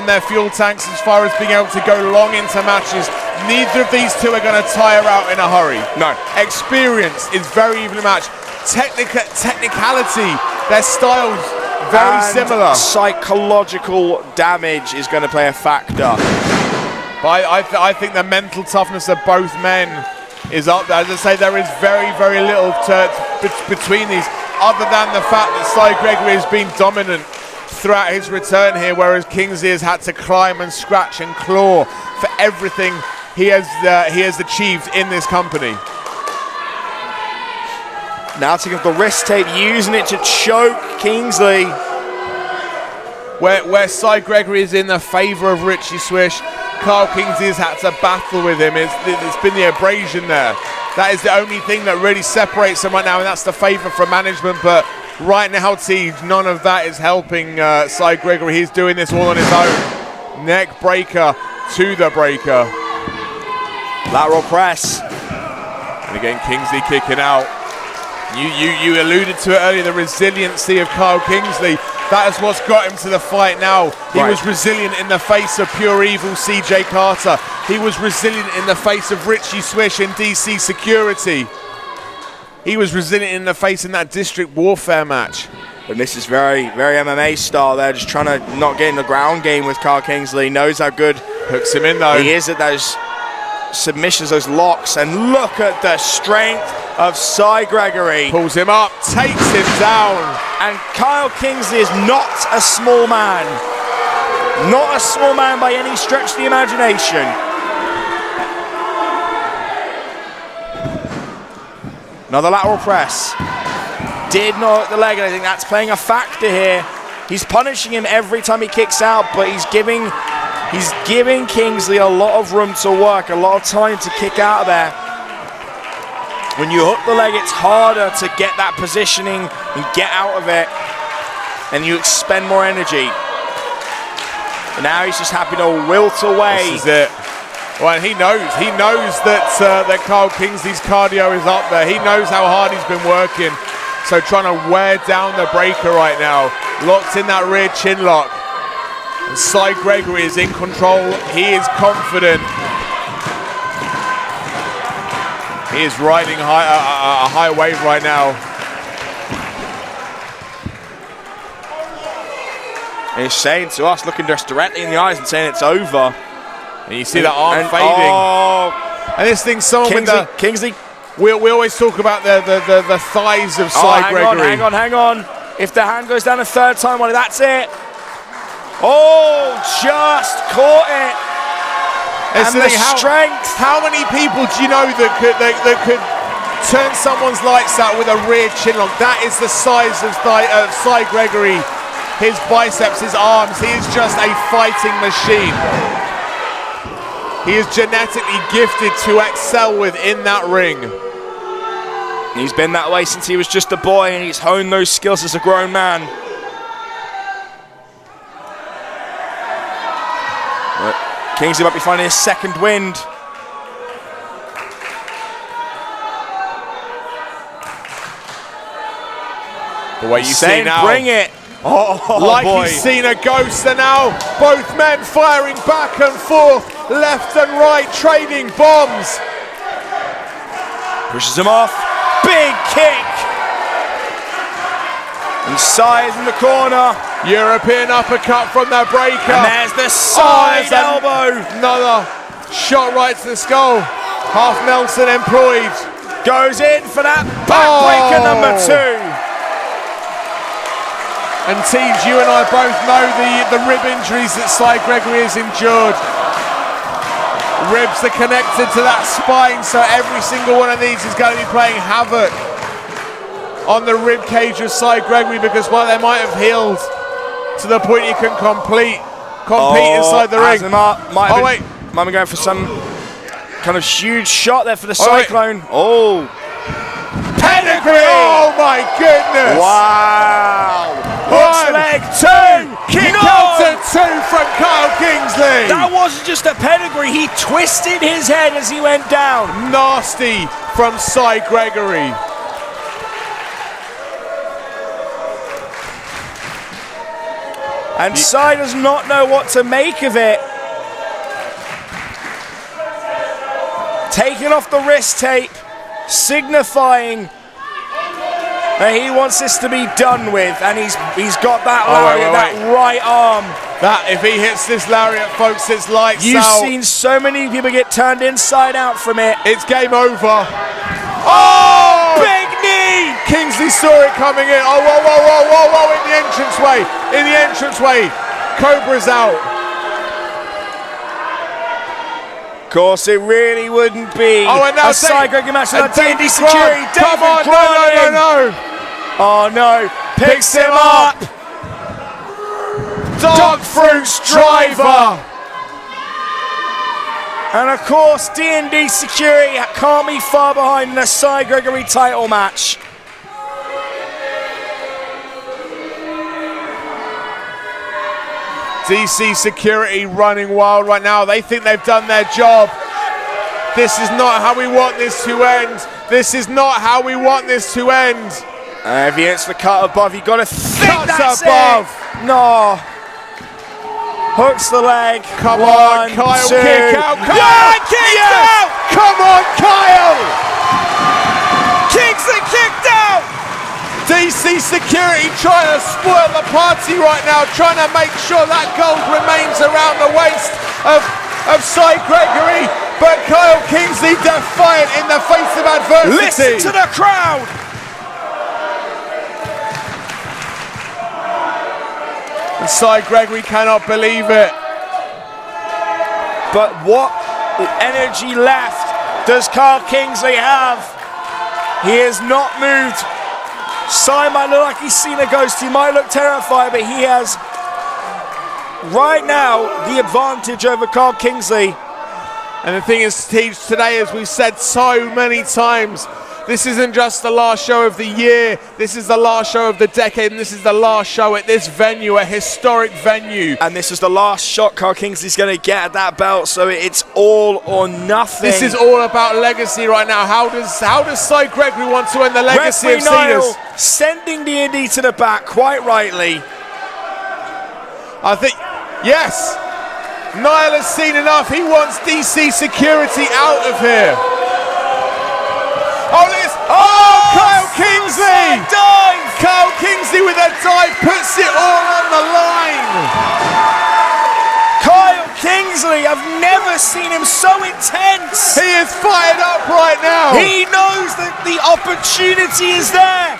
their fuel tanks as far as being able to go long into matches. Neither of these two are going to tire out in a hurry. No. Experience is very evenly matched. Technicality, their styles very similar. Psychological damage is going to play a factor. But I think the mental toughness of both men is up there. As I say, there is very, very little between these, other than the fact that Gregory has been dominant throughout his return here, whereas Kingsley has had to climb and scratch and claw for everything he has achieved in this company. Now taking the wrist tape, using it to choke Kingsley. Where Gregory is in the favour of Richie Swish, Carl Kingsley has had to battle with him. It's been the abrasion there. That is the only thing that really separates them right now, and that's the favour from management. But right now, Teej, none of that is helping Gregory. He's doing this all on his own. Neck breaker to the breaker. Lateral press. And again, Kingsley kicking out. You alluded to it earlier, the resiliency of Carl Kingsley. That is what's got him to the fight now. He was resilient in the face of pure evil CJ Carter. He was resilient in the face of Richie Swish and DC Security. He was resilient in the face in that district warfare match. And this is very, very MMA style. They're just trying to not get in the ground game with Carl Kingsley. Knows how good hooks him in though. He is at those submissions, those locks, and look at the strength of Gregory. Pulls him up, takes him down. And Kyle Kingsley is not a small man. Not a small man by any stretch of the imagination. Another lateral press. Did not hit the leg, and I think that's playing a factor here. He's punishing him every time he kicks out, but he's giving Kingsley a lot of room to work, a lot of time to kick out of there. When you hook the leg, it's harder to get that positioning and get out of it, and you expend more energy. But now he's just happy to wilt away. This is it. Well, he knows that Carl Kingsley's cardio is up there. He knows how hard he's been working. So trying to wear down the breaker right now. locked in that rear chin lock. And Cy Gregory is in control. He is confident. He is riding a high wave right now. He's saying to us, looking us directly in the eyes and saying it's over. And you see that arm fading. Oh, and this thing's someone Kingsley, with the... Kingsley. We always talk about the thighs of Cy Gregory. Hang on. If the hand goes down a third time, well, that's it. Oh, just caught it. And the strength. How many people do you know that could turn someone's lights out with a rear chin lock? That is the size of Cy Gregory. His biceps, his arms, he is just a fighting machine. He is genetically gifted to excel within that ring. He's been that way since he was just a boy, and he's honed those skills as a grown man. But Kingsley might be finding his second wind. The way you see now. Bring it. Like boy. He's seen a ghost, and now both men firing back and forth, left and right, trading bombs. Pushes him off. Big kick. And Cy is in the corner. European uppercut from the breaker. And there's the side elbow. Another shot right to the skull. Half Nelson employed. Goes in for that backbreaker number 2. And teams, you and I both know the rib injuries that Cy Gregory has endured. Ribs are connected to that spine, so every single one of these is going to be playing havoc on the rib cage of Cy Gregory, because while they might have healed to the point you can compete inside the ring. Might be going for some kind of huge shot there for the Cyclone. Pedigree! Oh my goodness! Wow! One, leg 2! Kick out to 2 from Kyle Kingsley! That wasn't just a pedigree, he twisted his head as he went down. Nasty from Cy Gregory. And Cy does not know what to make of it. Taking off the wrist tape, signifying that he wants this to be done with, and he's got that lariat, that right arm. That, if he hits this lariat, folks, it's lights out. You've seen so many people get turned inside out from it. It's game over. Oh! Big knee! Kingsley saw it coming in. Oh, whoa, in the entranceway. In the entranceway. Cobra's out. Of course, it really wouldn't be and now a Cy Gregory match without D&D Grant. security. Come on, no. Oh no, picks him up. Dog Fruits driver. And of course, D&D security can't be far behind in a Cy Gregory title match. DC security running wild right now. They think they've done their job. This is not how we want this to end. This is not how we want this to end. If he hits the cut above, you got to think that's above. It. No. Hooks the leg. Come on, Kyle, kick out. Out. Come on, Kyle. Kingsley kicked out. DC security trying to spoil the party right now, trying to make sure that gold remains around the waist of Cy Gregory, but Kyle Kingsley defiant in the face of adversity. Listen to the crowd. And Cy Gregory cannot believe it. But what energy left does Kyle Kingsley have? He has not moved. Cy might look like he's seen a ghost, he might look terrified, but he has right now the advantage over Kyle Kingsley. And the thing is, Teach, today, as we've said so many times, this isn't just the last show of the year, this is the last show of the decade, and this is the last show at this venue, a historic venue. And this is the last shot Kyle Kingsley's going to get at that belt, so it's all or nothing. This is all about legacy right now. How does Cy Gregory want to end the legacy of Cena's? Sending D&D to the back, quite rightly. I think, yes. Niall has seen enough. He wants DC security out of here. Oh, listen. Oh, Kyle Kingsley. Dive. Kyle Kingsley with a dive puts it all on the line. Kyle Kingsley, I've never seen him so intense. He is fired up right now. He knows that the opportunity is there.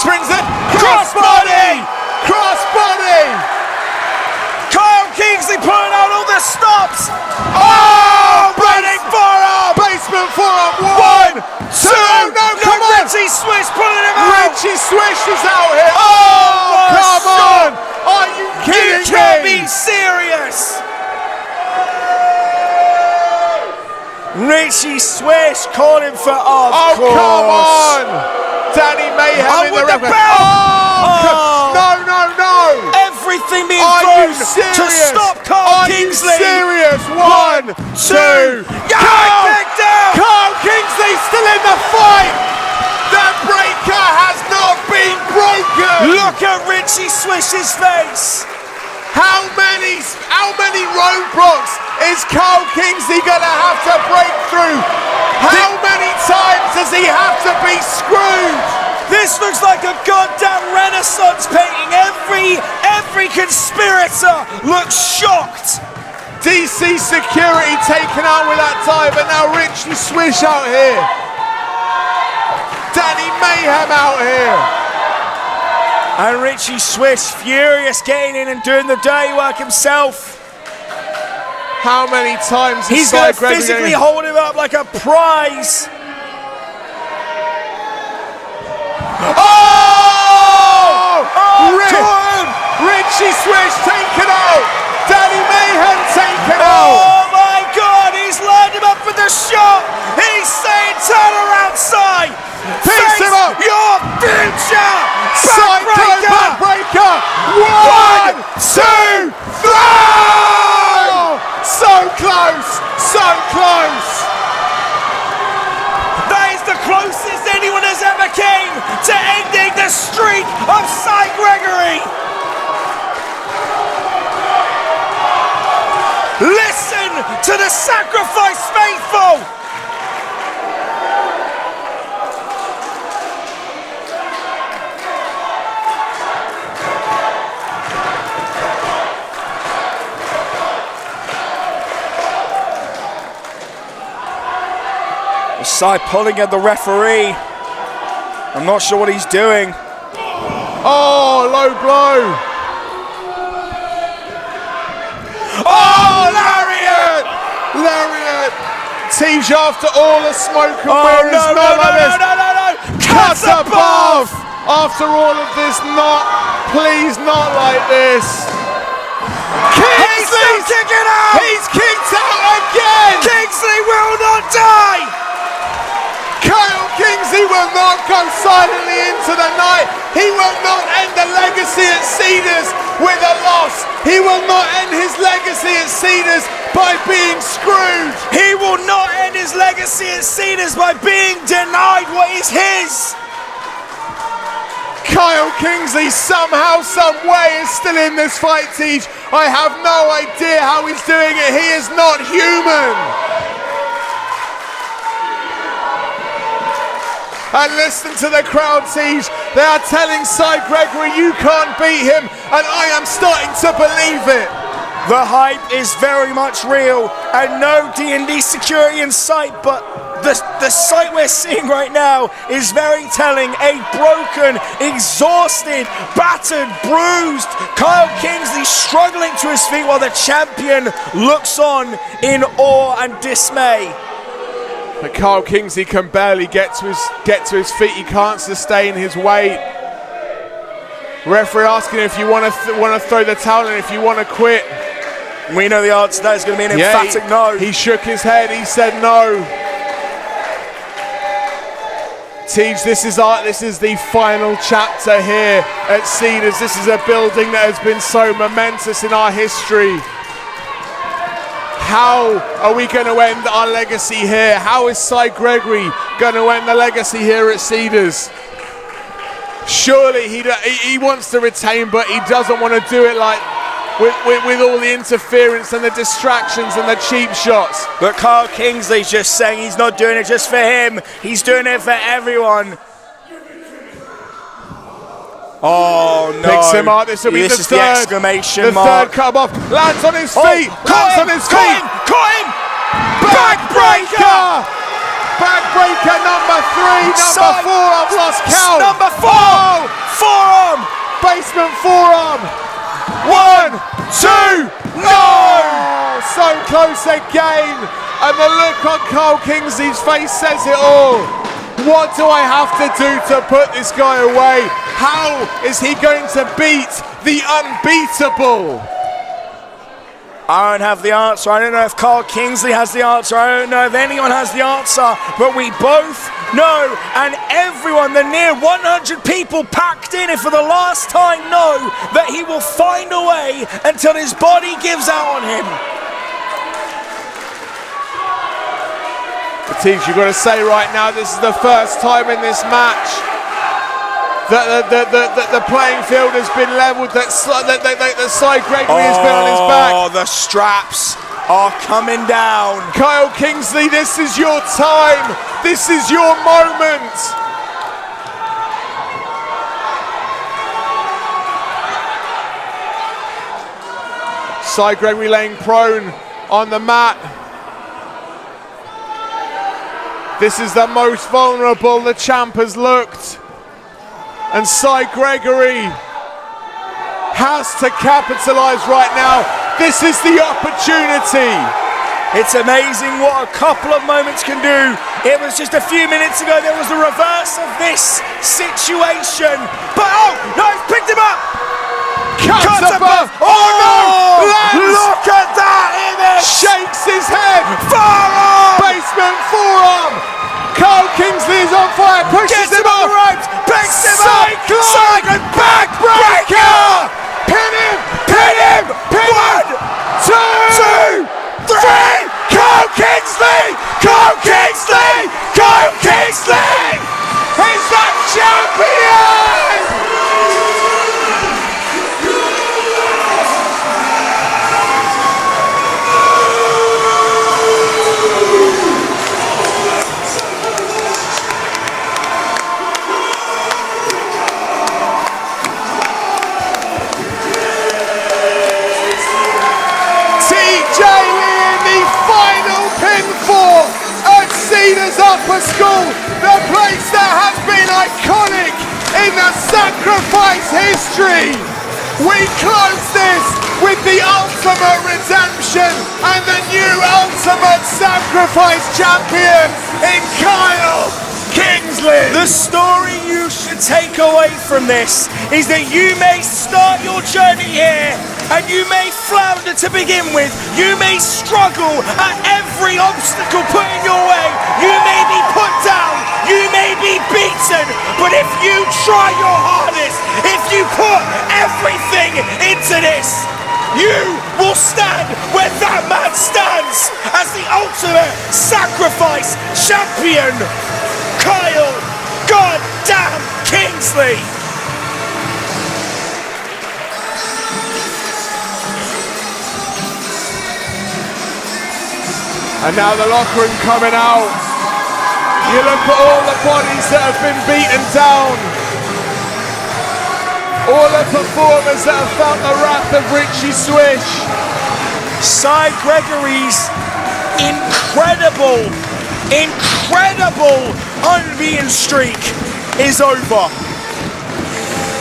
Springs it. Crossbody. Crossbody. Kyle Kingsley pulling out all the stops. Oh, running forearm. Basement forearm. 1, 2. No, come on. Richie Swish pulling him out. Richie Swish is out here. Oh, come on. Are you kidding me? You can't be serious. Richie Swish calling for course. Come on. Danny Mayhem in the referee. No. Everything being thrown to stop Kyle Kingsley. Serious? 1, 2. Kyle Kingsley still in the fight. That breaker has not been broken. Look at Richie Swish's face. How many roadblocks is Kyle Kingsley gonna have to break through? How many times does he have to be screwed? This looks like a goddamn Renaissance painting. Every conspirator looks shocked. DC security taken out with that dive, and now Richie Swish out here. Danny Mayhem out here. And Richie Swish furious, getting in and doing the dirty work himself. How many times he's going to physically hold him up like a prize? Richie Swish taken out. Danny Mayhem taken out. Oh my God, he's lined him up for the shot. He's saying turn around side. Picks him up. Your future. Backbreaker. 1, 2, 3. So close. So close. That is the closest anyone has ever came to ending the streak of Cy Gregory. Listen to the sacrifice faithful. Cy pulling at the referee. I'm not sure what he's doing. Oh, low blow. Oh, lariat! Lariat! Teach after all the smoke and mirrors. No. Cut above! After all of this, please not like this. Kingsley's kicking out! He's kicked out again! Kingsley will not die! Kyle Kingsley will not go silently into the night. He will not end the legacy at Cedars with a loss. He will not end his legacy at Cedars by being screwed. He will not end his legacy at Cedars by being denied what is his. Kyle Kingsley somehow, some way is still in this fight, Teach. I have no idea how he's doing it. He is not human. And listen to the crowd, Teach. They are telling Cy Gregory you can't beat him, and I am starting to believe it. The hype is very much real, and no D&D security in sight, but the sight we're seeing right now is very telling. A broken, exhausted, battered, bruised Kyle Kingsley struggling to his feet while the champion looks on in awe and dismay. But Kyle Kingsley can barely get to his feet. He can't sustain his weight. Referee asking if you want to throw the towel in, if you want to quit. We know the answer to that is going to be an emphatic no. He shook his head. He said no. Teach, this is the final chapter here at Cedars. This is a building that has been so momentous in our history. How are we going to end our legacy here? How is Cy Gregory going to end the legacy here at Cedars? Surely he wants to retain, but he doesn't want to do it like with all the interference and the distractions and the cheap shots. But Carl Kingsley's just saying he's not doing it just for him, he's doing it for everyone. Oh no. Picks him up, this will be the is third. The exclamation the mark. third come off, lands on his feet, Caught him! Backbreaker! Backbreaker number 3, number 4, I've lost count. Number 4! Oh! Forearm! Basement forearm! 1, 2, no! So close again, and the look on Carl Kingsley's face says it all. What do I have to do to put this guy away? How is he going to beat the unbeatable? I don't have the answer. I don't know if Carl Kingsley has the answer. I don't know if anyone has the answer. But we both know, and everyone, the near 100 people packed in it for the last time, know that he will find a way until his body gives out on him. Teach, you've got to say right now, this is the first time in this match that the playing field has been leveled, that Cy Gregory has been on his back. Oh, the straps are coming down. Kyle Kingsley, this is your time. This is your moment. Cy Gregory laying prone on the mat. This is the most vulnerable the champ has looked. And Cy Gregory has to capitalise right now. This is the opportunity. It's amazing what a couple of moments can do. It was just a few minutes ago, there was the reverse of this situation. But oh, no, he's picked him up. Cuts above. Oh no! Look at that image. Shakes his head. Forearm. Basement forearm. Carl Kingsley is on fire. Pushes him on the ropes. Picks him up. Cyclone backbreaker. Pin him. Pin him. Pin him. 2, 3. Carl Kingsley. Carl Kingsley. Carl Kingsley. He's the champion. Upper School, the place that has been iconic in the sacrifice history. We close this with the ultimate redemption and the new ultimate sacrifice champion in Kyle Kingsley. The story you should take away from this is that you may start your journey here and you may flounder to begin with. You may struggle at every obstacle put in your way. You may be put down. You may be beaten. But if you try your hardest, if you put everything into this, you will stand where that man stands as the ultimate sacrifice champion, Kyle goddamn Kingsley. And now the locker room coming out. You look at all the bodies that have been beaten down. All the performers that have felt the wrath of Richie Swish. Cy Gregory's incredible unbeaten streak is over.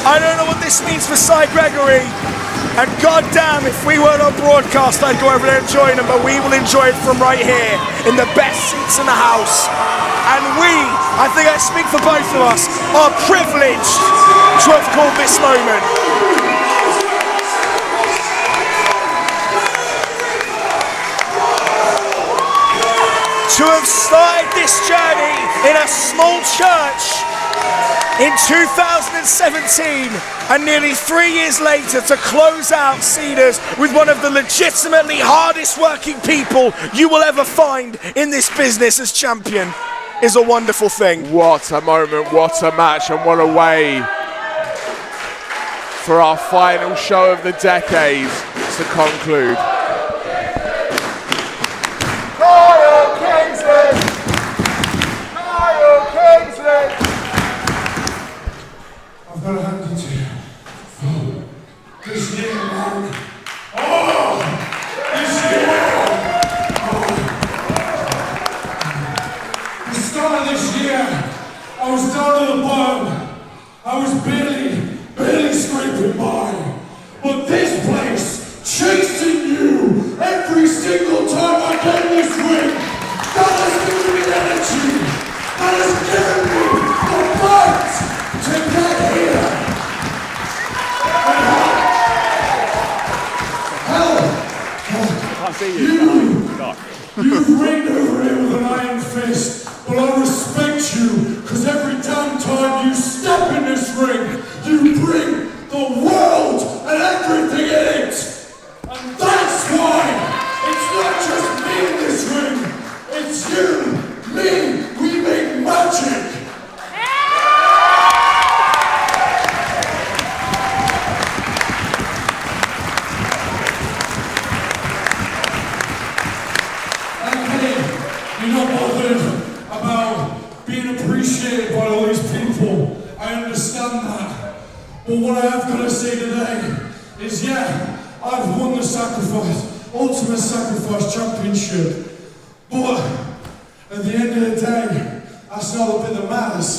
I don't know what this means for Cy Gregory. And goddamn, if we weren't on broadcast, I'd go over there and join them, but we will enjoy it from right here in the best seats in the house. And we, I think I speak for both of us, are privileged to have called this moment. To have started this journey in a small church in 2017, and nearly 3 years later to close out Cedars with one of the legitimately hardest working people you will ever find in this business as champion is a wonderful thing. What a moment, what a match, and what a way for our final show of the decade to conclude. I've got to hand it to you. Oh, this year, man. Oh, this year. Oh. The start of this year, I was down to the bottom. I was barely scraping by. But this place, chasing you every single time I get in this ring, that has given me energy. That has given me the fight to get here. You've ringed over here with an iron fist, but I respect you, because every damn time you step in this ring, you bring the world and everything in it. And that's why it's not just me in this ring, it's you, me, we make magic. You're not bothered about being appreciated by all these people. I understand that. But what I have got to say today is, yeah, I've won the Sacrifice, Ultimate Sacrifice Championship. But at the end of the day, that's not the bit that matters.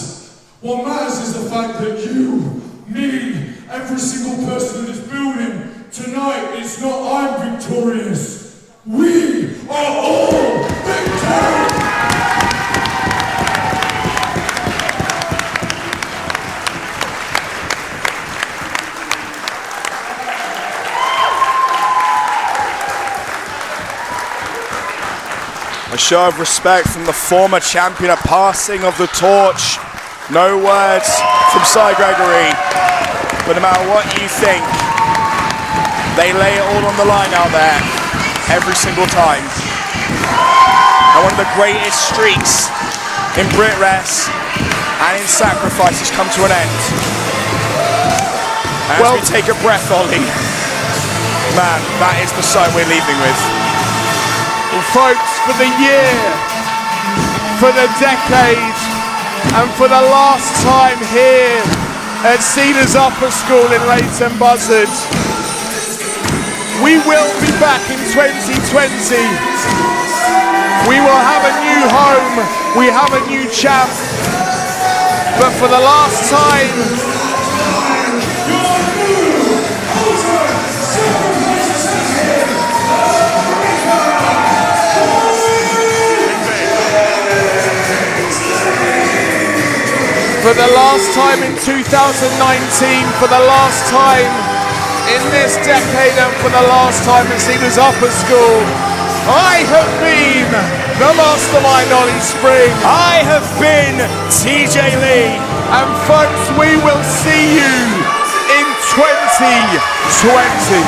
What matters is the fact that you, me, every single person in this building, tonight, it's not I'm victorious. We are all victorious! A show of respect from the former champion, a passing of the torch. No words from Sir Gregory, but no matter what you think, they lay it all on the line out there, every single time. And one of the greatest streaks in Brit Rest and in Sacrifice has come to an end. And as we take a breath, Ollie, man, that is the sight we're leaving with. Well, folks, for the year, for the decade, and for the last time here at Cedars Upper School in Leighton Buzzard, we will be back in 2020. We will have a new home, we have a new champ, but for the last time, for the last time in 2019, for the last time in this decade, and for the last time at Cedars Upper School, I have been the Mastermind Ollie Spring. I have been TJ Lee. And folks, we will see you in 2020.